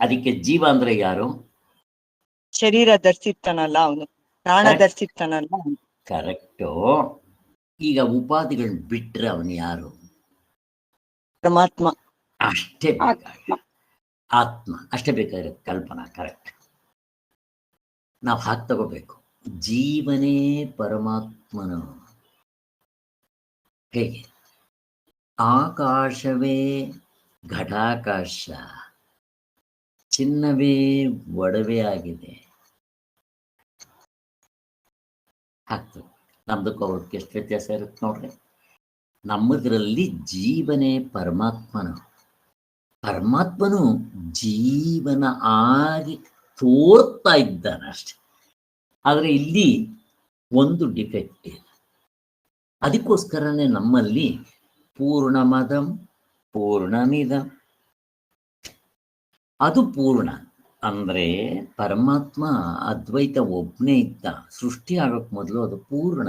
ಅದಕ್ಕೆ ಜೀವ ಅಂದ್ರೆ ಯಾರು? ಶರೀರ ಧರಿಸಿರ್ತಾನಲ್ಲ ಅವನು, ಪ್ರಾಣ ಧರಿಸಿರ್ತಾನಲ್ಲ. ಕರೆಕ್ಟು. ಈಗ ಉಪಾಧಿಗಳನ್ನ ಬಿಟ್ರೆ ಅವನು ಯಾರು? ಪರಮಾತ್ಮ. ಅಷ್ಟೇ ಆತ್ಮ ಅಷ್ಟೇ ಬೇಕಾಗಿರೋದು. ಕಲ್ಪನಾ ಕರೆಕ್ಟ್. ನಾವು ಹಾಗೆ ತಗೋಬೇಕು. ಜೀವನೇ ಪರಮಾತ್ಮನು. ಹೇಗೆ? ಆಕಾಶವೇ ಘಟಾಕಾಶ, ಚಿನ್ನವೇ ಒಡವೆ ಆಗಿದೆ. ಆಗ್ತದೆ. ನಮ್ದಕ್ಕೂ ಅವ್ರಿಗೆ ಎಷ್ಟು ವ್ಯತ್ಯಾಸ ಇರುತ್ತೆ ನೋಡ್ರಿ. ನಮ್ಮದ್ರಲ್ಲಿ ಜೀವನೇ ಪರಮಾತ್ಮನು ಜೀವನ ಆಗಿ ತೋರ್ತಾ ಇದ್ದಾನೆ ಅಷ್ಟೆ. ಆದರೆ ಇಲ್ಲಿ ಒಂದು ಡಿಫೆಕ್ಟ್ ಇದೆ. ಅದಕ್ಕೋಸ್ಕರನೇ ನಮ್ಮಲ್ಲಿ ಪೂರ್ಣಮದಂ ಪೂರ್ಣಮಿದಂ, ಅದು ಪೂರ್ಣ ಅಂದ್ರೆ ಪರಮಾತ್ಮ ಅದ್ವೈತ ಒಬ್ಬನೇ ಇದ್ದ. ಸೃಷ್ಟಿ ಆಗೋಕ್ ಮೊದಲು ಅದು ಪೂರ್ಣ.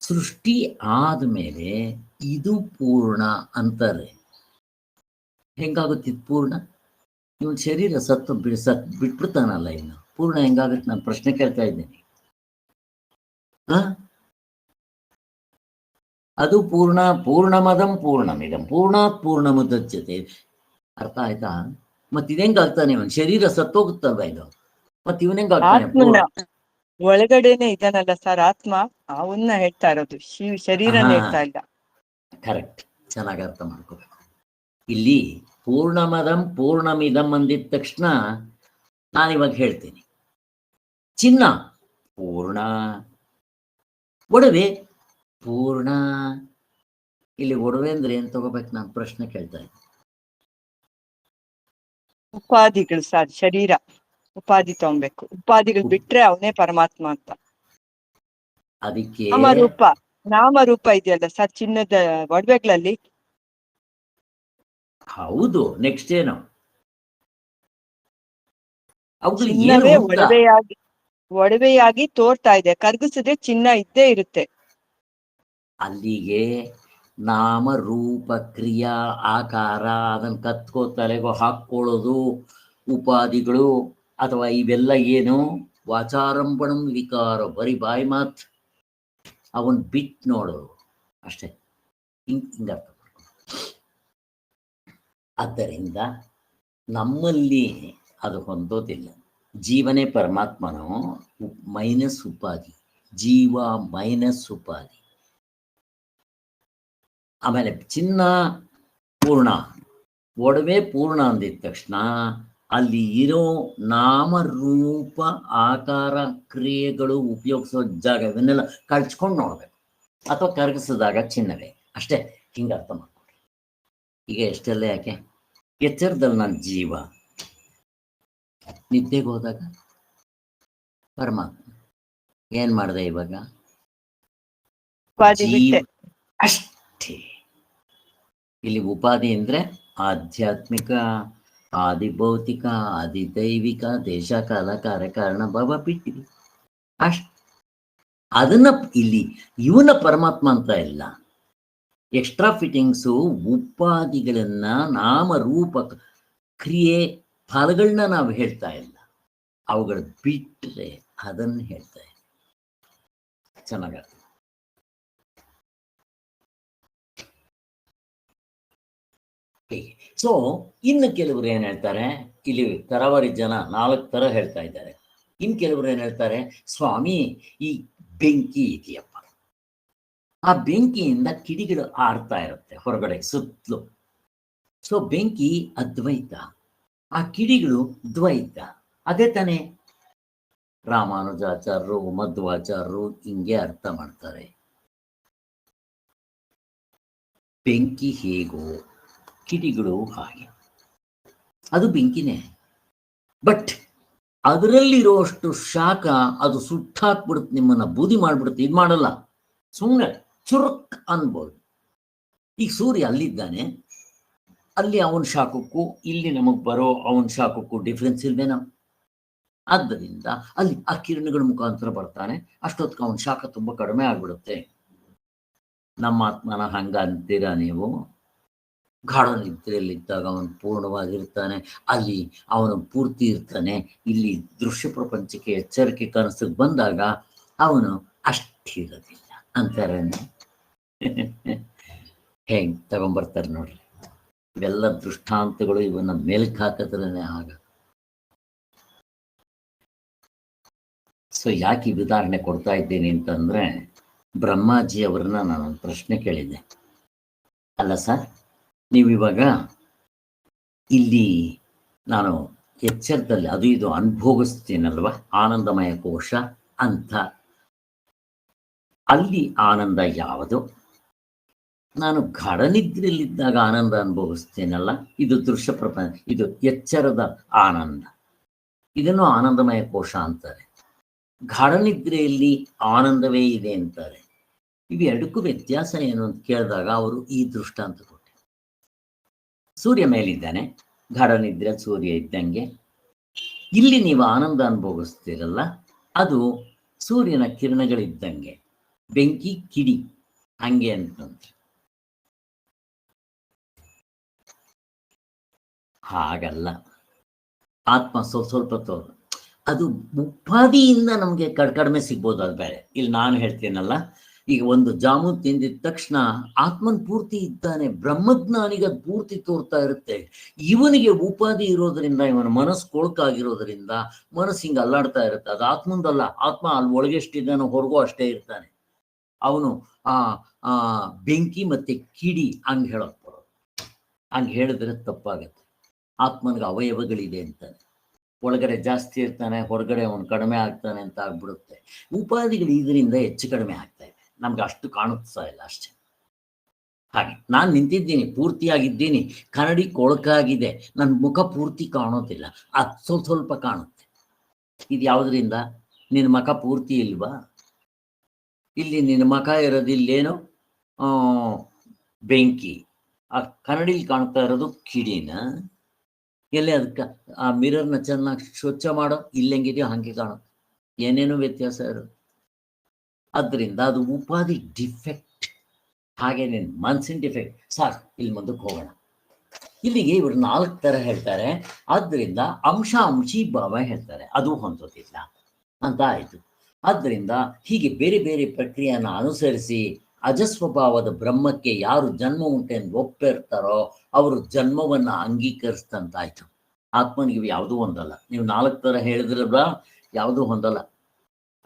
ಸೃಷ್ಟಿ ಆದ್ಮೇಲೆ ಇದು ಪೂರ್ಣ ಅಂತಾರೆ. ಹೆಂಗಾಗುತ್ತಿತ್ತು ಪೂರ್ಣ? ಇವನ್ ಶರೀರ ಬಿಟ್ಬಿಡ್ತಾನಲ್ಲ, ಇನ್ನು ಪೂರ್ಣ ಹೆಂಗಾಗುತ್ತೆ? ನಾನು ಪ್ರಶ್ನೆ ಕೇಳ್ತಾ ಇದ್ದೇನೆ. ಅದು ಪೂರ್ಣಮದಂ ಪೂರ್ಣಮಿದಂ ಪೂರ್ಣಾತ್ ಪೂರ್ಣಮುದಚ್ಯತೆ. ಅರ್ಥ ಆಯ್ತಾ? ಮತ್ ಇದೆಂಗ್ ಆಗ್ತಾನೆ? ಇವನ್ ಶರೀರ ಸತ್ತೋಗುತ್ತಲ್ವ ಇದು, ಮತ್ ಇವನೆಂಗ್ ಆಗ್ತಾನೆ? ಆತ್ಮನ ಒಳಗಡೆನೆ ಇದಾನಲ್ಲ ಸರ್ ಆತ್ಮ, ಅವನ್ನ ಹೇಳ್ತಾ ಇರೋದು, ಶರೀರನ ಹೇಳ್ತಾ ಇಲ್ಲ. ಕರೆಕ್ಟ್, ಚೆನ್ನಾಗಿ ಅರ್ಥ ಮಾಡ್ಕೋಬೇಕು. ಇಲ್ಲಿ ಪೂರ್ಣಮದಂ ಪೂರ್ಣಮಿದಂ ಅಂದಿದ ತಕ್ಷಣ ನಾನಿವಾಗ ಹೇಳ್ತೀನಿ, ಚಿನ್ನ ಪೂರ್ಣ, ಒಡವೆ ಪೂರ್ಣ. ಇಲ್ಲಿ ಒಡವೆ ಅಂದ್ರೆ ಏನ್ ತಗೋಬೇಕು? ನಾನು ಪ್ರಶ್ನೆ ಕೇಳ್ತಾ ಇದ್ದೆ. ಉಪಾಧಿಗಳು ಸರ್, ಶರೀರ ಉಪಾಧಿ ತಗೊಬೇಕು. ಉಪಾಧಿಗಳು ಬಿಟ್ರೆ ಅವನೇ ಪರಮಾತ್ಮ ಅಂತ. ಅದಕ್ಕೆ ನಾಮರೂಪ ಇದೆಯಲ್ಲ ಸರ್ ಚಿನ್ನದ ಒಡವೆಗಳಲ್ಲಿ. ಹೌದು, ನೆಕ್ಸ್ಟ್ ಏನು? ಚಿನ್ನವೇ ಒಡವೆಯಾಗಿ ತೋರ್ತಾ ಇದೆ. ಕರ್ಗಿಸಿದ್ರೆ ಚಿನ್ನ ಇದ್ದೇ ಇರುತ್ತೆ. ಅಲ್ಲಿಗೆ ನಾಮ ರೂಪ ಕ್ರಿಯಾ ಆಕಾರ, ಅದನ್ನ ಕತ್ಕೋ ತಲೆಗೋ ಹಾಕೊಳ್ಳೋದು ಉಪಾಧಿಗಳು, ಅಥವಾ ಇವೆಲ್ಲ ಏನು? ವಾಚಾರಂಭಣಂ ವಿಕಾರ, ಬರೀ ಬಾಯಿ ಮಾತ್. ಅವನ್ ಬಿಟ್ ನೋಡೋದು ಅಷ್ಟೇ. ಹಿಂಗ ಅರ್ಥ ಮಾಡ್ಕೊ. ಆದ್ದರಿಂದ ನಮ್ಮಲ್ಲಿ ಅದು ಹೊಂದೋದಿಲ್ಲ. ಜೀವನೇ ಪರಮಾತ್ಮನು ಮೈನಸ್ ಉಪಾಧಿ, ಜೀವ ಮೈನಸ್ ಉಪಾಧಿ. ಆಮೇಲೆ ಚಿನ್ನ ಪೂರ್ಣ, ಒಡವೆ ಪೂರ್ಣ ಅಂದಿದ ತಕ್ಷಣ ಅಲ್ಲಿ ಇರೋ ನಾಮರೂಪ ಆಕಾರ ಕ್ರಿಯೆಗಳು ಉಪಯೋಗಿಸೋ ಜಾಗ ಇವನ್ನೆಲ್ಲ ಕಳ್ಚ್ಕೊಂಡು ನೋಡ್ಬೇಕು, ಅಥವಾ ಕರಗಿಸಿದಾಗ ಚಿನ್ನವೇ ಅಷ್ಟೇ. ಹಿಂಗೆ ಅರ್ಥ ಮಾಡ್ಕೊಡ್ರಿ. ಈಗ ಎಷ್ಟೆಲ್ಲ ಯಾಕೆ? ಎಚ್ಚರದಲ್ಲಿ ನನ್ನ ಜೀವ, ನಿದ್ದೆಗೆ ಹೋದಾಗ ಪರಮಾತ್ಮ. ಏನ್ ಮಾಡಿದೆ ಇವಾಗ? ಜೀವ ಅಷ್ಟೇ. ಇಲ್ಲಿ ಉಪಾಧಿ ಅಂದ್ರೆ ಆಧ್ಯಾತ್ಮಿಕ, ಆದಿಭೌತಿಕ, ಆದಿದೈವಿಕ, ದೇಶ ಕಾಲ ಕಾರ್ಯಕಾರಣ ಭಾವ ಬಿಟ್ಟಿವಿ ಅಷ್ಟೇ. ಅದನ್ನ ಇಲ್ಲಿ ಇವನ ಪರಮಾತ್ಮ ಅಂತ ಇಲ್ಲ. ಎಕ್ಸ್ಟ್ರಾ ಫಿಟ್ಟಿಂಗ್ಸು ಉಪಾಧಿಗಳನ್ನ, ನಾಮರೂಪ ಕ್ರಿಯೆ ಫಲಗಳನ್ನ ನಾವು ಹೇಳ್ತಾ ಇಲ್ಲ, ಅವುಗಳು ಬಿಟ್ಟರೆ ಅದನ್ನು ಹೇಳ್ತಾ ಇಲ್ಲ. ಚೆನ್ನಾಗ. ಸೊ ಇನ್ನು ಕೆಲವರು ಏನ್ ಹೇಳ್ತಾರೆ, ಇಲ್ಲಿ ತರಾವರಿ ಜನ 4 ತರ ಹೇಳ್ತಾ ಇದ್ದಾರೆ. ಇನ್ ಕೆಲವರು ಏನ್ ಹೇಳ್ತಾರೆ, ಸ್ವಾಮಿ ಈ ಬೆಂಕಿ ಇದೆಯಪ್ಪ, ಆ ಬೆಂಕಿಯಿಂದ ಕಿಡಿಗಳು ಆಡ್ತಾ ಇರುತ್ತೆ ಹೊರಗಡೆ ಸುತ್ತಲೂ. ಸೊ ಬೆಂಕಿ ಅದ್ವೈತ, ಆ ಕಿಡಿಗಳು ದ್ವೈತ. ಅದೇ ತಾನೇ ರಾಮಾನುಜಾಚಾರ್ಯರು, ಮಧ್ವಾಚಾರ್ಯರು ಹಿಂಗೆ ಅರ್ಥ ಮಾಡ್ತಾರೆ. ಬೆಂಕಿ ಹೇಗೋ ಕಿಡಿಗಳು ಹಾಗೆ, ಅದು ಬೆಂಕಿನೇ. ಬಟ್ ಅದರಲ್ಲಿರುವಷ್ಟು ಶಾಖ ಅದು ಸುಟ್ಟಾಕ್ಬಿಡುತ್ತೆ, ನಿಮ್ಮನ್ನ ಬೂದಿ ಮಾಡ್ಬಿಡುತ್ತೆ. ಇದು ಮಾಡಲ್ಲ, ಸುಮ್ಮನೆ ಚುರುಕ್ ಅನ್ಬೋದು. ಈಗ ಸೂರ್ಯ ಅಲ್ಲಿದ್ದಾನೆ, ಅಲ್ಲಿ ಅವನ ಶಾಖಕ್ಕೂ ಇಲ್ಲಿ ನಮಗ್ ಬರೋ ಅವನ ಶಾಖಕ್ಕೂ ಡಿಫ್ರೆನ್ಸ್ ಇಲ್ವೇನೋ? ಆದ್ದರಿಂದ ಅಲ್ಲಿ ಆ ಕಿರಣಗಳ ಮುಖಾಂತರ ಬರ್ತಾನೆ, ಅಷ್ಟೊತ್ತಿಗೆ ಅವನ ಶಾಖ ತುಂಬಾ ಕಡಿಮೆ ಆಗ್ಬಿಡುತ್ತೆ. ನಮ್ಮ ಆತ್ಮನ ಹಂಗ ಅಂತೀರಾ ನೀವು? ಗಾಢ ನಿದ್ರೆಯಲ್ಲಿದ್ದಾಗ ಅವನು ಪೂರ್ಣವಾಗಿರ್ತಾನೆ, ಅಲ್ಲಿ ಅವನು ಪೂರ್ತಿ ಇರ್ತಾನೆ. ಇಲ್ಲಿ ದೃಶ್ಯ ಪ್ರಪಂಚಕ್ಕೆ ಎಚ್ಚರಿಕೆ ಕನಸಿಗೆ ಬಂದಾಗ ಅವನು ಅಷ್ಟಿರೋದಿಲ್ಲ ಅಂತಾರೆ. ಹೆಂಗ್ ತಗೊಂಬರ್ತಾರೆ ನೋಡ್ರಿ. ಇವೆಲ್ಲ ದೃಷ್ಟಾಂತಗಳು ಇವನ್ನ ಮೇಲ್ಕ್ ಹಾಕಿದ್ರೇನೆ ಆಗ. ಸೊ ಯಾಕೆ ಈ ಉದಾಹರಣೆ ಕೊಡ್ತಾ ಇದ್ದೀನಿ ಅಂತಂದ್ರೆ, ಬ್ರಹ್ಮಾಜಿ ಅವ್ರನ್ನ ನಾನೊಂದು ಪ್ರಶ್ನೆ ಕೇಳಿದ್ದೆ. ಅಲ್ಲ ಸರ್, ನೀವಿವಾಗ ಇಲ್ಲಿ ನಾನು ಎಚ್ಚರದಲ್ಲಿ ಅದು ಇದು ಅನುಭೋಗಿಸ್ತೀನಲ್ವ, ಆನಂದಮಯ ಕೋಶ ಅಂತ, ಅಲ್ಲಿ ಆನಂದ ಯಾವುದು? ನಾನು ಗಾಢನಿದ್ರೆಯಲ್ಲಿದ್ದಾಗ ಆನಂದ ಅನುಭವಿಸ್ತೇನಲ್ಲ, ಇದು ದೃಶ್ಯ ಪ್ರಪಂಚ, ಇದು ಎಚ್ಚರದ ಆನಂದ, ಇದನ್ನು ಆನಂದಮಯ ಕೋಶ ಅಂತಾರೆ. ಗಾಢನಿದ್ರೆಯಲ್ಲಿ ಆನಂದವೇ ಇದೆ ಅಂತಾರೆ. ಇವೆರಡಕ್ಕೂ ವ್ಯತ್ಯಾಸ ಏನು ಅಂತ ಕೇಳಿದಾಗ ಅವರು ಈ ದೃಷ್ಟಾಂತ ಕೊಟ್ಟೆ. ಸೂರ್ಯ ಮೇಲಿದ್ದಾನೆ, ಗಾಢನಿದ್ರೆ ಸೂರ್ಯ ಇದ್ದಂಗೆ. ಇಲ್ಲಿ ನೀವು ಆನಂದ ಅನುಭವಿಸ್ತೀರಲ್ಲ, ಅದು ಸೂರ್ಯನ ಕಿರಣಗಳಿದ್ದಂಗೆ, ಬೆಂಕಿ ಕಿಡಿ ಹಂಗೆ ಅಂತಂದ್ರೆ. ಹಾಗಲ್ಲ, ಆತ್ಮ ಸ್ವಲ್ಪ ತೋರು ಅದು ಉಪಾಧಿಯಿಂದ ನಮಗೆ ಕಡಿಮೆ ಸಿಗ್ಬೋದು, ಅದು ಬೇರೆ. ಇಲ್ಲಿ ನಾನು ಹೇಳ್ತೀನಲ್ಲ, ಈಗ ಒಂದು ಜಾಮೂನ್ ತಿಂದಿದ ತಕ್ಷಣ ಆತ್ಮನ್ ಪೂರ್ತಿ ಇದ್ದಾನೆ, ಬ್ರಹ್ಮಜ್ಞಾನಿಗೆ ಅದು ಪೂರ್ತಿ ತೋರ್ತಾ ಇರುತ್ತೆ. ಇವನಿಗೆ ಉಪಾಧಿ ಇರೋದ್ರಿಂದ, ಇವನ ಮನಸ್ಸು ಕೊಳಕಾಗಿರೋದ್ರಿಂದ ಮನಸ್ಸು ಹಿಂಗೆ ಅಲ್ಲಾಡ್ತಾ ಇರುತ್ತೆ. ಅದು ಆತ್ಮಂದಲ್ಲ. ಆತ್ಮ ಅಲ್ಲಿ ಒಳಗೆ ಎಷ್ಟಿದ್ದಾನೋ ಹೊರಗೂ ಅಷ್ಟೇ ಇರ್ತಾನೆ. ಅವನು ಆ ಬೆಂಕಿ ಮತ್ತೆ ಕಿಡಿ ಹಂಗೆ ಹೇಳಕ್ ಬರೋದು. ಹಂಗೆ ಹೇಳಿದ್ರೆ ತಪ್ಪಾಗತ್ತೆ. ಆತ್ಮನಿಗೆ ಅವಯವಗಳಿದೆ ಅಂತಾನೆ. ಒಳಗಡೆ ಜಾಸ್ತಿ ಇರ್ತಾನೆ, ಹೊರಗಡೆ ಅವನು ಕಡಿಮೆ ಆಗ್ತಾನೆ ಅಂತ ಆಗ್ಬಿಡುತ್ತೆ. ಉಪಾಧಿಗಳು ಇದರಿಂದ ಹೆಚ್ಚು ಕಡಿಮೆ ಆಗ್ತಾ ಇದೆ, ನಮ್ಗೆ ಅಷ್ಟು ಕಾಣಿಸ್ತಾ ಇಲ್ಲ ಅಷ್ಟೇ. ಹಾಗೆ ನಾನು ನಿಂತಿದ್ದೀನಿ, ಪೂರ್ತಿಯಾಗಿದ್ದೀನಿ, ಕನ್ನಡಿ ಕೊಳಕಾಗಿದೆ, ನನ್ನ ಮುಖ ಪೂರ್ತಿ ಕಾಣೋದಿಲ್ಲ, ಅದು ಸ್ವಲ್ಪ ಸ್ವಲ್ಪ ಕಾಣುತ್ತೆ. ಇದು ಯಾವುದರಿಂದ? ನಿನ್ನ ಮುಖ ಪೂರ್ತಿ ಇಲ್ವಾ? ಇಲ್ಲಿ ನಿನ್ನ ಮುಖ ಇರೋದು ಇಲ್ಲೇನು ಬೆಂಕಿ, ಆ ಕನ್ನಡಿಲಿ ಕಾಣ್ತಾ ಇರೋದು ಕಿಡಿನ. ಎಲ್ಲೇ ಅದಕ್ಕೆ ಆ ಮಿರರ್ನ ಚೆನ್ನಾಗಿ ಸ್ವಚ್ಛ ಮಾಡೋ, ಇಲ್ಲೆಂಗಿದೆಯೋ ಹಂಗೆ ಕಾಣುತ್ತೆ, ಏನೇನೋ ವ್ಯತ್ಯಾಸ ಇರೋದು. ಅದರಿಂದ ಅದು ಉಪಾಧಿ ಡಿಫೆಕ್ಟ್. ಹಾಗೆ ನೀನು ಮನ್ಸಿನ ಡಿಫೆಕ್ಟ್. ಸಾರ್, ಇಲ್ಲಿ ಮುಂದಕ್ಕೆ ಹೋಗೋಣ. ಇಲ್ಲಿಗೆ ಇವರು 4 ಥರ ಹೇಳ್ತಾರೆ. ಆದ್ದರಿಂದ ಅಂಶ ಅಂಶಿ ಭಾವ ಹೇಳ್ತಾರೆ, ಅದು ಹೊಂದೋದಿಲ್ಲ ಅಂತ ಆಯಿತು. ಆದ್ದರಿಂದ ಹೀಗೆ ಬೇರೆ ಬೇರೆ ಪ್ರಕ್ರಿಯೆಯನ್ನು ಅನುಸರಿಸಿ ಅಜಸ್ವಭಾವದ ಬ್ರಹ್ಮಕ್ಕೆ ಯಾರು ಜನ್ಮ ಉಂಟೆಂದು ಒಪ್ಪಿರ್ತಾರೋ ಅವರು ಜನ್ಮವನ್ನು ಅಂಗೀಕರಿಸ್ತಂತಾಯ್ತು. ಆತ್ಮನಿಗೆ ಯಾವುದೂ ಹೊಂದಲ್ಲ. ನೀವು 4 ಥರ ಹೇಳಿದ್ರಲ್ವಾ, ಯಾವುದೂ ಹೊಂದಲ್ಲ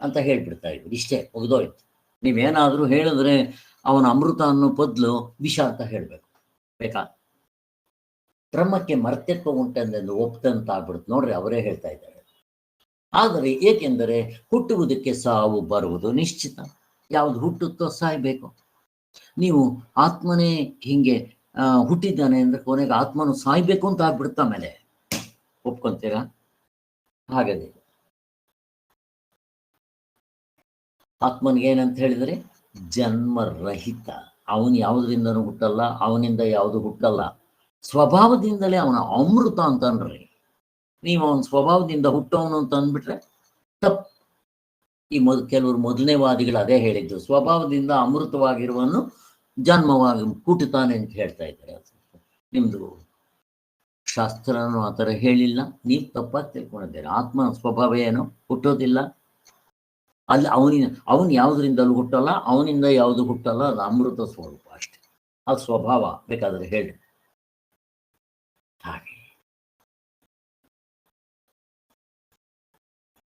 ಅಂತ ಹೇಳ್ಬಿಡ್ತಾ ಇದ್ರು. ಇಷ್ಟೇ, ಮುಗಿದೋಯ್ತು. ನೀವೇನಾದರೂ ಹೇಳಿದ್ರೆ ಅವನ ಅಮೃತ ಅನ್ನೋ ಬದಲು ವಿಷ ಅಂತ ಹೇಳಬೇಕು. ಬೇಕಾ? ಬ್ರಹ್ಮಕ್ಕೆ ಮರ್ತ್ಯತ್ವ ಉಂಟೆಂದು ಒಪ್ತಂತ ಆಗ್ಬಿಡುತ್ತೆ. ನೋಡ್ರಿ, ಅವರೇ ಹೇಳ್ತಾ ಇದ್ದಾರೆ. ಆದರೆ ಏಕೆಂದರೆ ಹುಟ್ಟುವುದಕ್ಕೆ ಸಾವು ಬರುವುದು ನಿಶ್ಚಿತ. ಯಾವುದು ಹುಟ್ಟುತ್ತೋ ಸಾಯ್ಬೇಕು. ನೀವು ಆತ್ಮನೇ ಹಿಂಗೆ ಹುಟ್ಟಿದ್ದಾನೆ ಅಂದ್ರೆ ಕೊನೆಗೆ ಆತ್ಮನು ಸಾಯ್ಬೇಕು ಅಂತ ಆಗ್ಬಿಡುತ್ತ. ಮೇಲೆ ಒಪ್ಕೊಂತೀರಾ? ಹಾಗದೆ ಆತ್ಮನಿಗೆ ಏನಂತ ಹೇಳಿದ್ರೆ ಜನ್ಮರಹಿತ. ಅವನು ಯಾವುದರಿಂದನೂ ಹುಟ್ಟಲ್ಲ, ಅವನಿಂದ ಯಾವುದು ಹುಟ್ಟಲ್ಲ, ಸ್ವಭಾವದಿಂದಲೇ ಅವನ ಅಮೃತ ಅಂತನ್ರಿ. ನೀವು ಅವನ ಸ್ವಭಾವದಿಂದ ಹುಟ್ಟವನು ಅಂತ ಅಂದ್ಬಿಟ್ರೆ ತಪ್ಪು. ಈ ಕೆಲವರು ಮೊದಲನೇ ವಾದಿಗಳು ಅದೇ ಹೇಳಿದ್ದು, ಸ್ವಭಾವದಿಂದ ಅಮೃತವಾಗಿರುವನು ಜನ್ಮವಾಗಿ ಹುಟ್ಟುತ್ತಾನೆ ಅಂತ ಹೇಳ್ತಾ ಇದ್ದಾರೆ. ನಿಮ್ದು ಶಾಸ್ತ್ರನೂ ಆ ಥರ ಹೇಳಿಲ್ಲ, ನೀವು ತಪ್ಪಾಗಿ ತಿಳ್ಕೊಂಡಿದ್ದೀರಿ. ಆತ್ಮನ ಸ್ವಭಾವ ಏನು? ಹುಟ್ಟೋದಿಲ್ಲ. ಅಲ್ಲಿ ಅವನು ಯಾವುದರಿಂದಲೂ ಹುಟ್ಟಲ್ಲ, ಅವನಿಂದ ಯಾವುದು ಹುಟ್ಟಲ್ಲ, ಅದು ಅಮೃತ ಸ್ವರೂಪ ಅಷ್ಟೆ. ಅದು ಸ್ವಭಾವ ಬೇಕಾದರೆ ಹೇಳಿ. ಹಾಗೆ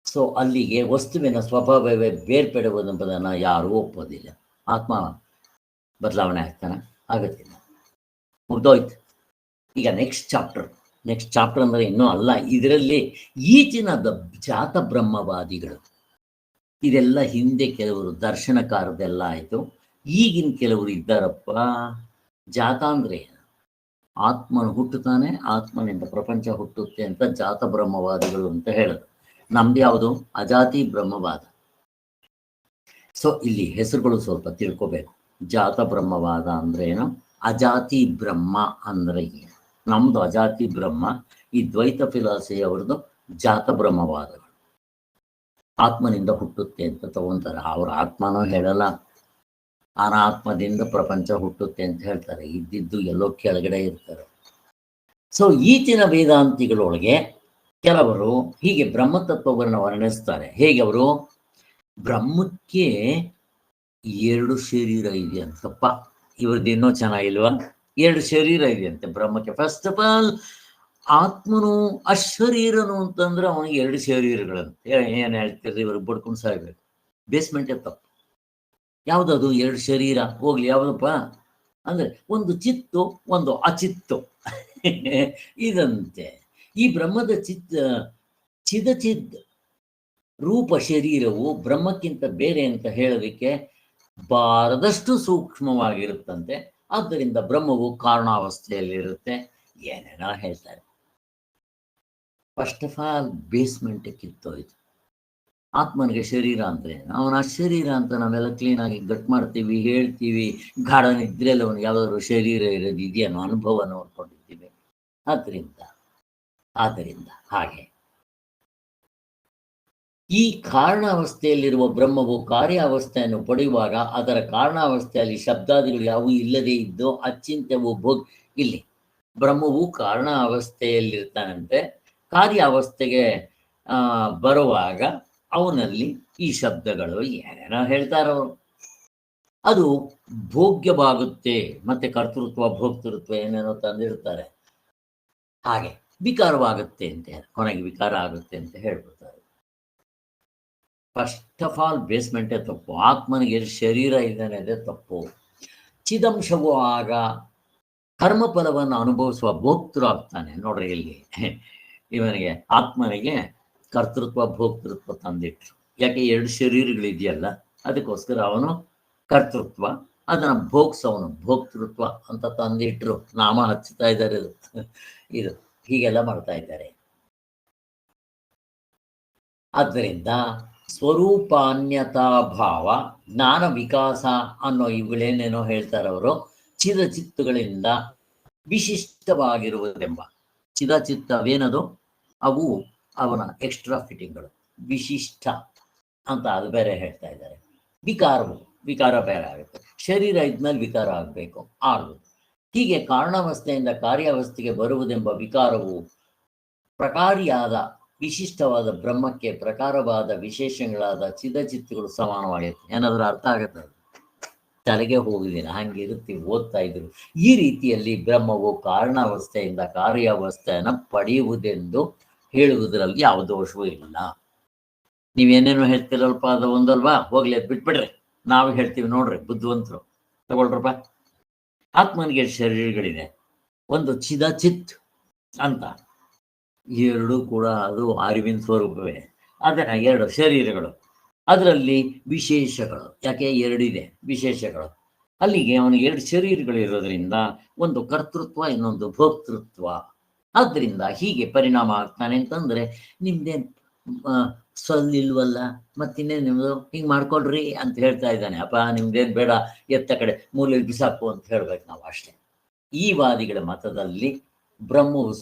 ಸೊ ಅಲ್ಲಿಗೆ ವಸ್ತುವಿನ ಸ್ವಭಾವವೇ ಬೇರ್ಪಡುವುದೆಂಬುದನ್ನು ಯಾರೂ ಒಪ್ಪೋದಿಲ್ಲ. ಆತ್ಮ ಬದಲಾವಣೆ ಆಗ್ತಾನೆ? ಆಗುತ್ತಿಲ್ಲ. ಮುಗ್ದೋಯ್ತು. ಈಗ ನೆಕ್ಸ್ಟ್ ಚಾಪ್ಟರ್ ಅಂದರೆ ಇನ್ನೂ ಅಲ್ಲ, ಇದರಲ್ಲಿ ಈಚಿನ ಜಾತ ಬ್ರಹ್ಮವಾದಿಗಳು ಇದೆಲ್ಲ ಹಿಂದೆ ಕೆಲವರು ದರ್ಶನಕಾರದೆಲ್ಲ ಆಯಿತು. ಈಗಿನ ಕೆಲವರು ಇದ್ದಾರಪ್ಪ. ಜಾತ ಅಂದರೆ ಆತ್ಮನು ಹುಟ್ಟುತ್ತಾನೆ, ಆತ್ಮನಿಂದ ಪ್ರಪಂಚ ಹುಟ್ಟುತ್ತೆ ಅಂತ ಜಾತ ಬ್ರಹ್ಮವಾದಿಗಳು ಅಂತ ಹೇಳೋದು. ನಮ್ದು ಯಾವುದು? ಅಜಾತಿ ಬ್ರಹ್ಮವಾದ. ಸೊ ಇಲ್ಲಿ ಹೆಸರುಗಳು ಸ್ವಲ್ಪ ತಿಳ್ಕೋಬೇಕು. ಜಾತ ಬ್ರಹ್ಮವಾದ ಅಂದ್ರೆ ಏನು, ಅಜಾತಿ ಬ್ರಹ್ಮ ಅಂದ್ರೆ ಏನು. ನಮ್ದು ಅಜಾತಿ ಬ್ರಹ್ಮ, ಈ ದ್ವೈತ ಫಿಲಾಸಫಿ ಅವ್ರದ್ದು ಜಾತ ಬ್ರಹ್ಮವಾದಗಳು. ಆತ್ಮನಿಂದ ಹುಟ್ಟುತ್ತೆ ಅಂತ ತಗೊಂತಾರೆ. ಅವ್ರ ಆತ್ಮನೂ ಹೇಳಲ್ಲ, ಅನಾತ್ಮದಿಂದ ಪ್ರಪಂಚ ಹುಟ್ಟುತ್ತೆ ಅಂತ ಹೇಳ್ತಾರೆ. ಇದ್ದಿದ್ದು ಎಲ್ಲೋ ಕೆಳಗಡೆ ಇರ್ತಾರೆ. ಸೊ ಈಚಿನ ವೇದಾಂತಿಗಳೊಳಗೆ ಕೆಲವರು ಹೀಗೆ ಬ್ರಹ್ಮತತ್ವವನ್ನು ವರ್ಣಿಸ್ತಾರೆ. ಹೇಗೆ ಅವರು? ಬ್ರಹ್ಮಕ್ಕೆ 2 ಶರೀರ ಇದೆ ಅಂತಪ್ಪ. ಇವ್ರದ್ದು ಇನ್ನೂ ಚೆನ್ನಾಗಿಲ್ವಾ? 2 ಶರೀರ ಇದೆ ಅಂತೆ ಬ್ರಹ್ಮಕ್ಕೆ. ಫಸ್ಟ್ ಆಫ್ ಆಲ್ ಆತ್ಮನು ಅಶರೀರನು ಅಂತಂದ್ರೆ ಅವನಿಗೆ 2 ಶರೀರಗಳಂತೆ. ಏನು ಹೇಳ್ತಿರ್ರಿ, ಇವ್ರಿಗೆ ಬಡ್ಕೊಂಡು ಸಾಯ್ಬೇಕು. ಬೇಸ್ಮೆಂಟೇ ತಪ್ಪು. ಯಾವುದದು 2 ಶರೀರ? ಹೋಗ್ಲಿ, ಯಾವುದಪ್ಪ ಅಂದ್ರೆ ಒಂದು ಚಿತ್ತು, ಒಂದು ಅಚಿತ್ತು ಇದಂತೆ. ಈ ಬ್ರಹ್ಮದ ಚಿದಚಿದ್ ರೂಪ ಶರೀರವು ಬ್ರಹ್ಮಕ್ಕಿಂತ ಬೇರೆ ಅಂತ ಹೇಳೋದಕ್ಕೆ ಬಾರದಷ್ಟು ಸೂಕ್ಷ್ಮವಾಗಿರುತ್ತಂತೆ. ಆದ್ದರಿಂದ ಬ್ರಹ್ಮವು ಕಾರಣಾವಸ್ಥೆಯಲ್ಲಿರುತ್ತೆ. ಏನೇನೋ ಹೇಳ್ತಾರೆ. ಫಸ್ಟ್ ಆಫ್ ಆಲ್ ಬೇಸ್ಮೆಂಟ್ ಕಿತ್ತೋಯ್ತು. ಆತ್ಮನಿಗೆ ಶರೀರ ಅಂದ್ರೆ ಅವನ ಶರೀರ ಅಂತ ನಾವೆಲ್ಲ ಕ್ಲೀನಾಗಿ ಗಟ್ ಮಾಡ್ತೀವಿ, ಹೇಳ್ತೀವಿ. ಗಾಢ ನಿದ್ರೆಯಲ್ಲಿ ಅವನಿಗೆ ಯಾವ್ದಾದ್ರು ಶರೀರ ಇರೋದು ಇದೆಯನ್ನೋ ಅನುಭವ ನೋಡ್ಕೊಂಡಿದ್ದೀವಿ. ಆದ್ದರಿಂದ ಹಾಗೆ ಈ ಕಾರಣಾವಸ್ಥೆಯಲ್ಲಿರುವ ಬ್ರಹ್ಮವು ಕಾರ್ಯಾವಸ್ಥೆಯನ್ನು ಪಡೆಯುವಾಗ ಅದರ ಕಾರಣಾವಸ್ಥೆಯಲ್ಲಿ ಶಬ್ದಾದಿಗಳು ಯಾವುವು ಇಲ್ಲದೇ ಇದ್ದು ಅಚಿಂತ್ಯವು ಇಲ್ಲಿ ಬ್ರಹ್ಮವು ಕಾರಣ ಅವಸ್ಥೆಯಲ್ಲಿರ್ತಾನಂತೆ. ಕಾರ್ಯಾವಸ್ಥೆಗೆ ಬರುವಾಗ ಅವನಲ್ಲಿ ಈ ಶಬ್ದಗಳು ಏನೇನೋ ಹೇಳ್ತಾರವರು. ಅದು ಭೋಗ್ಯವಾಗುತ್ತೆ, ಮತ್ತೆ ಕರ್ತೃತ್ವ ಭೋಕ್ತೃತ್ವ ಏನೇನೋ ತಂದಿರ್ತಾರೆ. ಹಾಗೆ ವಿಕಾರವಾಗುತ್ತೆ ಅಂತ ಕೊನೆಗೆ ವಿಕಾರ ಆಗುತ್ತೆ ಅಂತ ಹೇಳ್ಬಿಡ್ತಾರೆ. ಫಸ್ಟ್ ಆಫ್ ಆಲ್ ಬೇಸ್ಮೆಂಟೇ ತಪ್ಪು. ಆತ್ಮನಿಗೆ ಶರೀರ ಇದೆ ಅನ್ನೋದೇ ತಪ್ಪು. ಚಿದಂಶವು ಆಗ ಕರ್ಮಫಲವನ್ನು ಅನುಭವಿಸುವ ಭೋಕ್ತೃ ಆಗ್ತಾನೆ. ನೋಡ್ರಿ ಇಲ್ಲಿ ಇವನಿಗೆ ಆತ್ಮನಿಗೆ ಕರ್ತೃತ್ವ ಭೋಕ್ತೃತ್ವ ತಂದಿಟ್ರು. ಯಾಕೆ 2 ಶರೀರಗಳಿದೆಯಲ್ಲ, ಅದಕ್ಕೋಸ್ಕರ ಅವನು ಕರ್ತೃತ್ವ, ಅದನ್ನ ಭೋಗ್ಸವನು ಭೋಕ್ತೃತ್ವ ಅಂತ ತಂದಿಟ್ರು. ನಾಮ ಹಚ್ಚುತ್ತಾ ಇದ್ದಾರೆ ಇದು ಹೀಗೆಲ್ಲ ಮಾಡ್ತಾ ಇದ್ದಾರೆ. ಆದ್ದರಿಂದ ಸ್ವರೂಪಾನ್ಯತಾ ಭಾವ, ಜ್ಞಾನ ವಿಕಾಸ ಅನ್ನೋ ಇವುಗಳೇನೇನೋ ಹೇಳ್ತಾರವರು, ಚಿತ್ತಗಳಿಂದ ವಿಶಿಷ್ಟವಾಗಿರುವುದೆಂಬ. ಚಿತ್ತವೇನದು? ಅವು ಅವನ ಎಕ್ಸ್ಟ್ರಾ ಫಿಟ್ಟಿಂಗ್ಗಳು, ವಿಶಿಷ್ಟ ಅಂತ ಅದು ಬೇರೆ ಹೇಳ್ತಾ ಇದ್ದಾರೆ. ವಿಕಾರ ಬೇರೆ ಆಗುತ್ತೆ. ಶರೀರ ಇದ್ಮೇಲೆ ವಿಕಾರ ಆಗಬೇಕು, ಆಗುವುದು. ಹೀಗೆ ಕಾರಣಾವಸ್ಥೆಯಿಂದ ಕಾರ್ಯಾವಸ್ಥೆಗೆ ಬರುವುದೆಂಬ ವಿಕಾರವು ಪ್ರಕಾರಿಯಾದ ವಿಶಿಷ್ಟವಾದ ಬ್ರಹ್ಮಕ್ಕೆ ಪ್ರಕಾರವಾದ ವಿಶೇಷಗಳಾದ ಚಿತ್ತಗಳು ಸಮಾನವಾಗುತ್ತೆ. ಏನಾದರೂ ಅರ್ಥ ಆಗುತ್ತೆ? ತಲೆಗೆ ಹೋಗುದಿಲ್ಲ, ಹಂಗಿರುತ್ತೀವಿ, ಓದ್ತಾ ಇದ್ರು. ಈ ರೀತಿಯಲ್ಲಿ ಬ್ರಹ್ಮವು ಕಾರಣಾವಸ್ಥೆಯಿಂದ ಕಾರ್ಯಾವಸ್ಥೆಯನ್ನು ಪಡೆಯುವುದೆಂದು ಹೇಳುವುದರಲ್ಲಿ ಯಾವ ದೋಷವೂ ಇಲ್ಲ. ನೀವೇನೇನೋ ಹೇಳ್ತಿರಲ್ಪ, ಅದು ಒಂದಲ್ವಾ, ಹೋಗ್ಲಿ ಅದು ಬಿಟ್ಬಿಡ್ರಿ, ನಾವು ಹೇಳ್ತೀವಿ ನೋಡ್ರಿ, ಬುದ್ಧಿವಂತರು ತಗೊಳ್ರಪ್ಪ. ಆತ್ಮನಿಗೆ ಶರೀರಗಳಿದೆ, ಒಂದು ಚಿತ್ ಅಂತ, ಎರಡೂ ಕೂಡ ಅದು ಅರಿವಿನ ಸ್ವರೂಪವೇ. ಅದರ 2 ಶರೀರಗಳು, ಅದರಲ್ಲಿ ವಿಶೇಷಗಳು. ಯಾಕೆ 2 ಇದೆ ವಿಶೇಷಗಳು. ಅಲ್ಲಿಗೆ ಅವನಿಗೆ 2 ಶರೀರಗಳಿರೋದ್ರಿಂದ ಒಂದು ಕರ್ತೃತ್ವ, ಇನ್ನೊಂದು ಭೋಕ್ತೃತ್ವ. ಆದ್ದರಿಂದ ಹೀಗೆ ಪರಿಣಾಮ ಆಗ್ತಾನೆ. ಅಂತಂದ್ರೆ ನಿಮ್ದೇನು ಇಲ್ವಲ್ಲ, ಮತ್ತಿನ್ನೇ ನಿಮ್ದು ಹಿಂಗೆ ಮಾಡ್ಕೊಳ್ರಿ ಅಂತ ಹೇಳ್ತಾ ಇದ್ದಾನೆ. ಅಪ್ಪ ನಿಮ್ದೇನು ಬೇಡ, ಎತ್ತ ಕಡೆ ಮೂಲೆಯಲ್ಲಿ ಬಿಸಾಕು ಅಂತ ಹೇಳ್ಬೇಕು ನಾವು ಅಷ್ಟೇ. ಈ ವಾದಿಗಳ ಮತದಲ್ಲಿ ಬ್ರಹ್ಮವು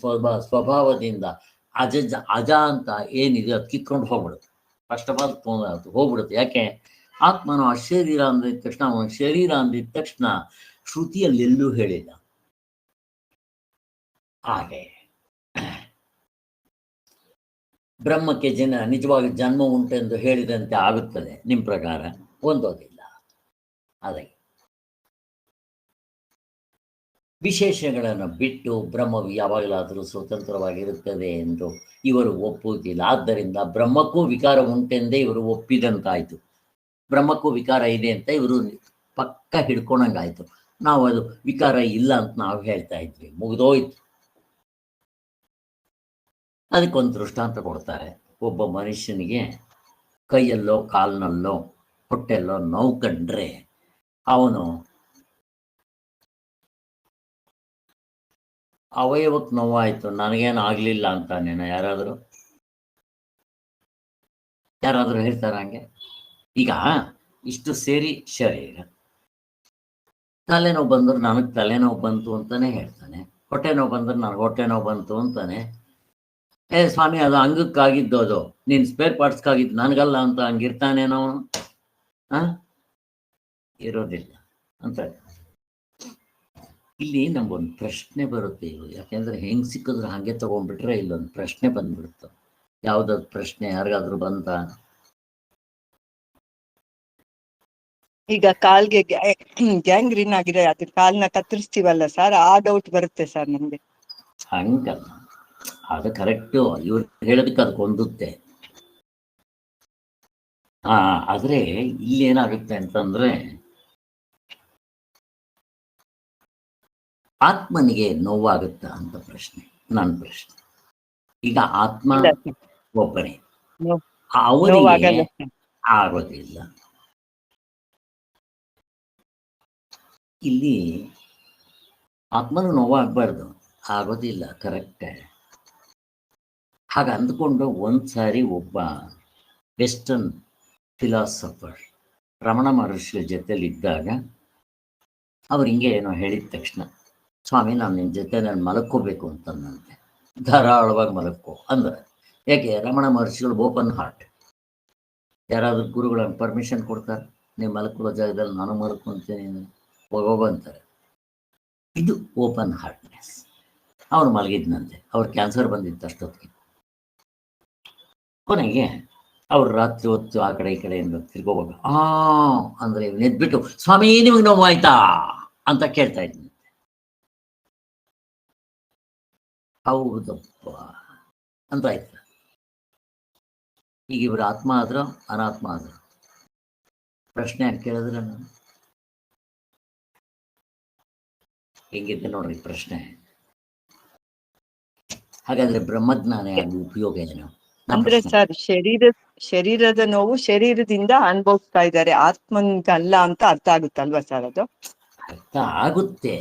ಸ್ವಭಾವದಿಂದ ಅಜ ಅಂತ ಏನಿದೆ ಅದು ಕಿತ್ಕೊಂಡು ಹೋಗ್ಬಿಡುತ್ತೆ. ಫಸ್ಟ್ ಆಫ್ ಆಲ್ ಅದು ಹೋಗ್ಬಿಡುತ್ತೆ. ಯಾಕೆ? ಆತ್ಮನು ಅಶರೀರ ಅಂದಿದ ತಕ್ಷಣ, ಅವನ ಶರೀರ ಅಂದಿದ ತಕ್ಷಣ ಶ್ರುತಿಯಲ್ಲೆಲ್ಲೂ ಹೇಳಿಲ್ಲ. ಹಾಗೆ ಬ್ರಹ್ಮಕ್ಕೆ ನಿಜವಾಗಿ ಜನ್ಮ ಉಂಟೆಂದು ಹೇಳಿದಂತೆ ಆಗುತ್ತದೆ ನಿಮ್ಮ ಪ್ರಕಾರ? ಹೊಂದೋದಿಲ್ಲ. ಹಾಗಾಗಿ ವಿಶೇಷಗಳನ್ನು ಬಿಟ್ಟು ಬ್ರಹ್ಮವು ಯಾವಾಗಲಾದರೂ ಸ್ವತಂತ್ರವಾಗಿರುತ್ತದೆ ಎಂದು ಇವರು ಒಪ್ಪುವುದಿಲ್ಲ. ಆದ್ದರಿಂದ ಬ್ರಹ್ಮಕ್ಕೂ ವಿಕಾರ ಉಂಟೆಂದೇ ಇವರು ಒಪ್ಪಿದಂತಾಯಿತು. ಬ್ರಹ್ಮಕ್ಕೂ ವಿಕಾರ ಇದೆ ಅಂತ ಇವರು ಪಕ್ಕ ಹಿಡ್ಕೊಂಡಂಗಾಯ್ತು. ನಾವು ಅದು ವಿಕಾರ ಇಲ್ಲ ಅಂತ ನಾವು ಹೇಳ್ತಾ ಇದ್ವಿ, ಮುಗಿದೋಯ್ತು. ಅದಕ್ಕೊಂದು ದೃಷ್ಟಾಂತ ಕೊಡ್ತಾರೆ. ಒಬ್ಬ ಮನುಷ್ಯನಿಗೆ ಕೈಯಲ್ಲೋ ಕಾಲಿನಲ್ಲೋ ಹೊಟ್ಟೆಲ್ಲೋ ನೋವು ಕಂಡ್ರೆ ಅವನು ಅವಯವಕ್ಕೆ ನೋವಾಯಿತು, ನನಗೇನು ಆಗಲಿಲ್ಲ ಅಂತಾನೇನ ಯಾರಾದರೂ ಹೇಳ್ತಾರ ಹಂಗೆ? ಈಗ ಇಷ್ಟು ಸೇರಿ ಶರೀರ, ತಲೆನೋವು ಬಂದ್ರೆ ನನಗೆ ತಲೆನೋವು ಬಂತು ಅಂತಾನೆ ಹೇಳ್ತಾನೆ, ಹೊಟ್ಟೆ ನೋವು ಬಂದ್ರೆ ನನಗೆ ಹೊಟ್ಟೆ ನೋವು ಬಂತು ಅಂತಾನೆ. ಸ್ವಾಮಿ ಅದು ಅಂಗಕ್ಕಾಗಿದ್ದು, ಅದು ನೀನು ಸ್ಪೇರ್ ಪಾರ್ಟ್ಸ್ಗಾಗಿದ್ದು, ನನಗಲ್ಲ ಅಂತ ಹಂಗಿರ್ತಾನೇನೋ ಅವನು? ಇರೋದಿಲ್ಲ ಅಂತ. ಇಲ್ಲಿ ನಮ್ಗೊಂದು ಪ್ರಶ್ನೆ ಬರುತ್ತೆ ಇವು. ಯಾಕೆಂದ್ರೆ ಹೆಂಗ್ ಸಿಕ್ಕಿದ್ರೆ ಹಾಗೆ ತಗೊಂಡ್ಬಿಟ್ರೆ ಇಲ್ಲೊಂದು ಪ್ರಶ್ನೆ ಬಂದ್ಬಿಡುತ್ತೆ. ಯಾವ್ದಾದ್ರು ಪ್ರಶ್ನೆ ಯಾರಿಗಾದ್ರೂ ಬಂತ? ಈಗ ಕಾಲ್ಗೆ ಗ್ಯಾಂಗ್ರೀನ್ ಆಗಿದೆ, ಅದು ಕಾಲ್ನ ಕತ್ತರಿಸ್ತೀವಲ್ಲ ಸರ್, ಆ ಡೌಟ್ ಬರುತ್ತೆ ಸರ್ ನಮ್ಗೆ. ಹಂಗಲ್ಲ, ಅದು ಕರೆಕ್ಟು, ಇವ್ರು ಹೇಳೋದಕ್ಕೆ ಅದಕ್ಕೆ ಹೊಂದುತ್ತೆ. ಆದ್ರೆ ಇಲ್ಲಿ ಏನಾಗುತ್ತೆ ಅಂತಂದ್ರೆ, ಆತ್ಮನಿಗೆ ನೋವಾಗುತ್ತಾ ಅಂತ ಪ್ರಶ್ನೆ, ನನ್ನ ಪ್ರಶ್ನೆ. ಈಗ ಆತ್ಮ ಒಬ್ಬನೇ, ಅವನಿಗೆ ಆಗೋದಿಲ್ಲ. ಇಲ್ಲಿ ಆತ್ಮನು ನೋವಾಗಬಾರ್ದು, ಆಗೋದಿಲ್ಲ, ಕರೆಕ್ಟೇ. ಹಾಗೆ ಅಂದ್ಕೊಂಡು ಒಂದ್ಸಾರಿ ಒಬ್ಬ ವೆಸ್ಟರ್ನ್ ಫಿಲಾಸಫರ್ ರಮಣ ಮಹರ್ಷಿಯ ಜೊತೆಲಿದ್ದಾಗ ಅವ್ರು ಹಿಂಗೆ ಏನೋ ಹೇಳಿದ ತಕ್ಷಣ, ಸ್ವಾಮಿ ನಾನು ನಿನ್ನ ಜೊತೆ ನಾನು ಮಲಕ್ಕೋಬೇಕು ಅಂತಂದಂತೆ. ಧಾರಾಳವಾಗಿ ಮಲಕ್ಕೋ ಅಂದ್ರೆ. ಯಾಕೆ? ರಮಣ ಮಹರ್ಷಿಗಳು ಓಪನ್ ಹಾರ್ಟ್. ಯಾರಾದ್ರೂ ಗುರುಗಳನ್ನು ಪರ್ಮಿಷನ್ ಕೊಡ್ತಾರೆ, ನೀವು ಮಲಕ್ಕೋ ಜಾಗದಲ್ಲಿ ನಾನು ಮಲ್ಕೊಂತೀನಿ ಹೋಗೋಂತಾರೆ. ಇದು ಓಪನ್ ಹಾರ್ಟ್ನೆಸ್. ಅವನು ಮಲಗಿದ್ನಂತೆ, ಅವ್ರು ಕ್ಯಾನ್ಸರ್ ಬಂದಿತ್ತು ಅಷ್ಟೊತ್ತಿಗೆ. ಕೊನೆಗೆ ಅವ್ರು ರಾತ್ರಿ ಹೊತ್ತು ಆ ಕಡೆ ಈ ಕಡೆಯಿಂದ ತಿರ್ಗೋವಾಗ ಅಂದ್ರೆ ಎದ್ಬಿಟ್ಟು, ಸ್ವಾಮಿ ನಿಮಗೆ ನೋವಾಯ್ತಾ ಅಂತ ಕೇಳ್ತಾ ಇದ್ದೀನಿ. ಹೌದಪ್ಪ ಅಂತ ಆಯ್ತು. ಈಗ ಇವರು ಆತ್ಮ ಆದ್ರು ಅನಾತ್ಮ ಆದ್ರು? ಪ್ರಶ್ನೆ ಯಾಕೆ ಕೇಳಿದ್ರೆ ನಾನು ಹೆಂಗಿದ್ದೆ ನೋಡ್ರಿ ಪ್ರಶ್ನೆ. ಹಾಗಾದ್ರೆ ಬ್ರಹ್ಮಜ್ಞಾನ ಆಗಿ ಉಪಯೋಗ ಏನು? ಅಂದ್ರೆ ಸರ್, ಶರೀರದ ನೋವು ಶರೀರದಿಂದ ಅನುಭವಿಸ್ತಾ ಇದ್ದಾರೆ, ಆತ್ಮನ್ಗಲ್ಲ ಅಂತ ಅರ್ಥ ಆಗುತ್ತಲ್ವಾ ಸರ್ ಅದು? ಅರ್ಥ ಆಗುತ್ತೆ.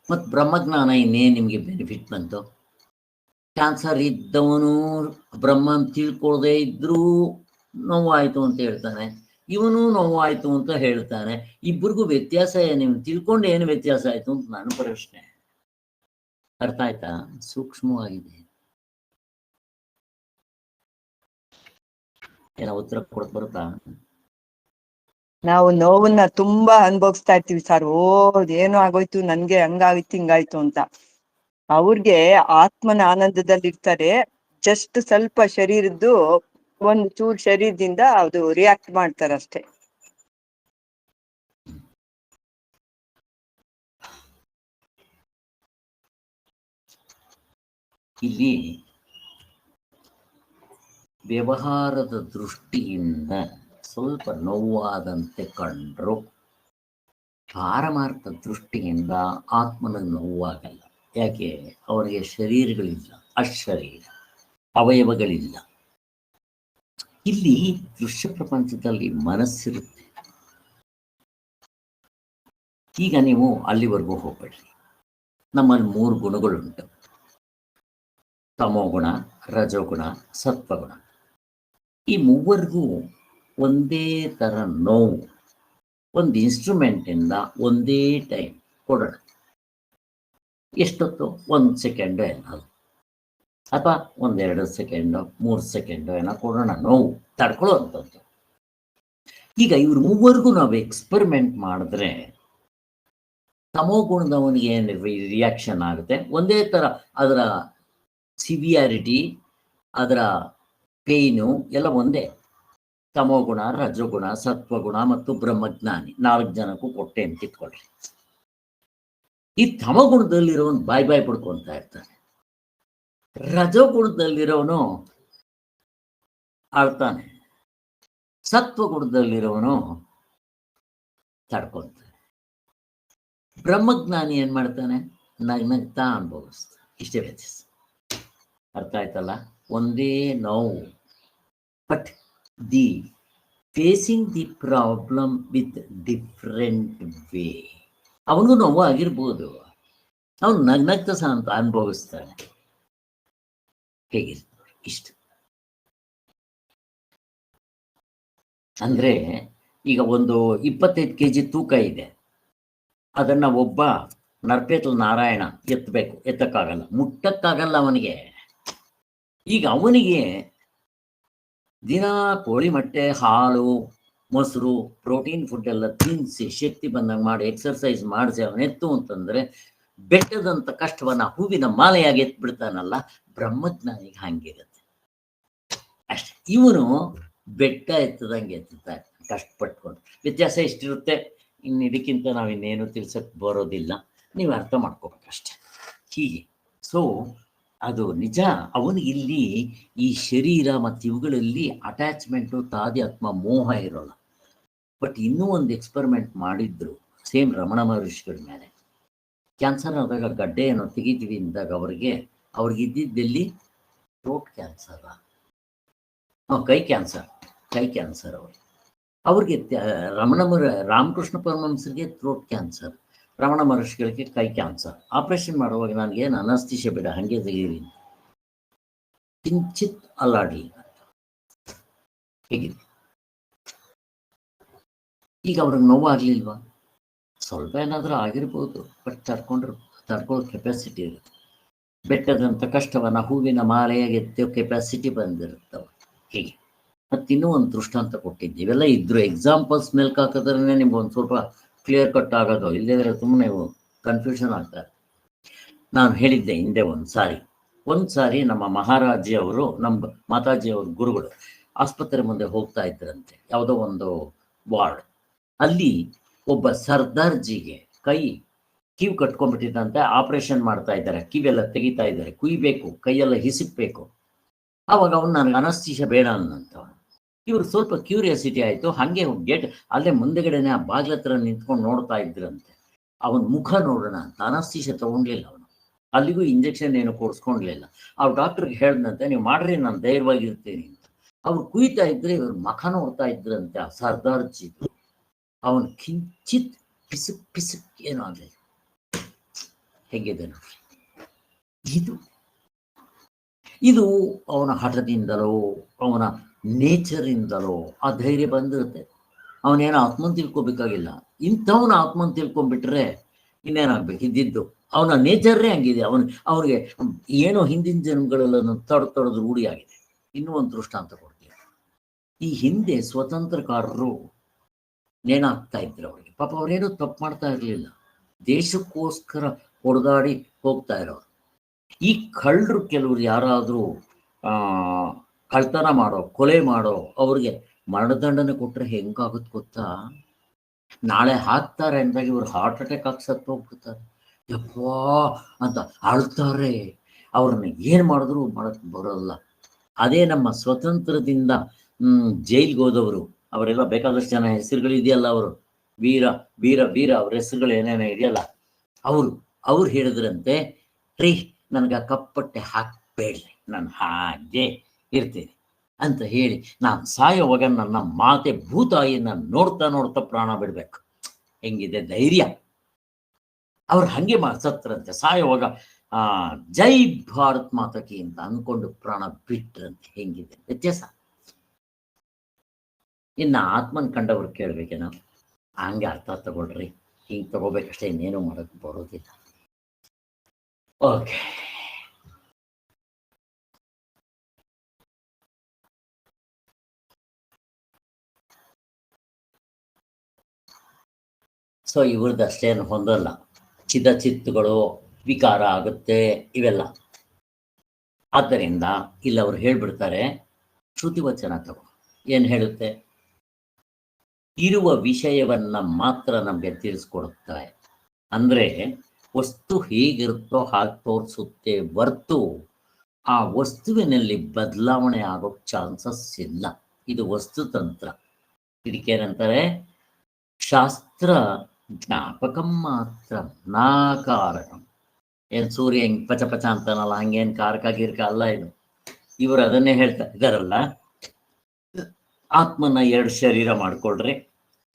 ಮತ್ತು ಬ್ರಹ್ಮಜ್ಞಾನ ಇನ್ನೇನು ನಿಮಗೆ ಬೆನಿಫಿಟ್ ಬಂತು? ಕ್ಯಾನ್ಸರ್ ಇದ್ದವನು ಬ್ರಹ್ಮನ್ ತಿಳ್ಕೊಳ್ಳದೆ ಇದ್ರೂ ನೋವಾಯಿತು ಅಂತ ಹೇಳ್ತಾನೆ, ಇವನು ನೋವಾಯಿತು ಅಂತ ಹೇಳ್ತಾನೆ. ಇಬ್ಬರಿಗೂ ವ್ಯತ್ಯಾಸ ಏನು? ತಿಳ್ಕೊಂಡು ಏನು ವ್ಯತ್ಯಾಸ ಆಯಿತು ಅಂತ ನಾನು ಪ್ರಶ್ನೆ. ಅರ್ಥ ಆಯ್ತಾ? ಸೂಕ್ಷ್ಮವಾಗಿದೆ. ಏನೋ ಉತ್ತರ ಕೊಡಕ್ ಬರುತ್ತಾ? ನಾವು ನೋವನ್ನ ತುಂಬಾ ಅನುಭವಿಸ್ತಾ ಇರ್ತೀವಿ ಸರ್. ಏನೋ ಆಗೋಯ್ತು ನನ್ಗೆ, ಹಂಗಾಯ್ತು ಹಿಂಗಾಯ್ತು ಅಂತ. ಅವ್ರಿಗೆ ಆತ್ಮನ ಆನಂದದಲ್ಲಿ ಇರ್ತಾರೆ. ಜಸ್ಟ್ ಸ್ವಲ್ಪ ಶರೀರದ್ದು ಒಂದು ಚೂರು ಶರೀರದಿಂದ ಅದು ರಿಯಾಕ್ಟ್ ಮಾಡ್ತಾರಷ್ಟೇ. ಇಲ್ಲಿ ವ್ಯವಹಾರದ ದೃಷ್ಟಿಯಿಂದ ಸ್ವಲ್ಪ ನೋವಾದಂತೆ ಕಂಡ್ರು, ಪಾರಮಾರ್ಥ ದೃಷ್ಟಿಯಿಂದ ಆತ್ಮನ ನೋವಾಗಲ್ಲ. ಯಾಕೆ? ಅವರಿಗೆ ಶರೀರಗಳಿಲ್ಲ, ಅಶರೀರ, ಅವಯವಗಳಿಲ್ಲ. ಇಲ್ಲಿ ದೃಶ್ಯ ಪ್ರಪಂಚದಲ್ಲಿ ಮನಸ್ಸಿರುತ್ತೆ. ಈಗ ನೀವು ಅಲ್ಲಿವರೆಗೂ ಹೋಗ್ಬೇಡ್ರಿ. ನಮ್ಮಲ್ಲಿ 3 ಗುಣಗಳುಂಟು: ತಮೋಗುಣ, ರಜೋಗುಣ, ಸತ್ವಗುಣ. ಈ ಮೂವರಿಗೂ ಒಂದೇ ಥರ ನೋವು ಒಂದು ಇನ್ಸ್ಟ್ರೂಮೆಂಟಿಂದ ಒಂದೇ ಟೈಮ್ ಕೊಡೋಣ. ಎಷ್ಟೊತ್ತು? 1 ಸೆಕೆಂಡು ಏನಾದ್ರು, ಅಥವಾ 1-2 ಸೆಕೆಂಡು, 3 ಸೆಕೆಂಡು ಏನೋ ಕೊಡೋಣ, ನೋವು ತಡ್ಕೊಳ್ಳೋವಂಥದ್ದು. ಈಗ ಇವ್ರು ಮೂವರಿಗೂ ನಾವು ಎಕ್ಸ್ಪೆರಿಮೆಂಟ್ ಮಾಡಿದ್ರೆ ತಮೋಗುಣದವನಿಗೆ ಏನು ರಿಯಾಕ್ಷನ್ ಆಗುತ್ತೆ? ಒಂದೇ ಥರ ಅದರ ಸಿವಿಯಾರಿಟಿ, ಅದರ ಪೇಯ್ನು ಎಲ್ಲ ಒಂದೇ. ತಮೋಗುಣ, ರಜೋಗುಣ, ಸತ್ವಗುಣ ಮತ್ತು ಬ್ರಹ್ಮಜ್ಞಾನಿ 4 ಜನಕ್ಕೂ ಕೊಟ್ಟೆ ಅಂತ ಇಟ್ಕೊಳ್ರಿ. ಈ ತಮೋಗುಣದಲ್ಲಿರೋನು ಬಾಯ್ ಪಡ್ಕೊತಾ ಇರ್ತಾನೆ, ರಜೋಗುಣದಲ್ಲಿರೋನು ಆಡ್ತಾನೆ, ಸತ್ವಗುಣದಲ್ಲಿರೋನು ತಡ್ಕೊತಾನೆ. ಬ್ರಹ್ಮಜ್ಞಾನಿ ಏನ್ ಮಾಡ್ತಾನೆ? ನಗ್ನಗ್ತಾ ಅನುಭವಿಸ್ತಾನೆ. ಇಷ್ಟೇ ವ್ಯತ್ಯಾಸ. ಅರ್ಥ ಆಯ್ತಲ್ಲ? ಒಂದೇ ನೋವು, but the facing the problem with different way. ಅವನಿಗೂ ನೋವು ಆಗಿರ್ಬೋದು, ಅವನು ನಗ್ನಗ್ತ ಸಹ ಅಂತ ಅನುಭವಿಸ್ತಾನೆ. ಹೇಗಿರ್ತಾರೆ? ಇಷ್ಟು ಅಂದ್ರೆ ಈಗ ಒಂದು 25 kg ತೂಕ ಇದೆ, ಅದನ್ನ ಒಬ್ಬ ನರ್ಪೇತಲ್ ನಾರಾಯಣ ಎತ್ತಬೇಕು, ಎತ್ತಕ್ಕಾಗಲ್ಲ, ಮುಟ್ಟಕ್ಕಾಗಲ್ಲ ಅವನಿಗೆ. ಈಗ ಅವನಿಗೆ ದಿನ ಕೋಳಿ ಮೊಟ್ಟೆ, ಹಾಲು, ಮೊಸರು, ಪ್ರೋಟೀನ್ ಫುಡ್ ಎಲ್ಲ ತಿನ್ನಿಸಿ ಶಕ್ತಿ ಬಂದಂಗೆ ಮಾಡಿ ಎಕ್ಸರ್ಸೈಸ್ ಮಾಡಿಸಿ ಅವನೆತ್ತು ಅಂತಂದ್ರೆ ಬೆಟ್ಟದಂತ ಕಷ್ಟವನ್ನ ಹೂವಿನ ಮಾಲೆಯಾಗಿ ಎತ್ಬಿಡ್ತಾನಲ್ಲ. ಬ್ರಹ್ಮಜ್ಞಾನಿಗೆ ಹಂಗಿರುತ್ತೆ ಅಷ್ಟೆ. ಇವನು ಬೆಟ್ಟ ಎತ್ತದಂಗೆ ಎತ್ತುತ್ತಾರೆ ಕಷ್ಟಪಟ್ಕೊಂಡು. ವ್ಯತ್ಯಾಸ ಇಷ್ಟಿರುತ್ತೆ, ಇನ್ನು ಇದಕ್ಕಿಂತ ನಾವಿನ್ನೇನು ತಿಳ್ಸಕ್ ಬರೋದಿಲ್ಲ, ನೀವು ಅರ್ಥ ಮಾಡ್ಕೋಬೇಕಷ್ಟೆ. ಹೀಗೆ ಸೊ ಅದು ನಿಜ. ಅವನಿಗೆ ಇಲ್ಲಿ ಈ ಶರೀರ ಮತ್ತು ಇವುಗಳಲ್ಲಿ ಅಟ್ಯಾಚ್ಮೆಂಟು, ತಾದಾತ್ಮ, ಮೋಹ ಇರೋಲ್ಲ. ಬಟ್ ಇನ್ನೂ ಒಂದು ಎಕ್ಸ್ಪೆರಿಮೆಂಟ್ ಮಾಡಿದ್ರು ಸೇಮ್ ರಮಣ ಮಹರ್ಷಿಗಳ ಮೇಲೆ. ಕ್ಯಾನ್ಸರ್ ಆದಾಗ ಗಡ್ಡೆ ಏನೋ ತೆಗಿತೀವಿ ಅಂದಾಗ ಅವ್ರಿಗೆ ಇದ್ದಿದ್ದಲ್ಲಿ ಥ್ರೋಟ್ ಕ್ಯಾನ್ಸರ್, ಕೈ ಕ್ಯಾನ್ಸರ್ ಅವ್ರಿಗೆ ರಾಮಕೃಷ್ಣ ಪರಮಹಂಸರಿಗೆ ಥ್ರೋಟ್ ಕ್ಯಾನ್ಸರ್, ರಮಣ ಮಹರ್ಷಿಗಳಿಗೆ ಕೈ ಕ್ಯಾನ್ಸರ್. ಆಪರೇಷನ್ ಮಾಡುವಾಗ ನನಗೇನು ಅನಸ್ತಿಷ್ಯ ಬೇಡ, ಹಾಗೆ ತೆಗೀರಿ, ಕಿಂಚಿತ್ ಅಲ್ಲಾಡಿ. ಹೇಗಿದೆ? ಈಗ ಅವ್ರಿಗೆ ನೋವಾಗ್ಲಿಲ್ವಾ? ಸ್ವಲ್ಪ ಏನಾದರೂ ಆಗಿರ್ಬೋದು, ಬಟ್ ತಡ್ಕೊಳ್ಳೋ ಕೆಪಾಸಿಟಿ ಇರುತ್ತೆ. ಬೆಟ್ಟದಂಥ ಕಷ್ಟವನ್ನ ಹೂವಿನ ಮಾಲೆಯಾಗಿ ಎತ್ತೋ ಕೆಪಾಸಿಟಿ ಬಂದಿರುತ್ತವ. ಹೀಗೆ ಮತ್ತಿನ್ನೂ ಒಂದು ದೃಷ್ಟಾಂತ ಕೊಟ್ಟಿದ್ದೆ. ಇವೆಲ್ಲ ಇದ್ರು ಎಕ್ಸಾಂಪಲ್ಸ್ ಮೇಲ್ಕ್ ಹಾಕಿದ್ರೆ ನಿಮ್ಗೆ ಒಂದು ಸ್ವಲ್ಪ ಕ್ಲಿಯರ್ ಕಟ್ ಆಗೋದು, ಇಲ್ಲದ್ರೆ ಸುಮ್ಮನೆ ಕನ್ಫ್ಯೂಷನ್ ಆಗ್ತಾರೆ. ನಾನು ಹೇಳಿದ್ದೆ ಹಿಂದೆ ಒಂದು ಸಾರಿ, ಒಂದ್ಸಾರಿ ನಮ್ಮ ಮಹಾರಾಜಿಯವರು, ನಮ್ಮ ಮಾತಾಜಿಯವ್ರ ಗುರುಗಳು ಆಸ್ಪತ್ರೆ ಮುಂದೆ ಹೋಗ್ತಾ ಇದ್ರಂತೆ, ಯಾವುದೋ ಒಂದು ವಾರ್ಡ್. ಅಲ್ಲಿ ಒಬ್ಬ ಸರ್ದಾರ್ಜಿಗೆ ಕೈ ಕಿವಿ ಕಟ್ಕೊಂಡ್ಬಿಟ್ಟಿದ್ದಂತೆ, ಆಪರೇಷನ್ ಮಾಡ್ತಾ ಇದ್ದಾರೆ, ಕಿವಿಯೆಲ್ಲ ತೆಗಿತಾ ಇದ್ದಾರೆ, ಕುಯ್ಬೇಕು, ಕೈಯೆಲ್ಲ ಹಿಸಿಕ್ಬೇಕು. ಆವಾಗ ಅವ್ನು ನನಗೆ ಅನಸ್ತೀಶ ಬೇಡ ಅನ್ನಂತ. ಇವ್ರು ಸ್ವಲ್ಪ ಕ್ಯೂರಿಯಾಸಿಟಿ ಆಯಿತು, ಹಾಗೆ ಗೇಟ್ ಅಲ್ಲೇ ಮುಂದೆಗಡೆನೆ ಆ ಬಾಗಿಲ ಹತ್ರ ನಿಂತ್ಕೊಂಡು ನೋಡ್ತಾ ಇದ್ರಂತೆ. ಅವನ ಮುಖ ನೋಡೋಣ ಅಂತ ಅನಸ್ತೀಶ ತಗೊಂಡ್ಲಿಲ್ಲ ಅವನು, ಅಲ್ಲಿಗೂ ಇಂಜೆಕ್ಷನ್ ಏನು ಕೊಡಿಸ್ಕೊಂಡ್ಲಿಲ್ಲ. ಅವ್ರು ಡಾಕ್ಟ್ರಿಗೆ ಹೇಳ್ದಂತೆ, ನೀವು ಮಾಡ್ರಿ, ನಾನು ಧೈರ್ಯವಾಗಿರ್ತೀನಿ ಅಂತ. ಅವ್ರು ಕುಯ್ತಾ ಇದ್ರೆ ಇವ್ರ ಮುಖ ನೋಡ್ತಾ ಇದ್ರಂತೆ ಆ ಸರ್ದಾರ್ಜಿ. ಅವನು ಕಿಂಚಿತ್ ಪಿಸುಕ್ ಪಿಸುಕ್ ಏನೋ ಆಗಲಿಲ್ಲ. ಹೇಗಿದೆ ನೋಡಿ, ಇದು ಅವನ ಹಠದಿಂದಲೋ ಅವನ ನೇಚರಿಂದಲೋ ಆ ಧೈರ್ಯ ಬಂದಿರುತ್ತೆ. ಅವನೇನೋ ಆತ್ಮನ್ ತಿಳ್ಕೊಬೇಕಾಗಿಲ್ಲ. ಇಂಥವನ ಆತ್ಮನ್ ತಿಳ್ಕೊಂಡ್ಬಿಟ್ರೆ ಇನ್ನೇನಾಗ್ಬೇಕು, ಇದ್ದಿದ್ದು ಅವನ ನೇಚರೇ ಹಂಗಿದೆ. ಅವನಿಗೆ ಏನೋ ಹಿಂದಿನ ಜನ್ಮಗಳೆಲ್ಲ ತಡೆದು ರೂಢಿಯಾಗಿದೆ. ಇನ್ನೂ ಒಂದು ದೃಷ್ಟಾಂತ ಕೊಡ್ತೀನಿ. ಈ ಹಿಂದೆ ಸ್ವತಂತ್ರಕಾರರು ನೇಣಾಗ್ತಾ ಇದ್ರು ಅವರಿಗೆ. ಪಾಪ ಅವರೇನೋ ತಪ್ಪು ಮಾಡ್ತಾ ಇರಲಿಲ್ಲ, ದೇಶಕ್ಕೋಸ್ಕರ ಹೊಡೆದಾಡಿ ಹೋಗ್ತಾ ಇರೋರು. ಈ ಕಳ್ಳರು ಕೆಲವರು ಯಾರಾದರೂ ಕಳ್ತನ ಮಾಡೋ, ಕೊಲೆ ಮಾಡೋ ಅವ್ರಿಗೆ ಮರಣದಂಡನೆ ಕೊಟ್ಟರೆ ಹೆಂಗಾಗುತ್ತೆ ಗೊತ್ತಾ? ನಾಳೆ ಹಾಕ್ತಾರೆ ಅಂದಾಗ ಇವ್ರು ಹಾರ್ಟ್ ಅಟ್ಯಾಕ್ ಆಗಿ ಸತ್ತು ಹೋಗ್ಬಿಡ್ತಾರೆ. ಯಪ್ಪಾ ಅಂತ ಅಳ್ತಾರೆ. ಅವ್ರನ್ನ ಏನು ಮಾಡಿದ್ರು ಮಾಡಕ್ಕೆ ಬರೋಲ್ಲ. ಅದೇ ನಮ್ಮ ಸ್ವತಂತ್ರದಿಂದ ಜೈಲ್ಗೆ ಹೋದವರು, ಅವರೆಲ್ಲ ಬೇಕಾದಷ್ಟು ಜನ ಹೆಸರುಗಳಿದೆಯಲ್ಲ, ಅವರು ವೀರ ವೀರ ವೀರ ಅವ್ರ ಹೆಸರುಗಳು ಏನೇನೋ ಇದೆಯಲ್ಲ, ಅವ್ರು ಹೇಳಿದ್ರಂತೆ, ರೀ ನನಗೆ ಆ ಕಪ್ಪಟ್ಟೆ ಹಾಕಬೇಡ್ರಿ, ನಾನು ಹಾಗೆ ಇರ್ತೀನಿ ಅಂತ ಹೇಳಿ, ನಾನು ಸಾಯೋವಾಗ ನನ್ನ ಮಾತೆ ಭೂತಾಯಿನ ನೋಡ್ತಾ ಪ್ರಾಣ ಬಿಡ್ಬೇಕು. ಹೆಂಗಿದೆ ಧೈರ್ಯ! ಅವ್ರು ಹಂಗೆ ಸತ್ರಂತೆ. ಸಾಯೋವಾಗ ಜೈ ಭಾರತ್ ಮಾತಕಿ ಅಂತ ಅಂದ್ಕೊಂಡು ಪ್ರಾಣ ಬಿಟ್ರಂತೆ. ಹೆಂಗಿದೆ ವ್ಯತ್ಯಾಸ! ಇನ್ನು ಆತ್ಮನ್ ಕಂಡವ್ರು ಕೇಳ್ಬೇಕೇನೋ, ಹಂಗೆ ಅರ್ಥ ತಗೊಳ್ರಿ, ಹಿಂಗೆ ತಗೋಬೇಕಷ್ಟೇ, ಇನ್ನೇನು ಮಾಡೋಕ್ಕೆ ಬರೋದಿಲ್ಲ. ಓಕೆ, ಸೊ ಇವ್ರದ್ದು ಅಷ್ಟೇನು ಹೊಂದಲ್ಲ. ಚಿತ್ತಗಳು ವಿಕಾರ ಆಗುತ್ತೆ ಇವೆಲ್ಲ. ಆದ್ದರಿಂದ ಇಲ್ಲಿ ಅವ್ರು ಹೇಳ್ಬಿಡ್ತಾರೆ, ಶ್ರುತಿವಚನ ತಗೋ. ಏನು ಹೇಳುತ್ತೆ? ಇರುವ ವಿಷಯವನ್ನ ಮಾತ್ರ ನಮಗೆ ತಿಳಿಸ್ಕೊಡುತ್ತೆ. ಅಂದರೆ ವಸ್ತು ಹೇಗಿರುತ್ತೋ ಹಾಗೆ ತೋರಿಸುತ್ತೆ ಹೊರ್ತು ಆ ವಸ್ತುವಿನಲ್ಲಿ ಬದಲಾವಣೆ ಆಗೋ ಚಾನ್ಸಸ್ ಇಲ್ಲ. ಇದು ವಸ್ತುತಂತ್ರ. ಇದಕ್ಕೇನಂತಾರೆ? ಶಾಸ್ತ್ರ ಜ್ಞಾಪಕಂ ಮಾತ್ರ ನಾ ಕಾರಕಂ. ಏನು ಸೂರ್ಯ ಹೆಂಗೆ ಪಚ ಪಚ ಅಂತಾನಲ್ಲ, ಹಂಗೇನು ಕಾರಕ ಗೀರ್ಕ ಅಲ್ಲ ಇದು. ಇವರು ಅದನ್ನೇ ಹೇಳ್ತಾ ಇದ್ದಾರಲ್ಲ, ಆತ್ಮನ 2 ಶರೀರ ಮಾಡ್ಕೊಳ್ರಿ,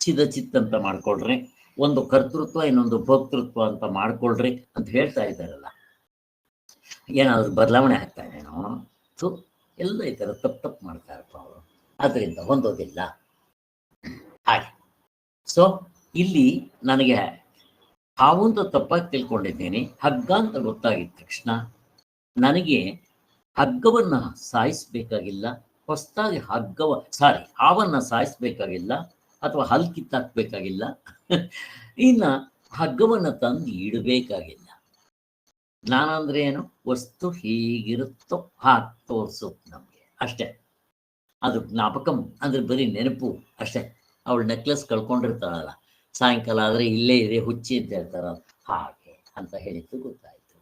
ಚಿತ್ತ ಅಂತ ಮಾಡ್ಕೊಳ್ರಿ, ಒಂದು ಕರ್ತೃತ್ವ ಇನ್ನೊಂದು ಭೋಕ್ತೃತ್ವ ಅಂತ ಮಾಡ್ಕೊಳ್ರಿ ಅಂತ ಹೇಳ್ತಾ ಇದ್ದಾರಲ್ಲ. ಏನಾದ್ರು ಬದಲಾವಣೆ ಆಗ್ತಾ ಇದೇನೋ? ಎಲ್ಲ ಈ ಥರ ತಪ್ಪು ಮಾಡ್ತಾರಪ್ಪ ಅವರು. ಅದರಿಂದ ಹೊಂದೋದಿಲ್ಲ ಹಾಗೆ. ಸೊ ಇಲ್ಲಿ ನನಗೆ ಹಾವು ಅಂತ ತಪ್ಪಾಗಿ ತಿಳ್ಕೊಂಡಿದ್ದೀನಿ. ಹಗ್ಗ ಅಂತ ಗೊತ್ತಾಗಿದ್ದ ತಕ್ಷಣ ನನಗೆ ಹಗ್ಗವನ್ನ ಸಾಯಿಸ್ಬೇಕಾಗಿಲ್ಲ, ಹೊಸದಾಗಿ ಹಾವನ್ನ ಸಾಯಿಸ್ಬೇಕಾಗಿಲ್ಲ, ಅಥವಾ ಹಲ್ ಕಿತ್ತಾಕ್ಬೇಕಾಗಿಲ್ಲ, ಇನ್ನು ಹಗ್ಗವನ್ನ ತಂದು ಇಡಬೇಕಾಗಿಲ್ಲ. ನಾನಂದ್ರೆ ಏನು? ವಸ್ತು ಹೀಗಿರುತ್ತೋ ಹಾಗೆ ತೋರಿಸುತ್ತೆ ನಮಗೆ ಅಷ್ಟೇ. ಅದು ಜ್ಞಾಪಕಂ ಅಂದ್ರೆ ಬರೀ ನೆನಪು ಅಷ್ಟೇ. ಅವಳು ನೆಕ್ಲೆಸ್ ಕಳ್ಕೊಂಡಿರ್ತಾಳಲ್ಲ, ಸಾಯಂಕಾಲ ಆದರೆ ಇಲ್ಲೇ ಇದೆ ಹುಚ್ಚಿ ಅಂತ ಹೇಳ್ತಾರ, ಹಾಗೆ ಅಂತ ಹೇಳಿದ್ದು ಗೊತ್ತಾಯಿತು.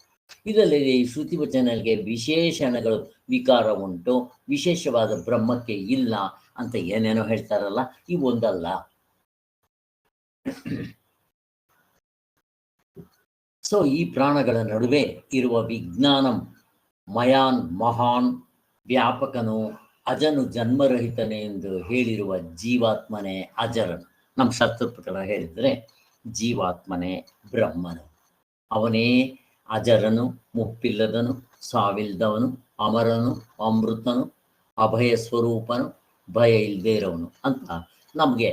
ಇದರಲ್ಲಿ ಈ ಶ್ರುತಿ ವಚನಗಳಿಗೆ ವಿಶೇಷಣಗಳು ವಿಕಾರ ಉಂಟು, ವಿಶೇಷವಾದ ಬ್ರಹ್ಮಕ್ಕೆ ಇಲ್ಲ ಅಂತ ಏನೇನೋ ಹೇಳ್ತಾರಲ್ಲ, ಇವೊಂದಲ್ಲ. ಸೊ ಈ ಪ್ರಾಣಗಳ ನಡುವೆ ಇರುವ ವಿಜ್ಞಾನಂ ಮಯಾನ್ ಮಹಾನ್ ವ್ಯಾಪಕನು ಅಜನು ಜನ್ಮರಹಿತನೇ ಎಂದು ಹೇಳಿರುವ ಜೀವಾತ್ಮನೇ ಅಜರನು. ನಮ್ಮ ಶಾಸ್ತ್ರ ಪ್ರಕಾರ ಹೇಳಿದರೆ ಜೀವಾತ್ಮನೇ ಬ್ರಹ್ಮನು. ಅವನೇ ಅಜರನು, ಮುಪ್ಪಿಲ್ಲದನು, ಸಾವಿಲ್ದವನು, ಅಮರನು, ಅಮೃತನು, ಅಭಯ ಸ್ವರೂಪನು, ಭಯ ಇಲ್ಲದೆ ಇರೋವನು ಅಂತ ನಮಗೆ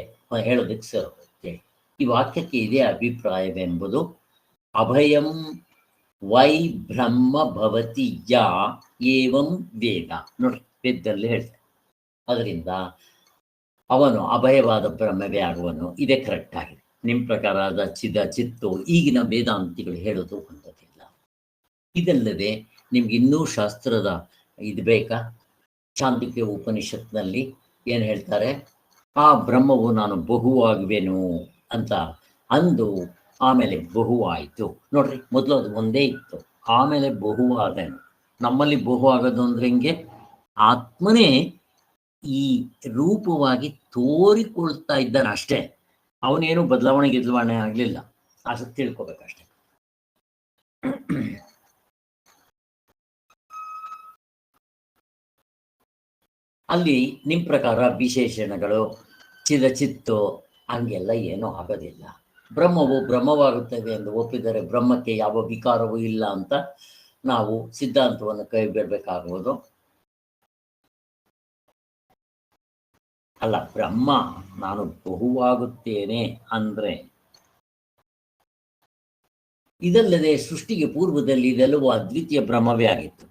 ಹೇಳೋದಕ್ಕೆ ಸರುತ್ತೆ. ಈ ವಾಕ್ಯಕ್ಕೆ ಇದೇ ಅಭಿಪ್ರಾಯವೆಂಬುದು ಅಭಯಂ ವೈ ಬ್ರಹ್ಮ ಭವತಿ ಯಾ ಏವಂ ವೇದ. ನೋಡಿ, ವೇದದಲ್ಲಿ ಹೇಳ್ತಾರೆ. ಅದರಿಂದ ಅವನು ಅಭಯವಾದ ಬ್ರಹ್ಮವೇ ಆಗುವನು. ಇದೇ ಕರೆಕ್ಟ್ ಆಗಿದೆ. ನಿಮ್ಮ ಪ್ರಕಾರ ಚಿತ್ತು ಈಗಿನ ವೇದಾಂತಿಗಳು ಹೇಳೋದು ಹೊಂದೋದಿಲ್ಲ. ಇದಲ್ಲದೆ ನಿಮ್ಗೆ ಇನ್ನೂ ಶಾಸ್ತ್ರದ ಇದು ಬೇಕಾ? ಚಾಂದಿಕ್ಯ ಉಪನಿಷತ್ನಲ್ಲಿ ಏನು ಹೇಳ್ತಾರೆ? ಆ ಬ್ರಹ್ಮವು ನಾನು ಬಹುವಾಗುವೆನು ಅಂತ ಅಂದು ಆಮೇಲೆ ಬಹುವಾಯಿತು. ನೋಡ್ರಿ, ಮೊದಲು ಅದು ಒಂದೇ ಇತ್ತು, ಆಮೇಲೆ ಬಹುವಾದನು. ನಮ್ಮಲ್ಲಿ ಬಹು ಆಗೋದು ಅಂದ್ರೆ ಹಿಂಗೆ, ಆತ್ಮನೇ ಈ ರೂಪವಾಗಿ ತೋರಿಕೊಳ್ತಾ ಇದ್ದಾನೆ ಅಷ್ಟೇ. ಅವನೇನು ಬದಲಾವಣೆ ಆಗಲಿಲ್ಲ. ಅದು ತಿಳ್ಕೊಬೇಕಷ್ಟೆ. ಅಲ್ಲಿ ನಿಮ್ಮ ಪ್ರಕಾರ ವಿಶೇಷಣಗಳು ಚಿತ್ತು ಹಂಗೆಲ್ಲ ಏನೂ ಆಗೋದಿಲ್ಲ. ಬ್ರಹ್ಮವು ಬ್ರಹ್ಮವಾಗುತ್ತದೆ ಎಂದು ಒಪ್ಪಿದರೆ ಬ್ರಹ್ಮಕ್ಕೆ ಯಾವ ವಿಕಾರವೂ ಇಲ್ಲ ಅಂತ ನಾವು ಸಿದ್ಧಾಂತವನ್ನು ಕೈ ಬಿಡಬೇಕಾಗುವುದು. ಅಲ್ಲ, ಬ್ರಹ್ಮ ನಾನು ಬಹುವಾಗುತ್ತೇನೆ ಅಂದ್ರೆ ಇದಲ್ಲದೆ ಸೃಷ್ಟಿಗೆ ಪೂರ್ವದಲ್ಲಿ ಇದೆಲ್ಲವೂ ಅದ್ವಿತೀಯ ಬ್ರಹ್ಮವೇ ಆಗಿತ್ತು.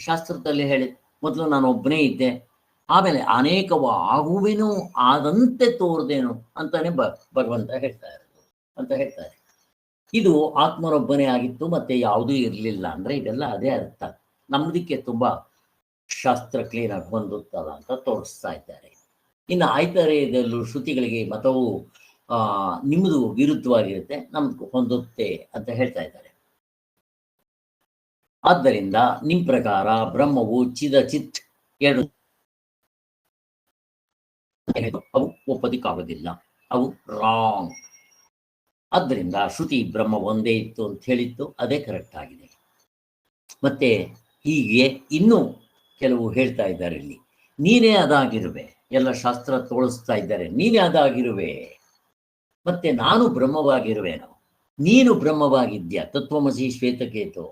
ಶಾಸ್ತ್ರದಲ್ಲಿ ಹೇಳಿ, ಮೊದಲು ನಾನು ಒಬ್ಬನೇ ಇದ್ದೆ, ಆಮೇಲೆ ಅನೇಕವ ಆಗುವೆನು, ಆದಂತೆ ತೋರ್ದೇನು ಅಂತಾನೆ ಭಗವಂತ ಹೇಳ್ತಾರೆ. ಇದು ಆತ್ಮರೊಬ್ಬನೇ ಆಗಿತ್ತು, ಮತ್ತೆ ಯಾವುದೂ ಇರಲಿಲ್ಲ ಅಂದ್ರೆ ಇದೆಲ್ಲ ಅದೇ ಅರ್ಥ. ನಮ್ಮದಕ್ಕೆ ತುಂಬಾ ಶಾಸ್ತ್ರ ಕ್ಲೀನಾಗಿ ಹೊಂದುತ್ತಲ್ಲ ಅಂತ ತೋರಿಸ್ತಾ ಇದ್ದಾರೆ. ಇನ್ನು ಆಯ್ತರೆಯದಲ್ಲೂ ಶ್ರುತಿಗಳಿಗೆ ಮತವು ನಿಮ್ಮದು ವಿರುದ್ಧವಾಗಿರುತ್ತೆ, ನಮ್ದು ಹೊಂದುತ್ತೆ ಅಂತ ಹೇಳ್ತಾ ಇದ್ದಾರೆ. ಆದ್ದರಿಂದ ನಿಮ್ಮ ಪ್ರಕಾರ ಬ್ರಹ್ಮವು ಚಿತ್ ಎರಡು ಅವು ಒಪ್ಪದಿಕ್ಕಾಗೋದಿಲ್ಲ, ಅವು ರಾಂಗ್. ಆದ್ದರಿಂದ ಶ್ರುತಿ ಬ್ರಹ್ಮ ಒಂದೇ ಇತ್ತು ಅಂತ ಹೇಳಿತ್ತು, ಅದೇ ಕರೆಕ್ಟ್ ಆಗಿದೆ. ಮತ್ತೆ ಹೀಗೆ ಇನ್ನೂ ಕೆಲವು ಹೇಳ್ತಾ ಇದ್ದಾರೆ ಇಲ್ಲಿ, ನೀನೇ ಅದಾಗಿರುವೆ, ಎಲ್ಲ ಶಾಸ್ತ್ರ ತೋರಿಸ್ತಾ ಇದ್ದಾರೆ, ನೀನೇ ಅದಾಗಿರುವೆ, ಮತ್ತೆ ನಾನು ಬ್ರಹ್ಮವಾಗಿರುವೆನು, ನೀನು ಬ್ರಹ್ಮವಾಗಿದ್ಯಾ, ತತ್ವಮಸಿ ಶ್ವೇತಕೇತು.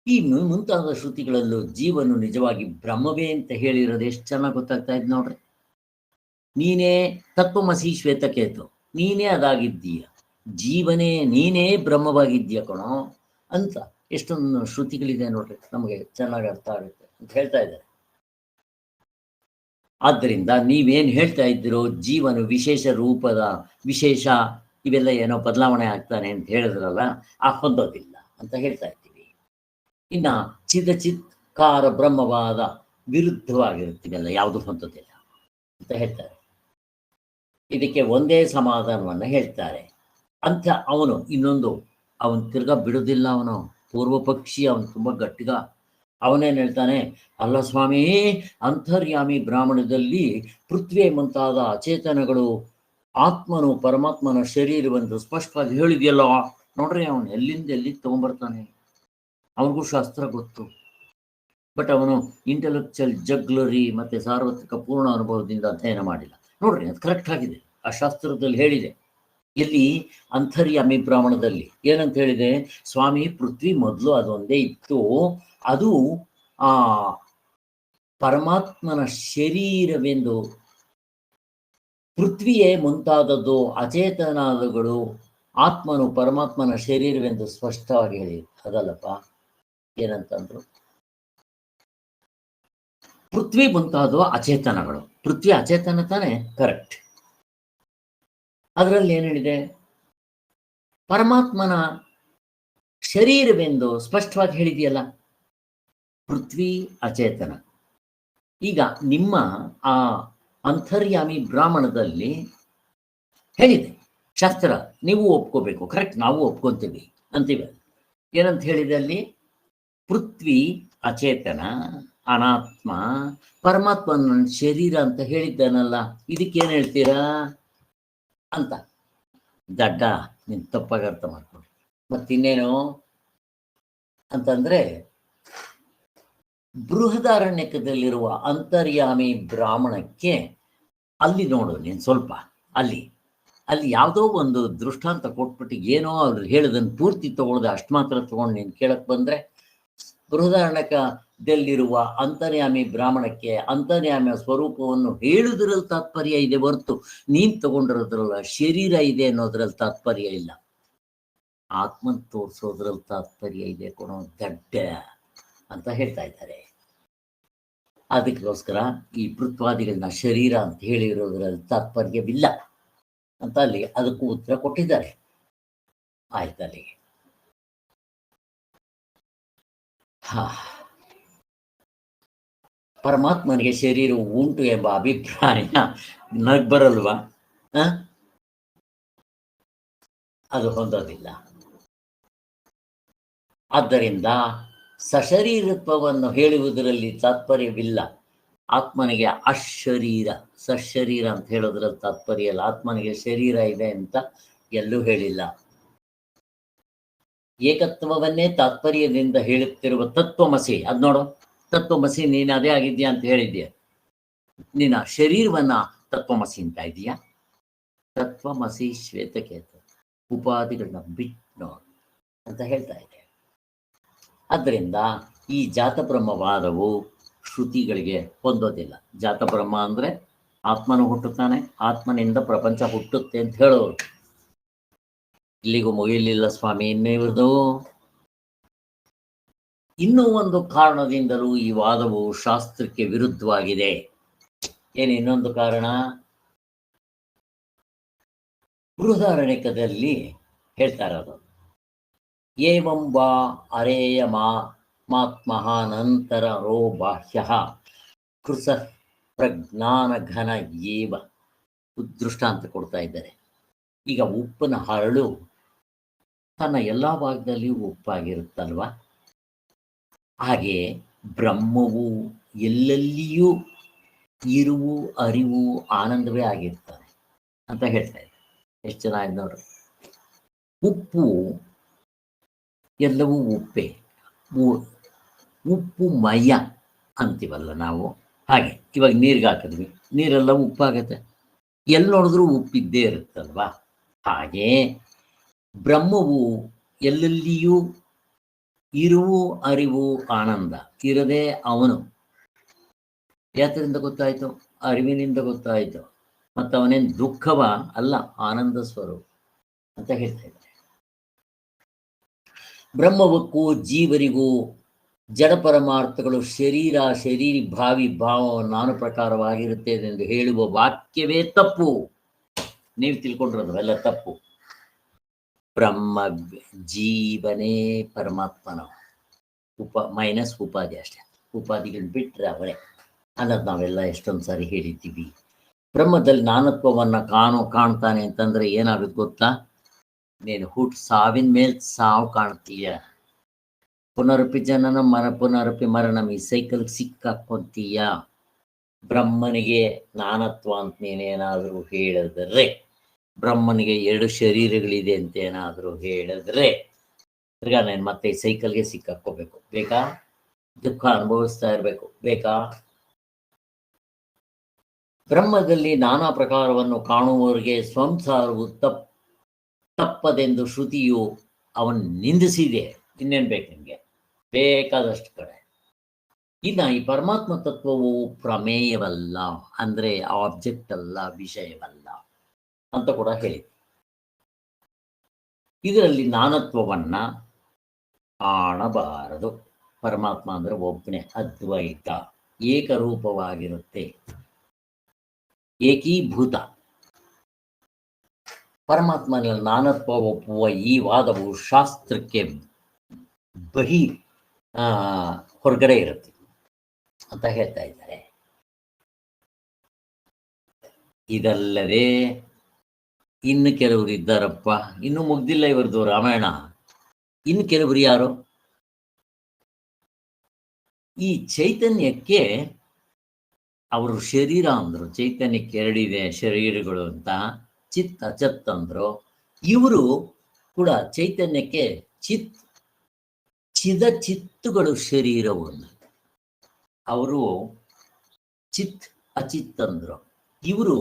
ಈ ಮುಂತಾದ ಶ್ರುತಿಗಳಲ್ಲೂ ಜೀವನು ನಿಜವಾಗಿ ಬ್ರಹ್ಮವೇ ಅಂತ ಹೇಳಿರೋದು ಎಷ್ಟು ಚೆನ್ನಾಗಿ ಗೊತ್ತಾಗ್ತಾ ಇದ್ ನೋಡ್ರಿ. ನೀನೇ ತತ್ವಮಸಿ ಶ್ವೇತಕೇತು, ನೀನೇ ಅದಾಗಿದ್ದೀಯ, ಜೀವನೇ ನೀನೇ ಬ್ರಹ್ಮವಾಗಿದ್ದೀಯ ಕಣೋ ಅಂತ ಎಷ್ಟೊಂದು ಶ್ರುತಿಗಳಿದೆ ನೋಡ್ರಿ, ನಮಗೆ ಚೆನ್ನಾಗಿ ಅರ್ಥ ಆಗುತ್ತೆ ಅಂತ ಹೇಳ್ತಾ ಇದ್ದಾರೆ. ಆದ್ದರಿಂದ ನೀವೇನು ಹೇಳ್ತಾ ಇದ್ದೀರೋ ಜೀವನ ವಿಶೇಷ ರೂಪದ ವಿಶೇಷ ಇವೆಲ್ಲ ಏನೋ ಬದಲಾವಣೆ ಆಗ್ತಾನೆ ಅಂತ ಹೇಳಿದ್ರಲ್ಲ, ಆ ಹೊಂದೋದಿಲ್ಲ ಅಂತ ಹೇಳ್ತಾ ಇದ್ದೀವಿ. ಇನ್ನು ಚಿತ್ಕಾರ ಬ್ರಹ್ಮವಾದ ವಿರುದ್ಧವಾಗಿರುತ್ತೀವಲ್ಲ, ಯಾವುದು ಹೊಂದೋದಿಲ್ಲ ಅಂತ ಹೇಳ್ತಾರೆ. ಇದಕ್ಕೆ ಒಂದೇ ಸಮಾಧಾನವನ್ನು ಹೇಳ್ತಾರೆ ಅಂತ. ಅವನು ಇನ್ನೊಂದು ಅವನು ತಿರ್ಗಾ ಬಿಡೋದಿಲ್ಲ, ಅವನು ಪೂರ್ವ ಪಕ್ಷಿ, ಅವನು ತುಂಬ ಗಟ್ಟಿಗ. ಅವನೇನು ಹೇಳ್ತಾನೆ, ಅಲ್ಲ ಸ್ವಾಮಿ, ಅಂತರ್ಯಾಮಿ ಬ್ರಾಹ್ಮಣದಲ್ಲಿ ಪೃಥ್ವಿ ಮುಂತಾದ ಅಚೇತನಗಳು ಆತ್ಮನು ಪರಮಾತ್ಮನ ಶರೀರವೆಂದು ಸ್ಪಷ್ಟವಾಗಿ ಹೇಳಿದೆಯಲ್ಲ. ನೋಡ್ರಿ, ಅವನು ಎಲ್ಲಿ ತಗೊಂಡ್ಬರ್ತಾನೆ, ಅವನಿಗೂ ಶಾಸ್ತ್ರ ಗೊತ್ತು, ಬಟ್ ಅವನು ಇಂಟೆಲೆಕ್ಚುಯಲ್ ಜಗ್ಲರಿ ಮತ್ತೆ ಸಾರ್ವತ್ರಿಕ ಪೂರ್ಣ ಅನುಭವದಿಂದ ಅಧ್ಯಯನ ಮಾಡಿಲ್ಲ. ನೋಡ್ರಿ, ಅದು ಕರೆಕ್ಟ್ ಆಗಿದೆ, ಆ ಶಾಸ್ತ್ರದಲ್ಲಿ ಹೇಳಿದೆ. ಇಲ್ಲಿ ಅಂತರ್ಯಾಮಿ ಬ್ರಾಹ್ಮಣದಲ್ಲಿ ಏನಂತ ಹೇಳಿದೆ, ಸ್ವಾಮಿ ಪೃಥ್ವಿ ಮೊದಲು ಅದೊಂದೇ ಇತ್ತು, ಅದು ಪರಮಾತ್ಮನ ಶರೀರವೆಂದು, ಪೃಥ್ವಿಯೇ ಮುಂತಾದದ್ದು ಅಚೇತನಾದಗಳು ಆತ್ಮನು ಪರಮಾತ್ಮನ ಶರೀರವೆಂದು ಸ್ಪಷ್ಟವಾಗಿ ಹೇಳಿ. ಅದಲ್ಲಪ್ಪ, ಏನಂತಂದ್ರು, ಪೃಥ್ವಿ ಮುಂತಾದವು ಅಚೇತನಗಳು. ಪೃಥ್ವಿ ಅಚೇತನ ತಾನೆ, ಕರೆಕ್ಟ್. ಅದರಲ್ಲಿ ಏನು ಹೇಳಿದೆ, ಪರಮಾತ್ಮನ ಶರೀರವೆಂದು ಸ್ಪಷ್ಟವಾಗಿ ಹೇಳಿದೆಯಲ್ಲ, ಪೃಥ್ವಿ ಅಚೇತನ. ಈಗ ನಿಮ್ಮ ಆ ಅಂತರ್ಯಾಮಿ ಬ್ರಾಹ್ಮಣದಲ್ಲಿ ಹೇಳಿದೆ ಶಾಸ್ತ್ರ, ನೀವು ಒಪ್ಕೋಬೇಕು, ಕರೆಕ್ಟ್, ನಾವು ಒಪ್ಕೊಂತೀವಿ ಅಂತೀವಿ. ಏನಂತ ಹೇಳಿದೆ ಅಲ್ಲಿ, ಪೃಥ್ವಿ ಅಚೇತನ, ಅನಾತ್ಮ, ಪರಮಾತ್ಮನ ಶರೀರ ಅಂತ ಹೇಳಿದ್ದಾನಲ್ಲ, ಇದಕ್ಕೇನು ಹೇಳ್ತೀರಾ ಅಂತ. ದಡ್ಡ, ನೀನು ತಪ್ಪಾಗಿ ಅರ್ಥ ಮಾಡ್ಕೊಂಡು. ಮತ್ತಿನ್ನೇನು ಅಂತಂದ್ರೆ, ಬೃಹದಾರಣ್ಯಕದಲ್ಲಿರುವ ಅಂತರ್ಯಾಮಿ ಬ್ರಾಹ್ಮಣಕ್ಕೆ ಅಲ್ಲಿ ನೋಡು ನೀನು ಸ್ವಲ್ಪ, ಅಲ್ಲಿ ಯಾವುದೋ ಒಂದು ದೃಷ್ಟಾಂತ ಕೊಟ್ಬಿಟ್ಟು ಏನೋ ಅವ್ರು ಹೇಳೋದನ್ನು ಪೂರ್ತಿ ತಗೊಳ್ಳದೆ ಅಷ್ಟು ಮಾತ್ರ ತಗೊಂಡು ನೀನು ಕೇಳಕ್ ಬಂದ್ರೆ, ಬೃಹದಾರಣ್ಯಕದಲ್ಲಿರುವ ಅಂತರ್ಯಾಮಿ ಬ್ರಾಹ್ಮಣಕ್ಕೆ ಅಂತರ್ಯಾಮಿಯ ಸ್ವರೂಪವನ್ನು ಹೇಳುವುದರಲ್ಲಿ ತಾತ್ಪರ್ಯ ಇದೆ ಹೊರತು ನೀನ್ ತಗೊಂಡಿರೋದ್ರಲ್ಲ ಶರೀರ ಇದೆ ಅನ್ನೋದ್ರಲ್ಲಿ ತಾತ್ಪರ್ಯ ಇಲ್ಲ. ಆತ್ಮನ್ ತೋರಿಸೋದ್ರಲ್ಲಿ ತಾತ್ಪರ್ಯ ಇದೆ ಕೊಡೋ ದಡ್ಡ ಅಂತ ಹೇಳ್ತಾ ಇದ್ದಾರೆ. ಅದಕ್ಕೋಸ್ಕರ ಈ ಪೃಥ್ವಾದಿಗಳನ್ನ ಶರೀರ ಅಂತ ಹೇಳಿರೋದ್ರಲ್ಲಿ ತಾತ್ಪರ್ಯವಿಲ್ಲ ಅಂತ ಅಲ್ಲಿ ಅದಕ್ಕೂ ಉತ್ತರ ಕೊಟ್ಟಿದ್ದಾರೆ. ಆಯ್ತಲ್ಲಿಗೆ ಹಾ, ಪರಮಾತ್ಮನಿಗೆ ಶರೀರ ಉಂಟು ಎಂಬ ಅಭಿಪ್ರಾಯ ಬರಲ್ವಾ? ಅದು ಹೊಂದೋದಿಲ್ಲ. ಆದ್ದರಿಂದ ಸಶರೀರತ್ವವನ್ನು ಹೇಳುವುದರಲ್ಲಿ ತಾತ್ಪರ್ಯವಿಲ್ಲ. ಆತ್ಮನಿಗೆ ಅಶರೀರ, ಸಶರೀರ ಅಂತ ಹೇಳೋದ್ರಲ್ಲಿ ತಾತ್ಪರ್ಯ ಇಲ್ಲ. ಆತ್ಮನಿಗೆ ಶರೀರ ಇದೆ ಅಂತ ಎಲ್ಲೂ ಹೇಳಿಲ್ಲ. ಏಕತ್ವವನ್ನೇ ತಾತ್ಪರ್ಯದಿಂದ ಹೇಳುತ್ತಿರುವ ತತ್ವಮಸಿ, ಅದ್ ನೋಡು, ತತ್ವಮಸಿ ನೀನು ಅದೇ ಆಗಿದ್ಯಾ ಅಂತ ಹೇಳಿದ್ಯಾ. ನಿನ್ನ ಶರೀರವನ್ನ ತತ್ವಮಸಿ ಅಂತ ಇದೆಯಾ? ತತ್ವಮಸಿ ಶ್ವೇತಕೇತು, ಉಪಾಧಿಗಳನ್ನ ಬಿಟ್ಟು ನೋಡು ಅಂತ ಹೇಳ್ತಾ ಇದೆ. ಆದ್ದರಿಂದ ಈ ಜಾತಬ್ರಹ್ಮವಾದವು ಶ್ರುತಿಗಳಿಗೆ ಹೊಂದೋದಿಲ್ಲ. ಜಾತಬ್ರಹ್ಮ ಅಂದ್ರೆ ಆತ್ಮನು ಹುಟ್ಟುತ್ತಾನೆ, ಆತ್ಮನಿಂದ ಪ್ರಪಂಚ ಹುಟ್ಟುತ್ತೆ ಅಂತ ಹೇಳೋರು. ಇಲ್ಲಿಗೂ ಮುಗಿಯಲಿಲ್ಲ ಸ್ವಾಮಿ, ಇನ್ನಿವ್ರದು ಇನ್ನೂ ಒಂದು ಕಾರಣದಿಂದಲೂ ಈ ವಾದವು ಶಾಸ್ತ್ರಕ್ಕೆ ವಿರುದ್ಧವಾಗಿದೆ. ಏನು ಇನ್ನೊಂದು ಕಾರಣ? ಬೃಹದಾರಣ್ಯಕದಲ್ಲಿ ಹೇಳ್ತಾ ಇರೋದು, ಏವಂ ವಾ ಅರೇಯ ಮಾತ್ಮಹಾನಂತರ ರೋ ಬಾಹ್ಯ ಕೃಸ ಪ್ರಜ್ಞಾನ ಘನ ಏವ. ದೃಷ್ಟಾಂತ ಕೊಡ್ತಾ ಇದ್ದಾರೆ. ಈಗ ಉಪ್ಪಿನ ಹರಳು ತನ್ನ ಎಲ್ಲ ಭಾಗದಲ್ಲಿಯೂ ಉಪ್ಪಾಗಿರುತ್ತಲ್ವ, ಹಾಗೆ ಬ್ರಹ್ಮವು ಎಲ್ಲೆಲ್ಲಿಯೂ ಇರುವು ಅರಿವು ಆನಂದವೇ ಆಗಿರ್ತಾನೆ ಅಂತ ಹೇಳ್ತಾ ಇದ್ದಾರೆ. ಎಷ್ಟು ಚೆನ್ನಾಗಿ ನೋಡ್ರಿ. ಉಪ್ಪು ಎಲ್ಲವೂ ಉಪ್ಪೆ, ಉಪ್ಪು ಮಯ ಅಂತೀವಲ್ಲ ನಾವು. ಹಾಗೆ ಇವಾಗ ನೀರಿಗೆ ಹಾಕಿದ್ವಿ, ನೀರೆಲ್ಲವೂ ಉಪ್ಪಾಗತ್ತೆ. ಎಲ್ಲಿ ನೋಡಿದ್ರೂ ಉಪ್ಪಿದ್ದೇ ಇರುತ್ತಲ್ವಾ. ಹಾಗೆ ಬ್ರಹ್ಮವು ಎಲ್ಲೆಲ್ಲಿಯೂ ಇರುವು ಅರಿವು ಆನಂದ ಇರದೆ ಅವನು ಯಾತ್ರಿಂದ ಗೊತ್ತಾಯ್ತು? ಅರಿವಿನಿಂದ ಗೊತ್ತಾಯ್ತು. ಮತ್ತು ಅವನೇನು ದುಃಖವ ಅಲ್ಲ, ಆನಂದ ಸ್ವರೂಪ ಅಂತ ಹೇಳ್ತಾ ಇದ್ದಾರೆ. ಬ್ರಹ್ಮವಕ್ಕೂ ಜೀವರಿಗೂ ಜಡ ಪರಮಾರ್ಥಗಳು ಶರೀರ ಶರೀರಿ ಭಾವಿ ಭಾವ ನಾನು ಪ್ರಕಾರವಾಗಿರುತ್ತೆ ಎಂದು ಹೇಳುವ ವಾಕ್ಯವೇ ತಪ್ಪು. ನೀವು ತಿಳ್ಕೊಂಡಿರೋದು ಎಲ್ಲ ತಪ್ಪು. ಬ್ರಹ್ಮ ಜೀವನೇ ಪರಮಾತ್ಮನ ಮೈನಸ್ ಉಪಾಧಿ ಅಷ್ಟೇ. ಉಪಾಧಿಗಳು ಬಿಟ್ಟರೆ ಅವರೇ ಅನ್ನೋದು ನಾವೆಲ್ಲ ಎಷ್ಟೊಂದು ಸಾರಿ ಹೇಳಿದ್ದೀವಿ. ಬ್ರಹ್ಮದಲ್ಲಿ ನಾನತ್ವವನ್ನು ಕಾಣ್ತಾನೆ ಅಂತಂದ್ರೆ ಏನಾಗುತ್ತೆ ಗೊತ್ತಾ? ನೀನು ಸಾವಿನ ಮೇಲೆ ಸಾವು ಕಾಣ್ತೀಯ, ಪುನರಪಿ ಜನನ ಪುನರಪಿ ಮರಣ, ಈ ಸೈಕಲ್ಗೆ ಸಿಕ್ಕಾಕೊಂತೀಯ. ಬ್ರಹ್ಮನಿಗೆ ನಾನತ್ವ ಅಂತ ನೀನೇನಾದರೂ ಹೇಳಿದ್ರೆ, ಬ್ರಹ್ಮನಿಗೆ 2 ಶರೀರಗಳಿದೆ ಅಂತ ಏನಾದರೂ ಹೇಳಿದ್ರೆ, ತಿರ್ಗಾ ನಾನು ಮತ್ತೆ ಈ ಸೈಕಲ್ಗೆ ಸಿಕ್ಕಾಕೋಬೇಕು ಬೇಕಾ? ದುಃಖ ಅನುಭವಿಸ್ತಾ ಇರಬೇಕು ಬೇಕಾ? ಬ್ರಹ್ಮದಲ್ಲಿ ನಾನಾ ಪ್ರಕಾರವನ್ನು ಕಾಣುವವರಿಗೆ ಸಂಸಾರವು ತಪ್ಪದೆಂದು ಶ್ರುತಿಯು ಅವನ್ ನಿಂದಿಸಿದೆ. ಇನ್ನೇನು ಬೇಕು ನಿಮಗೆ? ಬೇಕಾದಷ್ಟು ಕಡೆ. ಇನ್ನು ಈ ಪರಮಾತ್ಮ ತತ್ವವು ಪ್ರಮೇಯವಲ್ಲ, ಅಂದ್ರೆ ಆಬ್ಜೆಕ್ಟ್ ಅಲ್ಲ, ವಿಷಯವಲ್ಲ ಅಂತ ಕೂಡ ಹೇಳಿ. ಇದರಲ್ಲಿ ನಾನತ್ವವನ್ನ ಕಾಣಬಾರದು. ಪರಮಾತ್ಮ ಅಂದ್ರೆ ಒಬ್ಬನೇ, ಅದ್ವೈತ, ಏಕರೂಪವಾಗಿರುತ್ತೆ, ಏಕೀಭೂತ. ಪರಮಾತ್ಮನಲ್ಲಿ ನಾನತ್ವ ಒಪ್ಪುವ ಈ ವಾದವು ಶಾಸ್ತ್ರಕ್ಕೆ ಹೊರಗಡೆ ಇರುತ್ತೆ ಅಂತ ಹೇಳ್ತಾ ಇದ್ದಾರೆ. ಇದಲ್ಲದೆ ಇನ್ನು ಕೆಲವರು ಇದ್ದಾರಪ್ಪ, ಇನ್ನು ಮುಗ್ದಿಲ್ಲ ಇವರದು ರಾಮಾಯಣ. ಇನ್ನು ಕೆಲವರು ಯಾರು? ಈ ಚೈತನ್ಯಕ್ಕೆ ಅವರು ಶರೀರ ಅಂದ್ರು, ಚೈತನ್ಯಕ್ಕೆ 2 ಇದೆ ಶರೀರಗಳು ಅಂತ. ಚಿತ್ ಅಚತ್ ಅಂದ್ರು. ಇವರು ಕೂಡ ಚೈತನ್ಯಕ್ಕೆ ಚಿತ್ತುಗಳು ಶರೀರವು. ಅವರು ಚಿತ್ ಅಚಿತ್ ಅಂದ್ರು, ಇವರು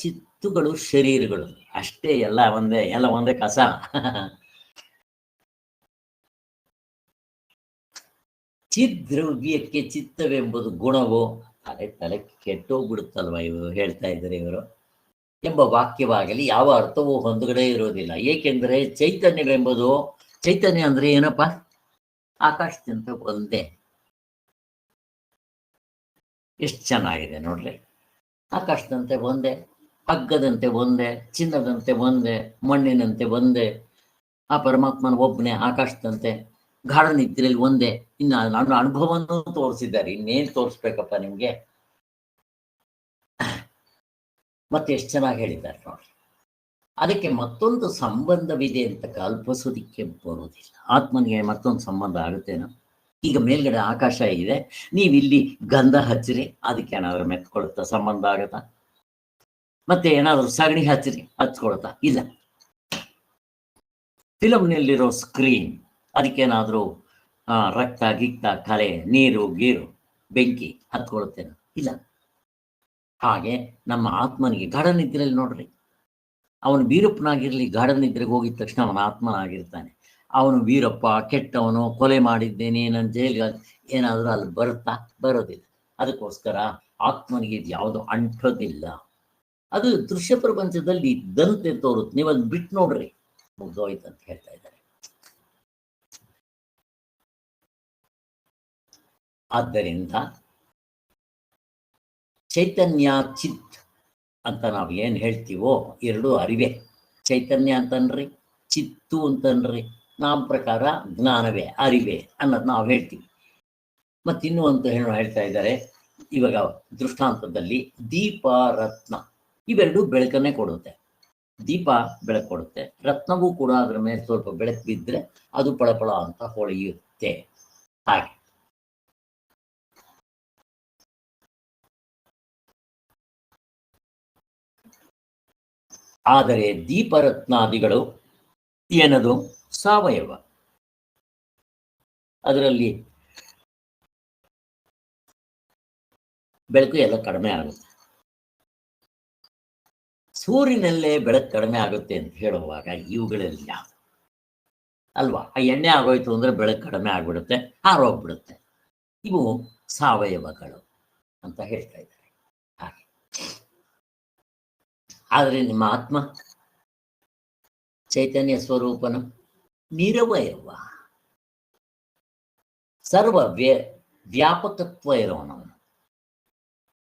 ಚಿತ್ತುಗಳು ಶರೀರಗಳು ಅಷ್ಟೇ. ಎಲ್ಲ ಒಂದೇ ಕಸ. ಚಿದ್ರವ್ಯಕ್ಕೆ ಚಿತ್ತವೆಂಬುದು ಗುಣವು. ತಲೆ ಕೆಟ್ಟೋಗ್ಬಿಡುತ್ತಲ್ವ ಇವರು ಹೇಳ್ತಾ ಇದ್ದಾರೆ ಇವರು ಎಂಬ ವಾಕ್ಯವಾಗಲಿ ಯಾವ ಅರ್ಥವೂ ಹೊಂದಗಡೆ ಇರೋದಿಲ್ಲ. ಏಕೆಂದರೆ ಚೈತನ್ಯವೆಂಬುದು, ಚೈತನ್ಯ ಅಂದ್ರೆ ಏನಪ್ಪ? ಆಕಾಶದಂತೆ ಒಂದೇ. ಎಷ್ಟು ಚೆನ್ನಾಗಿದೆ ನೋಡ್ರಿ. ಆಕಾಶದಂತೆ ಒಂದೇ, ಹಗ್ಗದಂತೆ ಒಂದೇ, ಚಿನ್ನದಂತೆ ಒಂದೇ, ಮಣ್ಣಿನಂತೆ ಒಂದೇ. ಆ ಪರಮಾತ್ಮನ ಒಬ್ಬನೇ ಆಕಾಶದಂತೆ. ಗಾಢ ನಿದ್ರೆಯಲ್ಲಿ ಒಂದೇ. ಇನ್ನು ನನ್ನ ಅನುಭವವನ್ನು ತೋರಿಸಿದ್ದಾರೆ, ಇನ್ನೇನು ತೋರಿಸ್ಬೇಕಪ್ಪ ನಿಮ್ಗೆ. ಮತ್ತೆ ಎಷ್ಟು ಚೆನ್ನಾಗಿ ಹೇಳಿದ್ದಾರೆ ನೋಡಿ. ಅದಕ್ಕೆ ಮತ್ತೊಂದು ಸಂಬಂಧವಿದೆ ಅಂತ ಕಲ್ಪಿಸೋದಿಕ್ಕೆ ಬರೋದಿಲ್ಲ. ಆತ್ಮನಿಗೆ ಮತ್ತೊಂದು ಸಂಬಂಧ ಆಗುತ್ತೇನೋ. ಈಗ ಮೇಲ್ಗಡೆ ಆಕಾಶ ಇದೆ, ನೀವಿಲ್ಲಿ ಗಂಧ ಹಚ್ಚಿರಿ, ಅದಕ್ಕೆ ಏನಾದ್ರು ಮೆತ್ಕೊಳುತ್ತಾ ಸಂಬಂಧ ಆಗತ್ತಾ? ಮತ್ತೆ ಏನಾದ್ರು ಸಗಣಿ ಹಚ್ಚಿರಿ, ಹಚ್ಕೊಳ್ತಾ? ಇಲ್ಲ. ಫಿಲಮ್ನಲ್ಲಿರೋ ಸ್ಕ್ರೀನ್, ಅದಕ್ಕೇನಾದ್ರೂ ರಕ್ತ ಗಿಕ್ತ ಕಲೆ ನೀರು ಗೀರು ಬೆಂಕಿ ಹತ್ಕೊಳುತ್ತೇನೋ? ಇಲ್ಲ. ಹಾಗೆ ನಮ್ಮ ಆತ್ಮನಿಗೆ ಗಾಢ ನಿದ್ರೆಯಲ್ಲಿ ನೋಡ್ರಿ, ಅವನು ವೀರಪ್ಪನಾಗಿರ್ಲಿ, ಗಾಢ ನಿದ್ರೆಗೆ ಹೋಗಿದ ತಕ್ಷಣ ಅವನ ಆತ್ಮನಾಗಿರ್ತಾನೆ. ಅವನು ವೀರಪ್ಪ, ಕೆಟ್ಟವನು, ಕೊಲೆ ಮಾಡಿದ್ದೇನೆ, ನನ್ನ ಜೈಲಿಗೆ ಏನಾದರೂ ಅಲ್ಲಿ ಬರೋದಿಲ್ಲ. ಅದಕ್ಕೋಸ್ಕರ ಆತ್ಮನಿಗೆ ಇದು ಯಾವುದು ಅಂಟೋದಿಲ್ಲ. ಅದು ದೃಶ್ಯ ಪ್ರಪಂಚದಲ್ಲಿ ಇದ್ದಂತೆ ತೋರುತ್ತೆ. ನೀವು ಅದು ಬಿಟ್ಟು ನೋಡ್ರಿ, ಮುಗ್ದೋಯ್ತು ಅಂತ ಹೇಳ್ತಾ ಇದ್ದಾರೆ. ಆದ್ದರಿಂದ ಚೈತನ್ಯ ಚಿತ್ ಅಂತ ನಾವು ಏನು ಹೇಳ್ತೀವೋ ಎರಡೂ ಅರಿವೆ. ಚೈತನ್ಯ ಅಂತನ್ರಿ, ಚಿತ್ತು ಅಂತನ್ರಿ, ನಮ್ಮ ಪ್ರಕಾರ ಜ್ಞಾನವೇ, ಅರಿವೆ ಅನ್ನೋದು ನಾವು ಹೇಳ್ತೀವಿ. ಮತ್ತಿನ್ನೂ ಅಂತ ಹೇಳ್ತಾ ಇದ್ದಾರೆ. ಇವಾಗ ದೃಷ್ಟಾಂತದಲ್ಲಿ ದೀಪ, ರತ್ನ ಇವೆರಡೂ ಬೆಳಕನ್ನೇ ಕೊಡುತ್ತೆ. ದೀಪ ಬೆಳಕು ಕೊಡುತ್ತೆ, ರತ್ನವೂ ಕೂಡ ಅದರ ಮೇಲೆ ಸ್ವಲ್ಪ ಬೆಳಕು ಬಿದ್ದರೆ ಅದು ಪಳಪಳ ಅಂತ ಹೊಳೆಯುತ್ತೆ. ಹಾಗೆ ಆದರೆ ದೀಪರತ್ನಾದಿಗಳು ಏನದು? ಸಾವಯವ. ಅದರಲ್ಲಿ ಬೆಳಕು ಎಲ್ಲ ಕಡಿಮೆ ಆಗುತ್ತೆ. ಸೂರ್ಯನಲ್ಲೇ ಬೆಳಕು ಕಡಿಮೆ ಆಗುತ್ತೆ ಅಂತ ಹೇಳುವಾಗ ಇವುಗಳಲ್ಲಿ ಯಾವುದು ಅಲ್ವಾ? ಆ ಎಣ್ಣೆ ಆಗೋಯ್ತು ಅಂದ್ರೆ ಬೆಳಕು ಕಡಿಮೆ ಆಗ್ಬಿಡುತ್ತೆ, ಹಾರೋಗ್ಬಿಡುತ್ತೆ. ಇವು ಸಾವಯವಗಳು ಅಂತ ಹೇಳ್ತಾ ಇದ್ದಾರೆ. ಹಾಗೆ ಆದರೆ ನಿಮ್ಮ ಆತ್ಮ ಚೈತನ್ಯ ಸ್ವರೂಪನ ನಿರವಯವ, ಸರ್ವ ವ್ಯಾಪಕತ್ವ ಇರೋನವನು.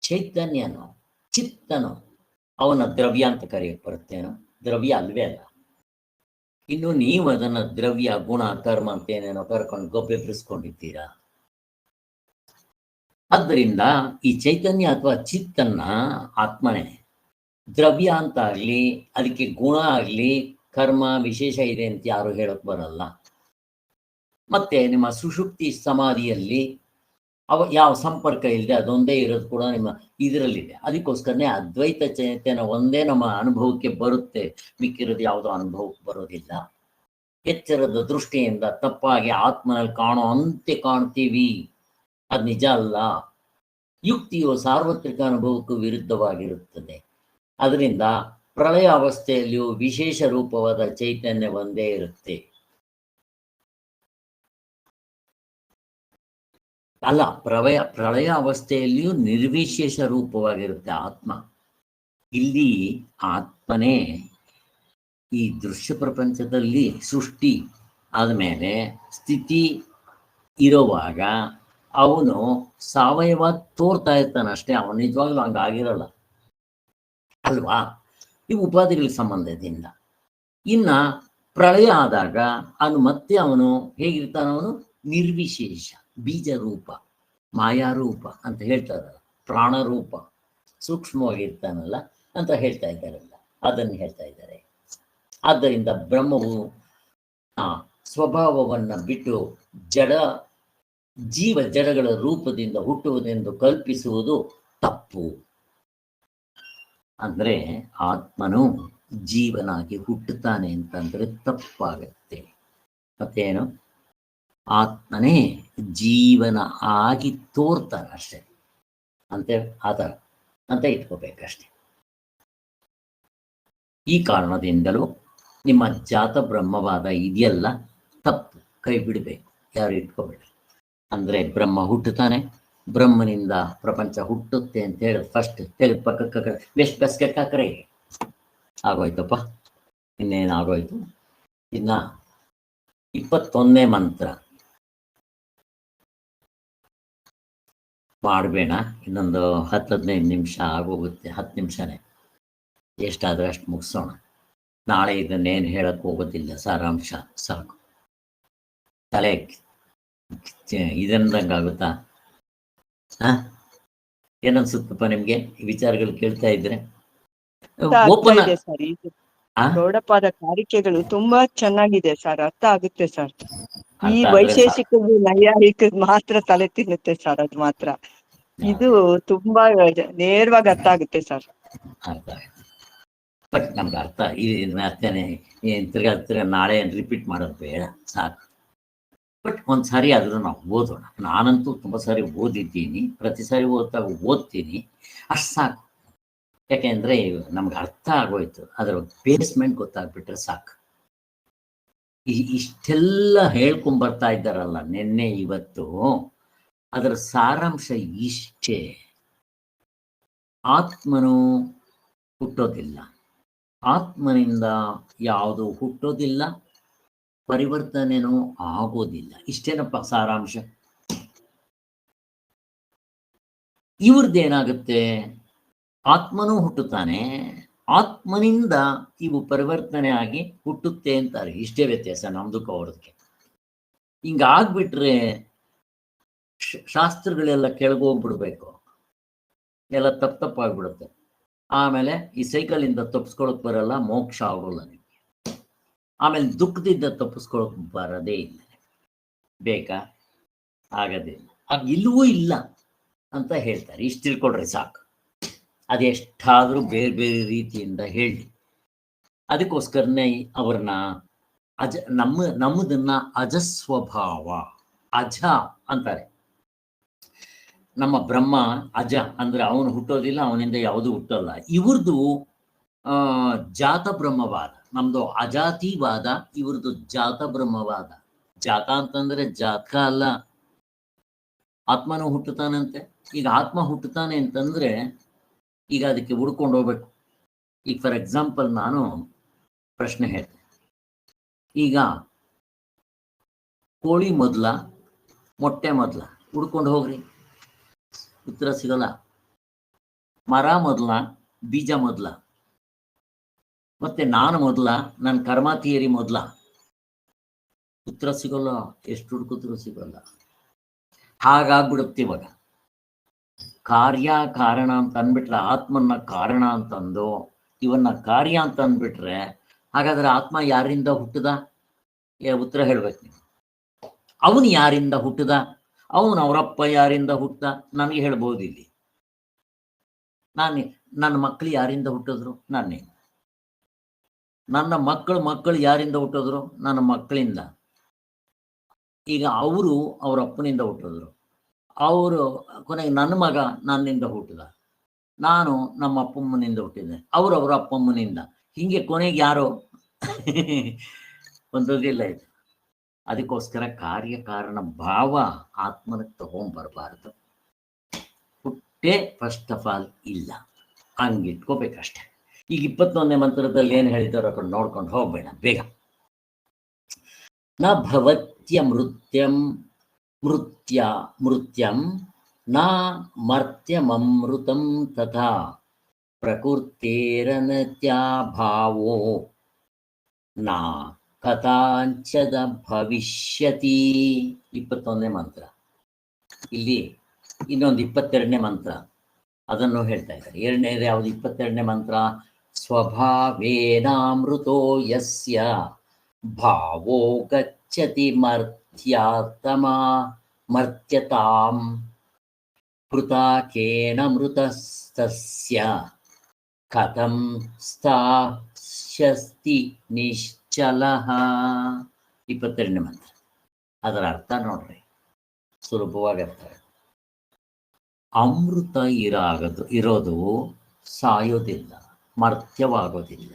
ಚೈತನ್ಯನೋ ಚಿತ್ತನೋ ಅವನ ದ್ರವ್ಯ ಅಂತ ಕರೆಯಕ್ಕೆ ಬರುತ್ತೇನೋ? ದ್ರವ್ಯ ಅಲ್ವೇ ಅಲ್ಲ. ಇನ್ನು ನೀವು ಅದನ್ನ ದ್ರವ್ಯ, ಗುಣ, ಕರ್ಮ ಅಂತ ಏನೇನೋ ಕರ್ಕೊಂಡು ಗೊಬ್ಬೆ ಬಿಡಿಸ್ಕೊಂಡಿದ್ದೀರಾ. ಆದ್ದರಿಂದ ಈ ಚೈತನ್ಯ ಅಥವಾ ಚಿತ್ತನ್ನ ಆತ್ಮನೇ. ದ್ರವ್ಯ ಅಂತ ಆಗಲಿ, ಅದಕ್ಕೆ ಗುಣ ಆಗಲಿ, ಕರ್ಮ ವಿಶೇಷ ಇದೆ ಅಂತ ಯಾರು ಹೇಳಕ್ ಬರಲ್ಲ. ಮತ್ತೆ ನಿಮ್ಮ ಸುಷುಪ್ತಿ ಸಮಾಧಿಯಲ್ಲಿ ಯಾವ ಸಂಪರ್ಕ ಇಲ್ಲದೆ ಅದೊಂದೇ ಇರೋದು ಕೂಡ ನಿಮ್ಮ ಇದರಲ್ಲಿದೆ. ಅದಕ್ಕೋಸ್ಕರನೇ ಅದ್ವೈತ ಚೈತನ್ಯ ಒಂದೇ ನಮ್ಮ ಅನುಭವಕ್ಕೆ ಬರುತ್ತೆ, ಮಿಕ್ಕಿರೋದು ಯಾವುದೋ ಅನುಭವಕ್ಕೆ ಬರೋದಿಲ್ಲ. ಎಚ್ಚರದ ದೃಷ್ಟಿಯಿಂದ ತಪ್ಪಾಗಿ ಆತ್ಮನಲ್ಲಿ ಕಾಣೋ ಅಂತೆ ಕಾಣ್ತೀವಿ, ಅದು ನಿಜ ಅಲ್ಲ. ಯುಕ್ತಿಯು ಸಾರ್ವತ್ರಿಕ ಅನುಭವಕ್ಕೂ ವಿರುದ್ಧವಾಗಿರುತ್ತದೆ. ಅದರಿಂದ ಪ್ರಳಯ ಅವಸ್ಥೆಯಲ್ಲಿಯೂ ವಿಶೇಷ ರೂಪವಾದ ಚೈತನ್ಯ ಒಂದೇ ಇರುತ್ತೆ. ಅಲ್ಲ, ಪ್ರಳಯ ಅವಸ್ಥೆಯಲ್ಲಿಯೂ ನಿರ್ವಿಶೇಷ ರೂಪವಾಗಿರುತ್ತೆ ಆತ್ಮ. ಇಲ್ಲಿ ಆತ್ಮನೇ ಈ ದೃಶ್ಯ ಪ್ರಪಂಚದಲ್ಲಿ ಸೃಷ್ಟಿ ಆದಮೇಲೆ ಸ್ಥಿತಿ ಇರುವಾಗ ಅವನು ಸಾವಯವ ತೋರ್ತಾ ಇರ್ತಾನೆ ಅಷ್ಟೇ. ಅವನು ನಿಜವಾಗ್ಲೂ ಹಂಗಾಗಿರಲ್ಲ ಅಲ್ವಾ? ಈ ಉಪಾಧಿಗಳ ಸಂಬಂಧದಿಂದ. ಇನ್ನ ಪ್ರಳಯ ಆದಾಗ ಅವನು ಹೇಗಿರ್ತಾನವನು? ನಿರ್ವಿಶೇಷ, ಬೀಜ ರೂಪ, ಮಾಯಾರೂಪ ಅಂತ ಹೇಳ್ತಾರಲ್ಲ, ಪ್ರಾಣರೂಪ, ಸೂಕ್ಷ್ಮವಾಗಿರ್ತಾನಲ್ಲ ಅಂತ ಹೇಳ್ತಾ ಇದ್ದಾರಲ್ಲ, ಅದನ್ನು ಹೇಳ್ತಾ ಇದ್ದಾರೆ. ಆದ್ದರಿಂದ ಬ್ರಹ್ಮವು ಸ್ವಭಾವವನ್ನು ಬಿಟ್ಟು ಜಡಗಳ ರೂಪದಿಂದ ಹುಟ್ಟುವುದೆಂದು ಕಲ್ಪಿಸುವುದು ತಪ್ಪು. ಅಂದ್ರೆ ಆತ್ಮನು ಜೀವನಾಗಿ ಹುಟ್ಟುತ್ತಾನೆ ಅಂತಂದ್ರೆ ತಪ್ಪಾಗತ್ತೆ. ಮತ್ತೇನು? ಆತ್ಮನೇ ಜೀವನ ಆಗಿ ತೋರ್ತಾನೆ ಅಷ್ಟೇ ಆತ ಅಂತ ಇಟ್ಕೋಬೇಕಷ್ಟೆ. ಈ ಕಾರಣದಿಂದಲೂ ನಿಮ್ಮ ಜಾತ ಬ್ರಹ್ಮವಾದ ಇದೆಯಲ್ಲ ತಪ್ಪು, ಕೈ ಬಿಡಬೇಕು, ಯಾರು ಇಟ್ಕೋಬೇಡಿ. ಅಂದ್ರೆ ಬ್ರಹ್ಮ ಹುಟ್ಟುತ್ತಾನೆ, ಬ್ರಹ್ಮನಿಂದ ಪ್ರಪಂಚ ಹುಟ್ಟುತ್ತೆ ಅಂತ ಹೇಳಿ ಫಸ್ಟ್ ತೆಗೆದು ಪಕ್ಕಕ್ಕೆ ಬೆಸ್ಟ್ ಬೆಸ್ಕೆಟ್ ಹಾಕ್ರೆ ಆಗೋಯ್ತಪ್ಪ. ಇನ್ನೇನಾಗೋಯ್ತು? ಇನ್ನ 21ನೇ ಮಂತ್ರ ಮಾಡಬೇಡ. ಇನ್ನೊಂದು 10-15 ನಿಮಿಷ ಆಗೋಗುತ್ತೆ. 10 ನಿಮಿಷನೇ, ಎಷ್ಟಾದ್ರೆ ಅಷ್ಟು ಮುಗಿಸೋಣ. ನಾಳೆ ಇದನ್ನೇನು ಹೇಳಕ್ ಹೋಗೋದಿಲ್ಲ, ಸಾರಾಂಶ ಸಾಕು. ತಲೆ ಇದನ್ನಂಗಾಗುತ್ತಾ? ಹಾ, ಏನನ್ಸುತ್ತಪ್ಪ ನಿಮ್ಗೆ ಈ ವಿಚಾರಗಳು ಕೇಳ್ತಾ ಇದ್ರೆ? ಆಗ್ತಾ ಓಪನ್ ಇದೆ ಸರ್. ಇದು ಗೌಡಪಾದ ಕಾರಿಕೆಗಳು ತುಂಬಾ ಚೆನ್ನಾಗಿದೆ ಸರ್, ಅರ್ಥ ಆಗುತ್ತೆ ಸರ್. ಈ ಅರ್ಥ ಆದ್ರೆ ವೈಶೇಷಿಕ ನೈಯಾಯಿಕ ಮಾತ್ರ ತಲೆ ತಿನ್ನುತ್ತೆ ಸರ್, ಅದು ಮಾತ್ರ. ಇದು ತುಂಬಾ ನೇರವಾಗಿ ಅರ್ಥ ಆಗುತ್ತೆ ಸರ್. ಅರ್ಥ ಆಯ್ತು. ಬಟ್ ನಮ್ಗೆ ಅರ್ಥ ಅರ್ಥನೇ ತಿರ್ಗಾ ನಾಳೆ ರಿಪೀಟ್ ಮಾಡೋದು ಬೇಡ, ಸಾಕು. ಬಟ್ ಒಂದ್ಸಾರಿ ಆದ್ರೂ ನಾವು ಓದೋಣ. ನಾನಂತೂ ತುಂಬ ಸಾರಿ ಓದಿದ್ದೀನಿ, ಪ್ರತಿ ಸಾರಿ ಓದ್ತೀನಿ, ಅಷ್ಟು ಸಾಕು. ಯಾಕೆಂದ್ರೆ ನಮ್ಗೆ ಅರ್ಥ ಆಗೋಯ್ತು, ಅದರ ಬೇಸ್ಮೆಂಟ್ ಗೊತ್ತಾಗ್ಬಿಟ್ರೆ ಸಾಕು. ಇಷ್ಟೆಲ್ಲ ಹೇಳ್ಕೊಂಬರ್ತಾ ಇದ್ದಾರಲ್ಲ ನಿನ್ನೆ ಇವತ್ತು, ಅದರ ಸಾರಾಂಶ ಇಷ್ಟೇ. ಆತ್ಮನು ಹುಟ್ಟೋದಿಲ್ಲ, ಆತ್ಮನಿಂದ ಯಾವುದು ಹುಟ್ಟೋದಿಲ್ಲ, ಪರಿವರ್ತನೆನೂ ಆಗೋದಿಲ್ಲ. ಇಷ್ಟೇನಪ್ಪ ಸಾರಾಂಶ. ಇವ್ರದ್ದೇನಾಗುತ್ತೆ, ಆತ್ಮನೂ ಹುಟ್ಟುತ್ತಾನೆ, ಆತ್ಮನಿಂದ ಇವು ಪರಿವರ್ತನೆ ಆಗಿ ಹುಟ್ಟುತ್ತೆ ಅಂತಾರೆ. ಇಷ್ಟೇ ವ್ಯತ್ಯಾಸ ನಮ್ದಕ್ಕೂ ಅವ್ರದಕ್ಕೆ. ಹಿಂಗಾಗ್ಬಿಟ್ರೆ ಶಾಸ್ತ್ರಗಳೆಲ್ಲ ಕೆಳಗೋಗ್ಬಿಡ್ಬೇಕು, ಎಲ್ಲ ತಪ್ಪಾಗ್ಬಿಡುತ್ತೆ. ಆಮೇಲೆ ಈ ಸೈಕಲಿಂದ ತಪ್ಪಿಸ್ಕೊಳಕ್ ಬರಲ್ಲ, ಮೋಕ್ಷ ಆಗೋಲ್ಲ ನಿಮಗೆ. ಆಮೇಲೆ ದುಃಖದಿಂದ ತಪ್ಪಿಸ್ಕೊಳಕ್ ಬರೋದೇ ಇಲ್ಲ. ಬೇಕಾ? ಆಗೋದಿಲ್ಲ. ಇಲ್ಲವೂ ಇಲ್ಲ ಅಂತ ಹೇಳ್ತಾರೆ. ಇಷ್ಟು ತಿಳ್ಕೊಡ್ರಿ ಸಾಕು. ಅದೆಷ್ಟಾದರೂ ಬೇರೆ ಬೇರೆ ರೀತಿಯಿಂದ ಹೇಳಿ. ಅದಕ್ಕೋಸ್ಕರನೇ ಅವ್ರನ್ನ ನಮ್ಮದನ್ನ ಅಜಸ್ವಭಾವ, ಅಜ ಅಂತಾರೆ. ನಮ್ಮ ಬ್ರಹ್ಮ ಅಜ ಅಂದ್ರೆ ಅವನು ಹುಟ್ಟೋದಿಲ್ಲ, ಅವನಿಂದ ಯಾವುದೂ ಹುಟ್ಟೋಲ್ಲ. ಇವ್ರದ್ದು ಜಾತ ಬ್ರಹ್ಮವಾದ, ನಮ್ದು ಅಜಾತಿವಾದ, ಇವ್ರದ್ದು ಜಾತ ಬ್ರಹ್ಮವಾದ. ಜಾತ ಅಂತಂದ್ರೆ ಜಾತಕ ಅಲ್ಲ, ಆತ್ಮನೂ ಹುಟ್ಟುತ್ತಾನಂತೆ. ಈಗ ಆತ್ಮ ಹುಟ್ಟುತ್ತಾನೆ ಅಂತಂದ್ರೆ ಈಗ ಅದಕ್ಕೆ ಹುಡ್ಕೊಂಡು ಹೋಗ್ಬೇಕು. ಈಗ ಫಾರ್ ಎಕ್ಸಾಂಪಲ್ ನಾನು ಪ್ರಶ್ನೆ ಹೇಳ್ತೇನೆ. ಈಗ ಕೋಳಿ ಮೊದಲ, ಮೊಟ್ಟೆ ಮೊದಲ? ಹುಡ್ಕೊಂಡು ಹೋಗ್ರಿ, ಉತ್ತರ ಸಿಗಲ್ಲ. ಮರ ಮೊದಲ, ಬೀಜ ಮೊದಲ? ಮತ್ತೆ ನಾನು ಮೊದಲ, ನನ್ನ ಕರ್ಮ ಥಿಯರಿ ಮೊದಲ? ಉತ್ತರ ಸಿಗಲ್ಲ, ಎಷ್ಟು ಹುಡುಕಿದ್ರು ಸಿಗಲ್ಲ. ಹಾಗಾಗ್ಬಿಡುತ್ತೆ. ಇವಾಗ ಕಾರ್ಯ ಕಾರಣ ಅಂತ ಅಂದ್ಬಿಟ್ರೆ, ಆತ್ಮನ್ನ ಕಾರಣ ಅಂತಂದು ಇವನ್ನ ಕಾರ್ಯ ಅಂತ ಅಂದ್ಬಿಟ್ರೆ, ಹಾಗಾದ್ರೆ ಆತ್ಮ ಯಾರಿಂದ ಹುಟ್ಟದ? ಉತ್ತರ ಹೇಳ್ಬೇಕು ನೀವು. ಅವನು ಯಾರಿಂದ ಹುಟ್ಟದ? ಅವನು ಅವರಪ್ಪ ಯಾರಿಂದ ಹುಟ್ಟ? ನನಗೆ ಹೇಳ್ಬೋದು ಇಲ್ಲಿ. ನನ್ನ ಮಕ್ಕಳು ಯಾರಿಂದ ಹುಟ್ಟಿದ್ರು? ನಾನೇ. ನನ್ನ ಮಕ್ಕಳು ಯಾರಿಂದ ಹುಟ್ಟಿದ್ರು? ನನ್ನ ಮಕ್ಕಳಿಂದ. ಈಗ ಅವರು ಅವ್ರ ಅಪ್ಪನಿಂದ ಹುಟ್ಟಿದ್ರು, ಅವರು ಕೊನೆಗೆ ನನ್ನ ಮಗ ನನ್ನಿಂದ ಹುಟ್ಟಿದ, ನಾನು ನಮ್ಮ ಅಪ್ಪಮ್ಮನಿಂದ ಹುಟ್ಟಿದ್ದೆ, ಅವರು ಅವರ ಅಪ್ಪಮ್ಮನಿಂದ. ಹೀಗೆ ಕೊನೆಗೆ ಯಾರೋ ಒಂದೋದಿಲ್ಲ ಇದು. ಅದಕ್ಕೋಸ್ಕರ ಕಾರ್ಯಕಾರಣ ಭಾವ ಆತ್ಮನಕ್ಕೆ ತಗೊಂಡ್ಬರ್ಬಾರ್ದು. ಹುಟ್ಟೆ ಫಸ್ಟ್ ಆಫ್ ಆಲ್ ಇಲ್ಲ, ಹಂಗಿಟ್ಕೋಬೇಕಷ್ಟೆ. ಈಗ 21ನೇ ಮಂತ್ರದಲ್ಲಿ ಏನು ಹೇಳಿದಾರೋ ಅక్కడ ನೋಡ್ಕೊಂಡು ಹೋಗ್ಬೇಡ ಬೇಗ. ನ ಭವತ್ಯ ಮೃತ್ಯಂ ನ ಮರ್ತ್ಯಮೃತಂ ತಥಾ ಪ್ರಕೃತೇರನತ್ಯಾ ಭಾವೋ ನ ಕಥಾಂಚದ ಭವಿಷ್ಯತಿ. 21ನೇ ಮಂತ್ರ. ಇಲ್ಲಿ ಇನ್ನೊಂದು 22ನೇ ಮಂತ್ರ ಅದನ್ನು ಹೇಳ್ತಾ ಇದ್ದಾರೆ. ಎರಡನೇದು ಯಾವುದು? 22ನೇ ಮಂತ್ರ. ಸ್ವಭಾವೇನಾಮೃತೋ ಯಸ್ಯ ಭಾವೋ ಗಚ್ಚತಿ ಮರ್ತ್ಯತಾಂ ಕೃತಾಕೇನ ಮೃತಸ್ತಸ್ಯ ಕಥಂ ಸ್ಥಾಸ್ಯಸ್ತಿ ನಿಶ್ಚಲಃ. 22ನೇ ಮಂತ್ರ. ಅದರ ಅರ್ಥ ನೋಡ್ರಿ, ಸುಲಭವಾಗಿ ಅರ್ಥ. ಅಮೃತ ಇರೋದು ಸಾಯೋದಿಲ್ಲ, ಮರ್ತ್ಯವಾಗೋದಿಲ್ಲ.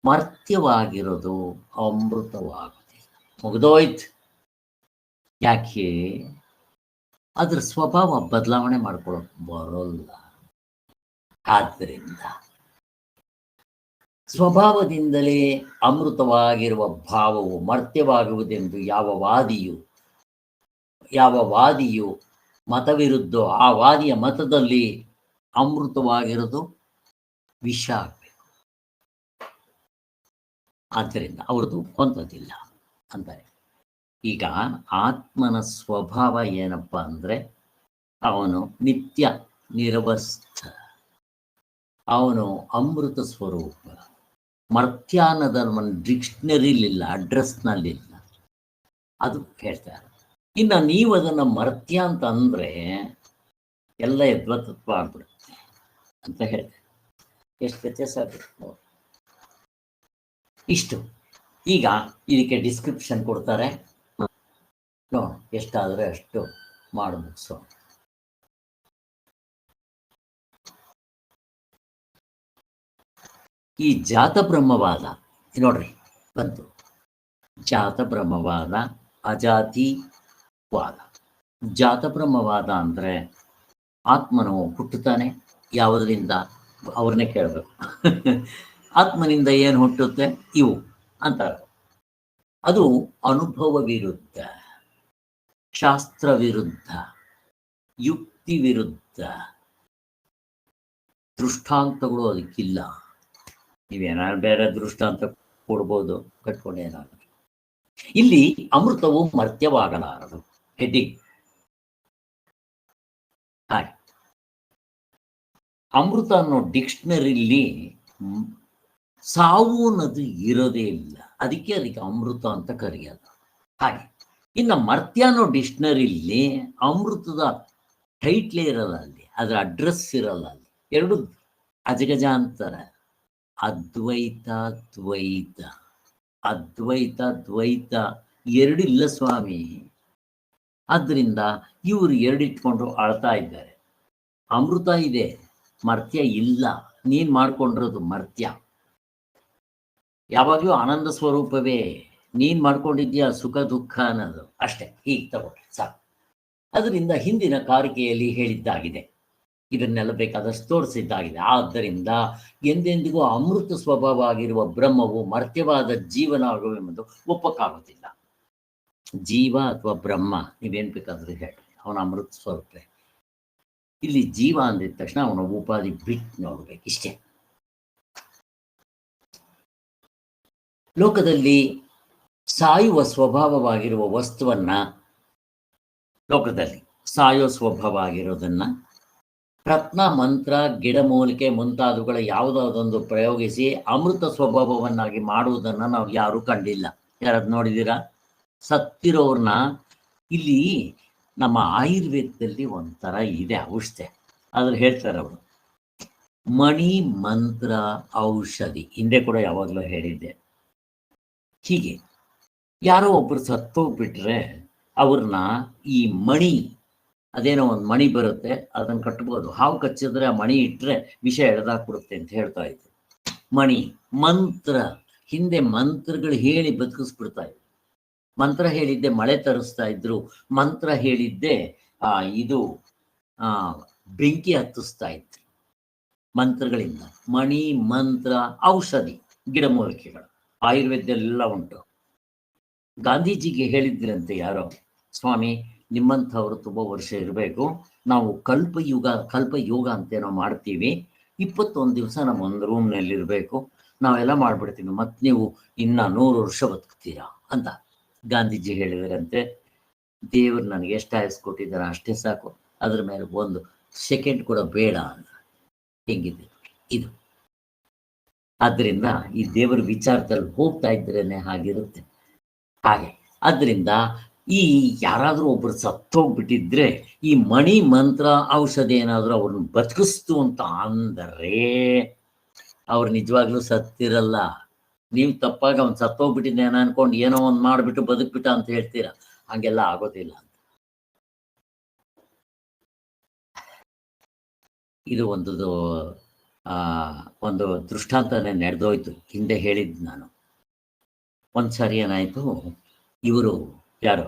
ಮರ್ತ್ಯವಾಗಿರೋದು ಅಮೃತವಾಗೋದಿಲ್ಲ. ಮುಗಿದೋಯ್ತು. ಯಾಕೆ? ಅದ್ರ ಸ್ವಭಾವ ಬದಲಾವಣೆ ಮಾಡ್ಕೊಳ್ಳೋಕೆ ಬರೋಲ್ಲ. ಆದ್ದರಿಂದ ಸ್ವಭಾವದಿಂದಲೇ ಅಮೃತವಾಗಿರುವ ಭಾವವು ಮರ್ತ್ಯವಾಗುವುದೆಂದು ಯಾವ ವಾದಿಯು ಮತವಿರುದ್ಧ, ಆ ವಾದಿಯ ಮತದಲ್ಲಿ ಅಮೃತವಾಗಿರೋದು ವಿಷ ಆಗಬೇಕು. ಆದ್ದರಿಂದ ಅವ್ರದ್ದು ಹೊಂದೋದಿಲ್ಲ ಅಂತಾರೆ. ಈಗ ಆತ್ಮನ ಸ್ವಭಾವ ಏನಪ್ಪ ಅಂದರೆ ಅವನು ನಿತ್ಯ ನಿರವಸ್ಥ, ಅವನು ಅಮೃತ ಸ್ವರೂಪ. ಮರ್ತ್ಯ ಅನ್ನೋದು ಅವನ ಡಿಕ್ಷನರಿಲಿಲ್ಲ, ಅಡ್ರೆಸ್ನಲ್ಲಿಲ್ಲ, ಅದು ಹೇಳ್ತಾರೆ. ಇನ್ನು ನೀವು ಅದನ್ನು ಮರ್ತ್ಯ ಅಂತ ಅಂದರೆ ಎಲ್ಲ ಯದ್ವತತ್ವ ಆಗ್ಬಿಡುತ್ತೆ ಅಂತ ಹೇಳ್ತಾರೆ. ಎಷ್ಟು ವ್ಯತ್ಯಾಸ ಆಗ್ಬಿಡುತ್ತೆ ಇಷ್ಟು. ಈಗ ಇದಕ್ಕೆ ಡಿಸ್ಕ್ರಿಪ್ಷನ್ ಕೊಡ್ತಾರೆ, ನೋಡು ಎಷ್ಟಾದರೆ ಅಷ್ಟು ಮಾಡಿ ಮುಗಿಸೋ. ಈ ಜಾತ ಬ್ರಹ್ಮವಾದ ನೋಡ್ರಿ ಬಂತು. ಜಾತ ಬ್ರಹ್ಮವಾದ, ಅಜಾತಿವಾದ. ಜಾತ ಬ್ರಹ್ಮವಾದ ಅಂದರೆ ಆತ್ಮನು ಹುಟ್ಟುತ್ತಾನೆ, ಯಾವುದರಿಂದ ಅವ್ರನ್ನೇ ಕೇಳಬೇಕು. ಆತ್ಮನಿಂದ ಏನು ಹುಟ್ಟುತ್ತೆ? ಇವು ಅಂತಾರೆ. ಅದು ಅನುಭವ ವಿರುದ್ಧ, ಶಾಸ್ತ್ರ ವಿರುದ್ಧ, ಯುಕ್ತಿ ವಿರುದ್ಧ. ದೃಷ್ಟಾಂತಗಳು ಅದಕ್ಕಿಲ್ಲ. ನೀವೇನಾದ್ರು ಬೇರೆ ದೃಷ್ಟಾಂತ ಕೊಡ್ಬೋದು, ಕಟ್ಕೊಂಡೇನಾದ್ರು. ಇಲ್ಲಿ ಅಮೃತವು ಮರ್ತ್ಯವಾಗಲಾರದು. ಹೆಡ್ಡಿಂಗ್ ಹಾಗೆ. ಅಮೃತ ಅನ್ನೋ ಡಿಕ್ಷನರಿಲಿ ಸಾವು ಅನ್ನೋದು ಇರೋದೇ ಇಲ್ಲ, ಅದಕ್ಕೆ ಅಮೃತ ಅಂತ ಕರೆಯೋದು. ಹಾಗೆ ಇನ್ನು ಮರ್ತ್ಯ ಅನ್ನೋ ಡಿಕ್ಷನರಿಲಿ ಅಮೃತದ ಟೈಟ್ಲೇ ಇರಲ್ಲ, ಅಲ್ಲಿ ಅದರ ಅಡ್ರೆಸ್ ಇರಲ್ಲ. ಅಲ್ಲಿ ಎರಡು ಅಜಗಜಾಂತರ, ಅದ್ವೈತ ದ್ವೈತ, ಅದ್ವೈತ ದ್ವೈತ ಎರಡು ಇಲ್ಲ ಸ್ವಾಮಿ. ಆದ್ದರಿಂದ ಇವರು ಎರಡಿಟ್ಕೊಂಡು ಆಳ್ತಾ ಇದ್ದಾರೆ. ಅಮೃತ ಇದೆ, ಮರ್ತ್ಯ ಇಲ್ಲ. ನೀನು ಮಾಡ್ಕೊಂಡಿರೋದು ಮರ್ತ್ಯ. ಯಾವಾಗಲೂ ಆನಂದ ಸ್ವರೂಪವೇ, ನೀನು ಮಾಡ್ಕೊಂಡಿದ್ಯಾ ಸುಖ ದುಃಖ ಅನ್ನೋದು ಅಷ್ಟೇ. ಹೀಗೆ ತಗೊಳ್ಳಿ ಸಾಕು. ಅದರಿಂದ ಹಿಂದಿನ ಕಾರಿಕೆಯಲ್ಲಿ ಹೇಳಿದ್ದಾಗಿದೆ, ಇದನ್ನೆಲ್ಲ ಬೇಕಾದಷ್ಟು ತೋರಿಸಿದ್ದಾಗಿದೆ. ಆದ್ದರಿಂದ ಎಂದೆಂದಿಗೂ ಅಮೃತ ಸ್ವಭಾವ ಆಗಿರುವ ಬ್ರಹ್ಮವು ಮರ್ತ್ಯವಾದ ಜೀವನ ಆಗುವೆಂಬುದು ಒಪ್ಪಕ್ಕಾಗುತ್ತಿಲ್ಲ. ಜೀವ ಅಥವಾ ಬ್ರಹ್ಮ ನೀವೇನು ಬೇಕಾದರೂ ಹೇಳಿ, ಅವನ ಅಮೃತ ಸ್ವರೂಪ. ಇಲ್ಲಿ ಜೀವ ಅಂದಿದ ತಕ್ಷಣ ಅವನ ಉಪಾಧಿ ಬಿಟ್ಟು ನೋಡ್ಬೇಕು, ಇಷ್ಟೇ. ಲೋಕದಲ್ಲಿ ಸಾಯುವ ಸ್ವಭಾವವಾಗಿರುವ ವಸ್ತುವನ್ನ, ಲೋಕದಲ್ಲಿ ಸಾಯೋ ಸ್ವಭಾವ ಆಗಿರೋದನ್ನ ರತ್ನ, ಮಂತ್ರ, ಗಿಡಮೂಲಿಕೆ ಮುಂತಾದವುಗಳ ಯಾವುದಾದೊಂದು ಪ್ರಯೋಗಿಸಿ ಅಮೃತ ಸ್ವಭಾವವನ್ನಾಗಿ ಮಾಡುವುದನ್ನು ನಾವು ಯಾರೂ ಕಂಡಿಲ್ಲ. ಯಾರದು ನೋಡಿದ್ದೀರಾ? ಸತ್ತಿರೋರ್ನ ಇಲ್ಲಿ ನಮ್ಮ ಆಯುರ್ವೇದದಲ್ಲಿ ಒಂಥರ ಇದೆ ಔಷಧಿ, ಅದ್ರ ಹೇಳ್ತಾರೆ ಅವರು ಮಣಿ ಮಂತ್ರ ಔಷಧಿ. ಹಿಂದೆ ಕೂಡ ಯಾವಾಗಲೂ ಹೇಳಿದ್ದೆ. ಹೀಗೆ ಯಾರೋ ಒಬ್ಬರು ಸತ್ತೋಗ್ಬಿಟ್ರೆ ಅವ್ರನ್ನ ಈ ಮಣಿ, ಅದೇನೋ ಒಂದು ಮಣಿ ಬರುತ್ತೆ, ಅದನ್ನು ಕಟ್ಬೋದು. ಹಾವು ಕಚ್ಚಿದ್ರೆ ಆ ಮಣಿ ಇಟ್ಟರೆ ವಿಷ ಎಳೆದಾಕ್ಬಿಡುತ್ತೆ ಅಂತ ಹೇಳ್ತಾ ಇದ್ರು. ಮಣಿ ಮಂತ್ರ, ಹಿಂದೆ ಮಂತ್ರಗಳು ಹೇಳಿ ಬದುಕಿಸ್ಬಿಡ್ತಾ ಇದ್ರು. ಮಂತ್ರ ಹೇಳಿದ್ದೆ ಮಳೆ ತರಿಸ್ತಾ ಇದ್ರು, ಮಂತ್ರ ಹೇಳಿದ್ದೆ ಇದು ಬೆಂಕಿ ಹತ್ತಿಸ್ತಾ ಇದ್ರು ಮಂತ್ರಗಳಿಂದ. ಮಣಿ ಮಂತ್ರ ಔಷಧಿ, ಗಿಡಮೂಲಿಕೆಗಳು ಆಯುರ್ವೇದದಲ್ಲೆಲ್ಲ ಉಂಟು. ಗಾಂಧೀಜಿಗೆ ಹೇಳಿದ್ರಂತೆ ಯಾರೋ, ಸ್ವಾಮಿ ನಿಮ್ಮಂಥವ್ರು ತುಂಬ ವರ್ಷ ಇರಬೇಕು, ನಾವು ಕಲ್ಪಯೋಗ ಅಂತೇನೋ ಮಾಡ್ತೀವಿ, 21 ದಿವಸ ನಮ್ಮ ಒಂದು ರೂಮ್ನಲ್ಲಿರಬೇಕು, ನಾವೆಲ್ಲ ಮಾಡಿಬಿಡ್ತೀವಿ, ಮತ್ತು ನೀವು ಇನ್ನು 100 ವರ್ಷ ಬದುಕ್ತೀರಾ ಅಂತ ಗಾಂಧೀಜಿ ಹೇಳಿದರಂತೆ. ದೇವರು ನನಗೆ ಎಷ್ಟು ಆಯಸ್ಸು ಕೊಟ್ಟಿದ್ದಾರೆ ಅಷ್ಟೇ ಸಾಕು, ಅದ್ರ ಮೇಲೆ 1 ಸೆಕೆಂಡ್ ಕೂಡ ಬೇಡ ಅಂತ. ಹೆಂಗಿದೆ ಇದು? ಆದ್ದರಿಂದ ಈ ದೇವರ ವಿಚಾರದಲ್ಲಿ ಹೋಗ್ತಾ ಇದ್ರೇನೆ ಹಾಗಿರುತ್ತೆ. ಹಾಗೆ ಆದ್ದರಿಂದ ಈ ಯಾರಾದರೂ ಒಬ್ಬರು ಸತ್ತೋಗ್ಬಿಟ್ಟಿದ್ರೆ ಈ ಮಣಿ ಮಂತ್ರ ಔಷಧಿ ಏನಾದರೂ ಅವ್ರನ್ನ ಬದುಕಿಸ್ತು ಅಂತ ಅಂದರೆ ಅವ್ರು ನಿಜವಾಗ್ಲೂ ಸತ್ತಿರಲ್ಲ. ನೀವು ತಪ್ಪಾಗಿ ಅವ್ನು ಸತ್ತೋಗ್ಬಿಟ್ಟಿದ್ದೇನೆ ಅನ್ಕೊಂಡು ಏನೋ ಒಂದು ಮಾಡಿಬಿಟ್ಟು ಬದುಕ್ಬಿಟ್ಟ ಅಂತ ಹೇಳ್ತೀರಾ, ಹಂಗೆಲ್ಲ ಆಗೋದಿಲ್ಲ. ಇದು ಒಂದು ದೃಷ್ಟಾಂತನೇ ನಡೆದೋಯ್ತು, ಹಿಂದೆ ಹೇಳಿದ್ದು ನಾನು. ಒಂದ್ಸರಿ ಏನಾಯಿತು, ಇವರು ಯಾರು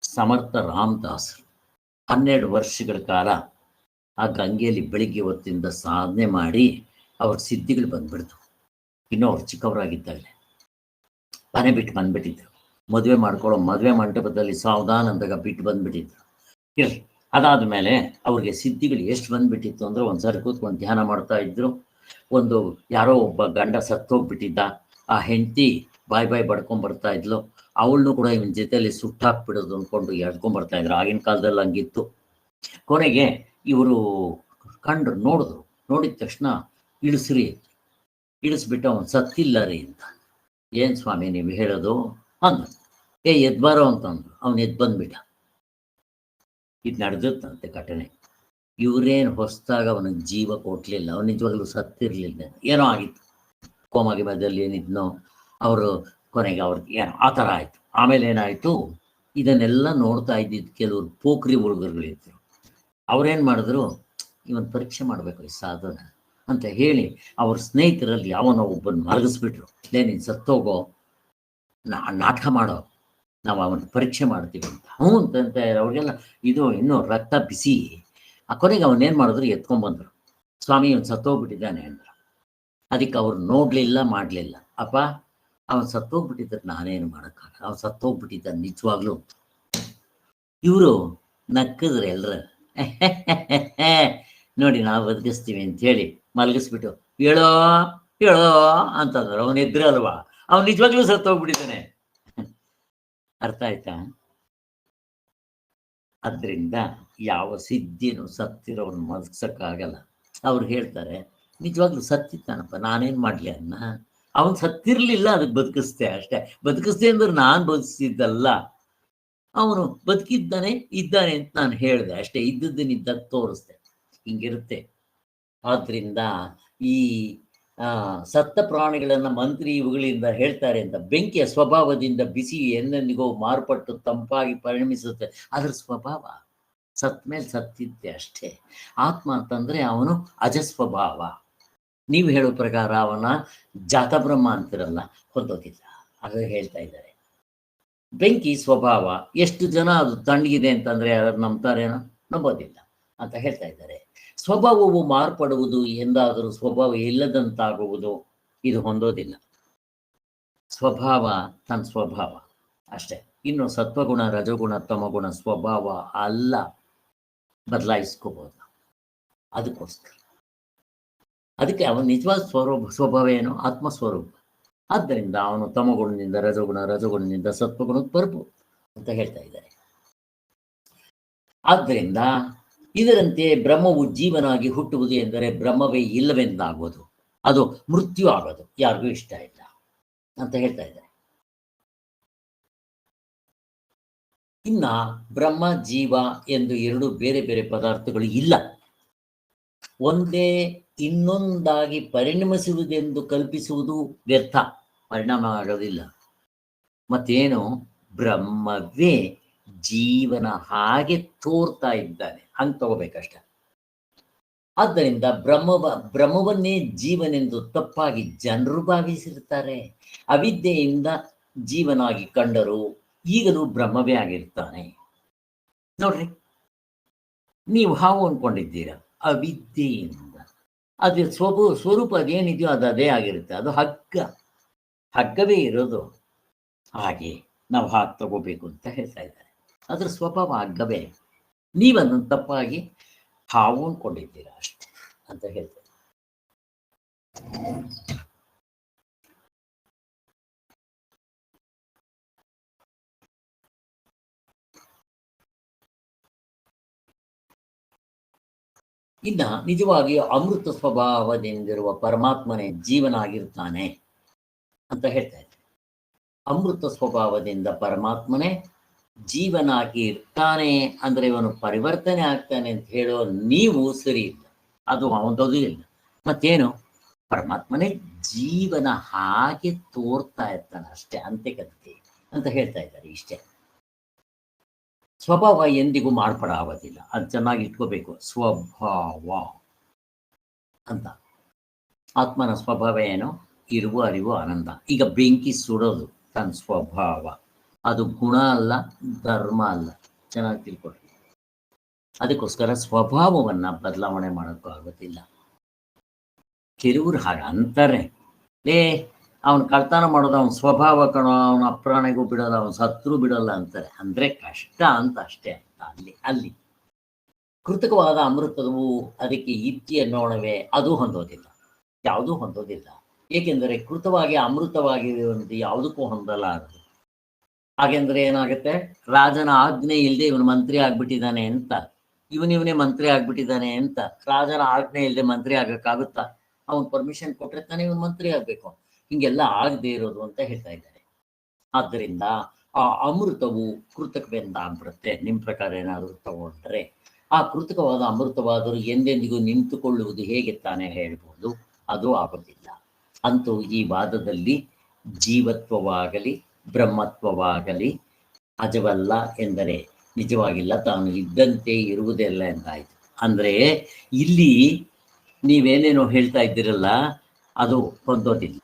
ಸಮರ್ಥ ರಾಮದಾಸ್ 12 ವರ್ಷಗಳ ಕಾಲ ಆ ಗಂಗೆಯಲ್ಲಿ ಬೆಳಿಗ್ಗೆ ಹೊತ್ತಿಂದ ಸಾಧನೆ ಮಾಡಿ ಅವ್ರ ಸಿದ್ಧಿಗಳು ಬಂದ್ಬಿಡ್ತು. ಇನ್ನೂ ಅವ್ರು ಚಿಕ್ಕವರಾಗಿದ್ದಾಗಲೇ ಮನೆ ಬಿಟ್ಟು ಬಂದ್ಬಿಟ್ಟಿದ್ರು. ಮದುವೆ ಮಂಟಪದಲ್ಲಿ ಸಾವಧಾನ ಅಂದಾಗ ಬಿಟ್ಟು ಬಂದ್ಬಿಟ್ಟಿದ್ರು. ಇರಲಿ, ಅದಾದ ಮೇಲೆ ಅವ್ರಿಗೆ ಸಿದ್ಧಿಗಳು ಎಷ್ಟು ಬಂದ್ಬಿಟ್ಟಿತ್ತು ಅಂದರೆ ಒಂದ್ಸರಿ ಕೂತ್ಕೊಂಡು ಧ್ಯಾನ ಮಾಡ್ತಾ ಇದ್ರು. ಯಾರೋ ಒಬ್ಬ ಗಂಡ ಸತ್ತೋಗ್ಬಿಟ್ಟಿದ್ದ, ಆ ಹೆಂಡತಿ ಬಾಯ್ ಬಾಯ್ ಬಡ್ಕೊಂಡ್ ಬರ್ತಾ ಇದ್ಲು. ಅವಳನ್ನು ಕೂಡ ಇವನ್ ಜೊತೆಯಲ್ಲಿ ಸುಟ್ಟಾಕ್ಬಿಡೋದು ಅನ್ಕೊಂಡು ಎಳ್ಕೊಂಡ್ ಬರ್ತಾ ಇದ್ರು. ಆಗಿನ ಕಾಲದಲ್ಲಿ ಹಂಗಿತ್ತು. ಕೊನೆಗೆ ಇವರು ಕಂಡ್ರು, ನೋಡಿದ ತಕ್ಷಣ ಇಳಿಸ್ರಿ, ಇಳಿಸ್ಬಿಟ್ಟು ಅವನು ಸತ್ತಿಲ್ಲ ರೀ ಅಂತ. ಏನ್ ಸ್ವಾಮಿ ನೀವು ಹೇಳೋದು ಅಂದ. ಎದ್ಬಾರೋ ಅಂತಂದ್ರು. ಅವನು ಎದ್ದು ಬಂದ್ಬಿಟ್ಟ. ಇದು ನಡೆದತ್ತಂತೆ ಘಟನೆ. ಇವರೇನು ಹೊಸದಾಗ ಅವನಿಗೆ ಜೀವ ಕೊಟ್ಲಿಲ್ಲ, ಅವನು ನಿಜವಾಗ್ಲೂ ಸತ್ತಿರ್ಲಿಲ್ಲ, ಏನೋ ಆಗಿತ್ತು, ಕೋಮಾಗಿ ಮಧ್ಯದಲ್ಲಿ ಏನಿದ್ನೋ ಅವರು ಕೊನೆಗೆ ಅವ್ರಿಗೆ ಏನೋ ಆ ಥರ ಆಯಿತು. ಆಮೇಲೆ ಏನಾಯಿತು, ಇದನ್ನೆಲ್ಲ ನೋಡ್ತಾ ಇದ್ದಿದ್ದು ಕೆಲವರು ಪೋಖ್ರಿ ಹುಡುಗರುಗಳಿದ್ರು. ಅವ್ರೇನು ಮಾಡಿದ್ರು, ಇವನ್ ಪರೀಕ್ಷೆ ಮಾಡಬೇಕು ಈ ಸಾಧನ ಅಂತ ಹೇಳಿ ಅವ್ರ ಸ್ನೇಹಿತರಲ್ಲಿ ಯಾವನೋ ಒಬ್ಬನ ಮಲಗಿಸ್ಬಿಟ್ರು. ನೀನು ಸತ್ತೋಗೋ, ನಾಟಕ ಮಾಡೋ, ನಾವು ಅವನ ಪರೀಕ್ಷೆ ಮಾಡ್ತೀವಿ ಅಂತ. ಹ್ಞೂ ಅಂತ ಅವ್ರಿಗೆಲ್ಲ ಇದು ಇನ್ನೂ ರಕ್ತ ಬಿಸಿ. ಆ ಕೊನೆಗೆ ಅವನೇನು ಮಾಡಿದ್ರು, ಎತ್ಕೊಂಡ್ಬಂದ್ರು. ಸ್ವಾಮಿ ಇವನು ಸತ್ತೋಗ್ಬಿಟ್ಟಿದ್ದಾನೆ ಅಂದ್ರು. ಅದಕ್ಕೆ ಅವ್ರು ನೋಡಲಿಲ್ಲ, ಮಾಡಲಿಲ್ಲ. ಅಪ್ಪ ಅವನು ಸತ್ತೋಗ್ಬಿಟ್ಟಿದ್ರೆ ನಾನೇನು ಮಾಡೋಕ್ಕಾಗಲ್ಲ, ಅವ್ನು ಸತ್ತೋಗ್ಬಿಟ್ಟಿದ್ದಾನೆ ನಿಜವಾಗ್ಲೂ. ಇವರು ನಕ್ಕಿದ್ರೆ ಎಲ್ಲರ ನೋಡಿ ನಾವು ಬದುಕಿಸ್ತೀವಿ ಅಂತ ಹೇಳಿ ಮಲಗಿಸ್ಬಿಟ್ಟು ಹೇಳೋ ಹೇಳೋ ಅಂತಂದ್ರು. ಅವನು ಎದ್ರಲ್ವಾ, ಅವ್ನು ನಿಜವಾಗ್ಲೂ ಸತ್ತೋಗ್ಬಿಟ್ಟಿದ್ದಾನೆ. ಅರ್ಥ ಆಯ್ತಾ? ಅದರಿಂದ ಯಾವ ಸಿದ್ಧಿನೂ ಸತ್ತಿರೋನು ಮಲಗ್ಸಕ್ಕಾಗಲ್ಲ. ಅವ್ರು ಹೇಳ್ತಾರೆ ನಿಜವಾಗ್ಲೂ ಸತ್ತಿದ್ದಾನಪ್ಪ, ನಾನೇನು ಮಾಡಲಿ ಅನ್ನ, ಅವನು ಸತ್ತಿರ್ಲಿಲ್ಲ, ಅದಕ್ಕೆ ಬದುಕಿಸ್ದೆ ಅಷ್ಟೇ. ಬದುಕಿಸ್ದೆ ಅಂದ್ರೆ ನಾನು ಬದುಕಿಸಿದ್ದಲ್ಲ, ಅವನು ಬದುಕಿದ್ದಾನೆ ಇದ್ದಾನೆ ಅಂತ ನಾನು ಹೇಳಿದೆ ಅಷ್ಟೇ. ಇದ್ದದ್ದನ್ನಿದ್ದಾಗ ತೋರಿಸ್ದೆ. ಹಿಂಗಿರುತ್ತೆ. ಆದ್ರಿಂದ ಈ ಸತ್ತ ಪ್ರಾಣಿಗಳನ್ನ ಮಂತ್ರಿ ಇವುಗಳಿಂದ ಹೇಳ್ತಾರೆ ಅಂತ. ಬೆಂಕಿಯ ಸ್ವಭಾವದಿಂದ ಬಿಸಿ ಎಂದೆಂದಿಗೋ ಮಾರ್ಪಟ್ಟು ತಂಪಾಗಿ ಪರಿಣಮಿಸುತ್ತೆ. ಅದರ ಸ್ವಭಾವ ಸತ್ ಮೇಲೆ ಸತ್ತಿದ್ದೆ ಅಷ್ಟೇ. ಆತ್ಮ ಅಂತಂದ್ರೆ ಅವನು ಅಜಸ್ವಭಾವ. ನೀವು ಹೇಳೋ ಪ್ರಕಾರ ಅವನ ಜಾತಬ್ರಹ್ಮ ಅಂತಿರಲ್ಲ, ಹೊಂದೋದಿಲ್ಲ. ಅದು ಹೇಳ್ತಾ ಇದ್ದಾರೆ. ಬೆಂಕಿ ಸ್ವಭಾವ, ಎಷ್ಟು ಜನ ಅದು ತಣ್ಣಗಿದೆ ಅಂತಂದ್ರೆ ಯಾರು ನಂಬ್ತಾರೇನೋ, ನಂಬೋದಿಲ್ಲ ಅಂತ ಹೇಳ್ತಾ ಇದ್ದಾರೆ. ಸ್ವಭಾವವು ಮಾರ್ಪಡುವುದು ಎಂದಾದರೂ ಸ್ವಭಾವ ಇಲ್ಲದಂತಾಗುವುದು, ಇದು ಹೊಂದೋದಿಲ್ಲ. ಸ್ವಭಾವ ತನ್ನ ಸ್ವಭಾವ ಅಷ್ಟೇ. ಇನ್ನು ಸತ್ವಗುಣ, ರಜಗುಣ, ತಮಗುಣ ಸ್ವಭಾವ ಅಲ್ಲ, ಬದಲಾಯಿಸ್ಕೋಬಹುದು. ಅದಕ್ಕೋಸ್ಕರ ಅದಕ್ಕೆ ಅವನ ನಿಜವಾದ ಸ್ವಭಾವ ಏನು, ಆತ್ಮಸ್ವರೂಪ. ಆದ್ದರಿಂದ ಅವನು ತಮಗುಣದಿಂದ ರಜಗುಣದಿಂದ ಸತ್ವಗುಣಕ್ಕೆ ಬರ್ಬೋದು ಅಂತ ಹೇಳ್ತಾ ಇದ್ದಾರೆ. ಆದ್ದರಿಂದ ಇದರಂತೆ ಬ್ರಹ್ಮವು ಜೀವನಾಗಿ ಹುಟ್ಟುವುದು ಎಂದರೆ ಬ್ರಹ್ಮವೇ ಇಲ್ಲವೆಂದಾಗೋದು, ಅದು ಮೃತ್ಯು ಆಗೋದು ಯಾರಿಗೂ ಇಷ್ಟ ಇಲ್ಲ ಅಂತ ಹೇಳ್ತಾ ಇದ್ದಾರೆ. ಇನ್ನ ಬ್ರಹ್ಮ ಜೀವ ಎಂದು ಎರಡು ಬೇರೆ ಬೇರೆ ಪದಾರ್ಥಗಳು ಇಲ್ಲ. ಒಂದೇ ಇನ್ನೊಂದಾಗಿ ಪರಿಣಮಿಸುವುದೆಂದು ಕಲ್ಪಿಸುವುದು ವ್ಯರ್ಥ, ಪರಿಣಾಮ ಆಗೋದಿಲ್ಲ. ಮತ್ತೇನು, ಬ್ರಹ್ಮವೇ ಜೀವನ ಹಾಗೆ ತೋರ್ತಾ ಇದ್ದಾನೆ, ಹಂಗೆ ತಗೋಬೇಕಷ್ಟ. ಆದ್ದರಿಂದ ಬ್ರಹ್ಮವನ್ನೇ ಜೀವನೆಂದು ತಪ್ಪಾಗಿ ಜನರು ಭಾವಿಸಿರ್ತಾರೆ. ಅವಿದ್ಯೆಯಿಂದ ಜೀವನಾಗಿ ಕಂಡರು, ಈಗಲೂ ಬ್ರಹ್ಮವೇ ಆಗಿರ್ತಾನೆ. ನೋಡ್ರಿ, ನೀವು ಹಾವು ಅನ್ಕೊಂಡಿದ್ದೀರಾ, ಅವಿದ್ಯೆಯಿಂದ. ಅದು ಸ್ವರೂಪ ಅದೇನಿದೆಯೋ ಅದು ಅದೇ ಆಗಿರುತ್ತೆ. ಅದು ಹಗ್ಗವೇ ಇರೋದು. ಹಾಗೆ ನಾವು ಹಾಗೆ ತಗೋಬೇಕು ಅಂತ ಹೇಳ್ತಾ ಇದ್ದಾರೆ. ಅದ್ರ ಸ್ವಭಾವ ಹಗ್ಗವೇ. ನೀವನ್ನು ತಪ್ಪಾಗಿ ಹಾವು ಅನ್ಕೊಂಡಿದ್ದೀರಾ ಅಷ್ಟೆ ಅಂತ ಹೇಳ್ತಾರೆ. ಇನ್ನ ನಿಜವಾಗಿ ಅಮೃತ ಸ್ವಭಾವದಿಂದಿರುವ ಪರಮಾತ್ಮನೇ ಜೀವನ ಆಗಿರ್ತಾನೆ ಅಂತ ಹೇಳ್ತಾ ಇದ್ದಾರೆ. ಅಮೃತ ಸ್ವಭಾವದಿಂದ ಪರಮಾತ್ಮನೇ ಜೀವನಾಗಿ ಇರ್ತಾನೆ ಅಂದ್ರೆ ಇವನು ಪರಿವರ್ತನೆ ಆಗ್ತಾನೆ ಅಂತ ಹೇಳೋ ನೀವು ಸರಿ ಇಲ್ಲ, ಅದು ಅವನದು ಇಲ್ಲ. ಮತ್ತೇನು, ಪರಮಾತ್ಮನೇ ಜೀವನ ಹಾಗೆ ತೋರ್ತಾ ಇರ್ತಾನೆ ಅಷ್ಟೇ, ಅಂತ್ಯಕತೆ ಅಂತ ಹೇಳ್ತಾ ಇದ್ದಾರೆ. ಇಷ್ಟೇ. ಸ್ವಭಾವ ಎಂದಿಗೂ ಮಾರ್ಪಾಡಾಗೋದಿಲ್ಲ, ಅದು ಚೆನ್ನಾಗಿ ಇಟ್ಕೋಬೇಕು. ಸ್ವಭಾವ ಅಂತ ಆತ್ಮನ ಸ್ವಭಾವ ಏನು, ಇರುವ ಅರಿವು ಆನಂದ. ಈಗ ಬೆಂಕಿ ಸುಡೋದು ತನ್ನ ಸ್ವಭಾವ, ಅದು ಗುಣ ಅಲ್ಲ, ಧರ್ಮ ಅಲ್ಲ. ಚೆನ್ನಾಗಿ ತಿಳ್ಕೊಳ್ರಿ. ಅದಕ್ಕೋಸ್ಕರ ಸ್ವಭಾವವನ್ನ ಬದಲಾವಣೆ ಮಾಡೋಕ್ಕೂ ಆಗೋದಿಲ್ಲ. ಕೆಲವರು ಹಾಗೆ ಅಂತಾರೆ, ಅವನು ಕಳ್ತನ ಮಾಡೋದು ಅವನ ಸ್ವಭಾವ ಕಣೋ, ಅವನ ಅಪ್ರಾಣಿಗೂ ಬಿಡೋಲ್ಲ, ಅವನ ಸತ್ರು ಬಿಡೋಲ್ಲ ಅಂತಾರೆ. ಅಂದ್ರೆ ಕಷ್ಟ ಅಂತ ಅಷ್ಟೇ ಅಂತ. ಅಲ್ಲಿ ಕೃತಕವಾದ ಅಮೃತವು ಅದಕ್ಕೆ ಇತ್ತಿ ಅನ್ನೋಣವೇ, ಅದು ಹೊಂದೋದಿಲ್ಲ, ಯಾವುದೂ ಹೊಂದೋದಿಲ್ಲ. ಏಕೆಂದರೆ ಕೃತವಾಗಿ ಅಮೃತವಾಗಿರುವಂತೆ ಯಾವುದಕ್ಕೂ ಹೊಂದಲಾರದು. ಹಾಗೆಂದ್ರೆ ಏನಾಗುತ್ತೆ, ರಾಜನ ಆಜ್ಞೆ ಇಲ್ಲದೆ ಇವನು ಮಂತ್ರಿ ಆಗ್ಬಿಟ್ಟಿದ್ದಾನೆ ಅಂತ, ಇವನೇ ಮಂತ್ರಿ ಆಗ್ಬಿಟ್ಟಿದ್ದಾನೆ ಅಂತ ರಾಜನ ಆಜ್ಞೆ ಇಲ್ಲದೆ ಮಂತ್ರಿ ಆಗಕ್ಕಾಗುತ್ತಾ? ಅವನ್ ಪರ್ಮಿಷನ್ ಕೊಟ್ರೆ ತಾನೇ ಇವನು ಮಂತ್ರಿ ಆಗ್ಬೇಕು. ಹಿಂಗೆಲ್ಲ ಆಗದೆ ಇರೋದು ಅಂತ ಹೇಳ್ತಾ ಇದ್ದಾರೆ. ಆದ್ದರಿಂದ ಆ ಅಮೃತವು ಕೃತಕವೆಂದ ಆಗ್ಬಿಡುತ್ತೆ. ನಿಮ್ಮ ಪ್ರಕಾರ ಏನಾದರೂ ತಗೊಂಡ್ರೆ ಆ ಕೃತಕವಾದ ಅಮೃತವಾದರೂ ಎಂದೆಂದಿಗೂ ನಿಂತುಕೊಳ್ಳುವುದು ಹೇಗೆ ತಾನೇ ಹೇಳ್ಬೋದು? ಅದು ಆಗೋದಿಲ್ಲ. ಅಂತೂ ಈ ವಾದದಲ್ಲಿ ಜೀವತ್ವವಾಗಲಿ ಬ್ರಹ್ಮತ್ವವಾಗಲಿ ಅಜವಲ್ಲ ಎಂದರೆ ನಿಜವಾಗಿಲ್ಲ, ತಾನು ಇದ್ದಂತೆ ಇರುವುದಿಲ್ಲ ಎಂದಾಯಿತು. ಅಂದರೆ ಇಲ್ಲಿ ನೀವೇನೇನೋ ಹೇಳ್ತಾ ಇದ್ದೀರಲ್ಲ, ಅದು ಹೊಂದೋದಿಲ್ಲ.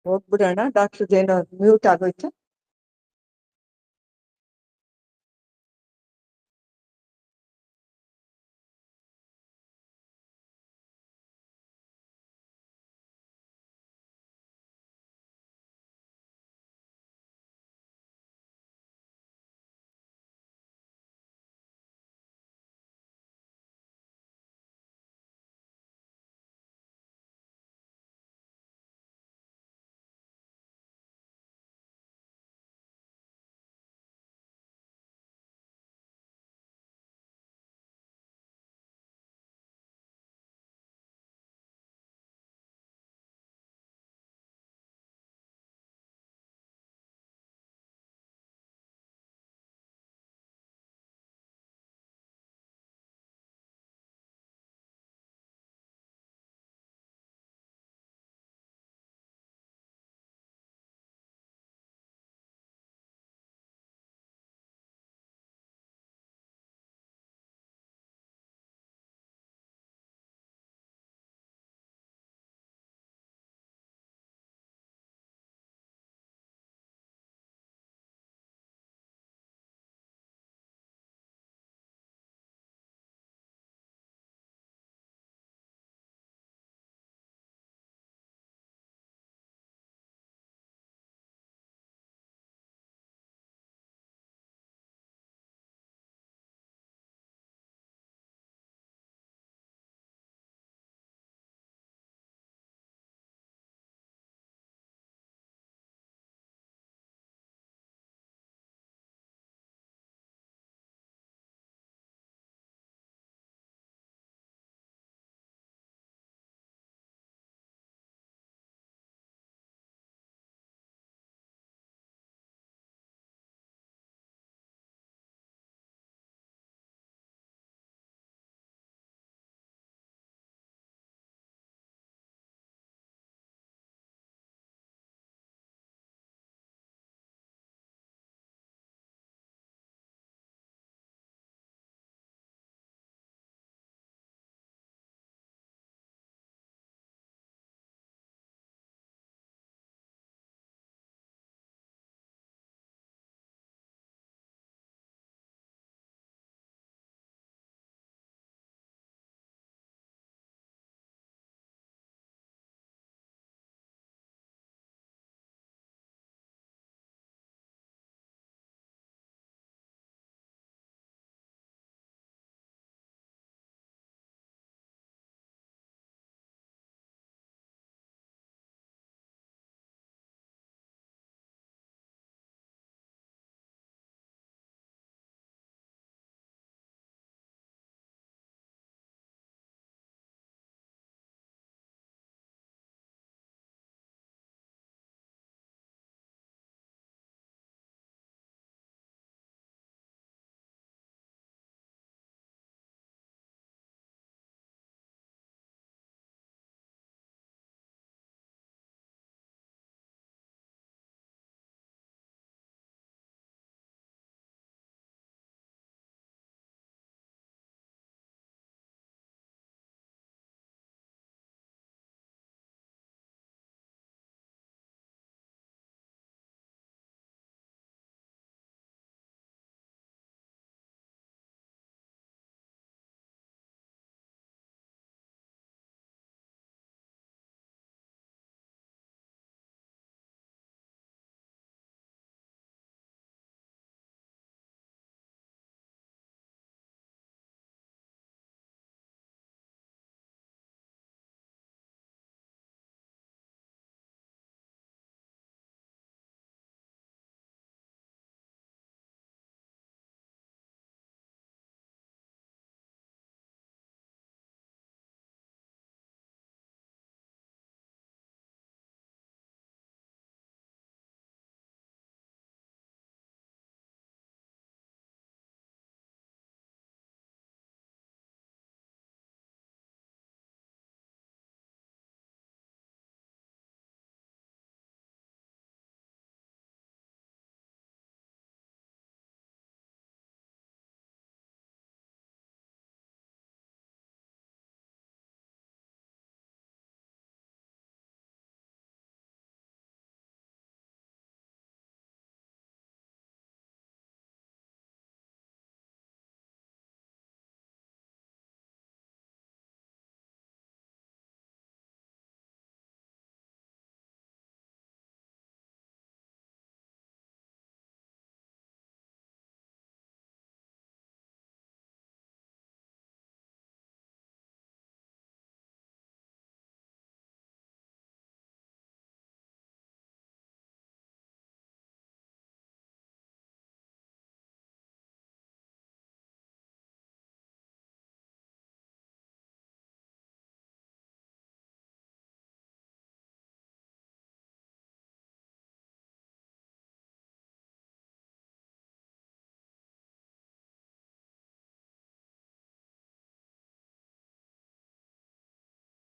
ಹೋಗ್ಬಿಡೋಣ ಡಾಕ್ಟರ್, ಏನೋ ಮ್ಯೂಟ್ ಆಗೋಯ್ತು.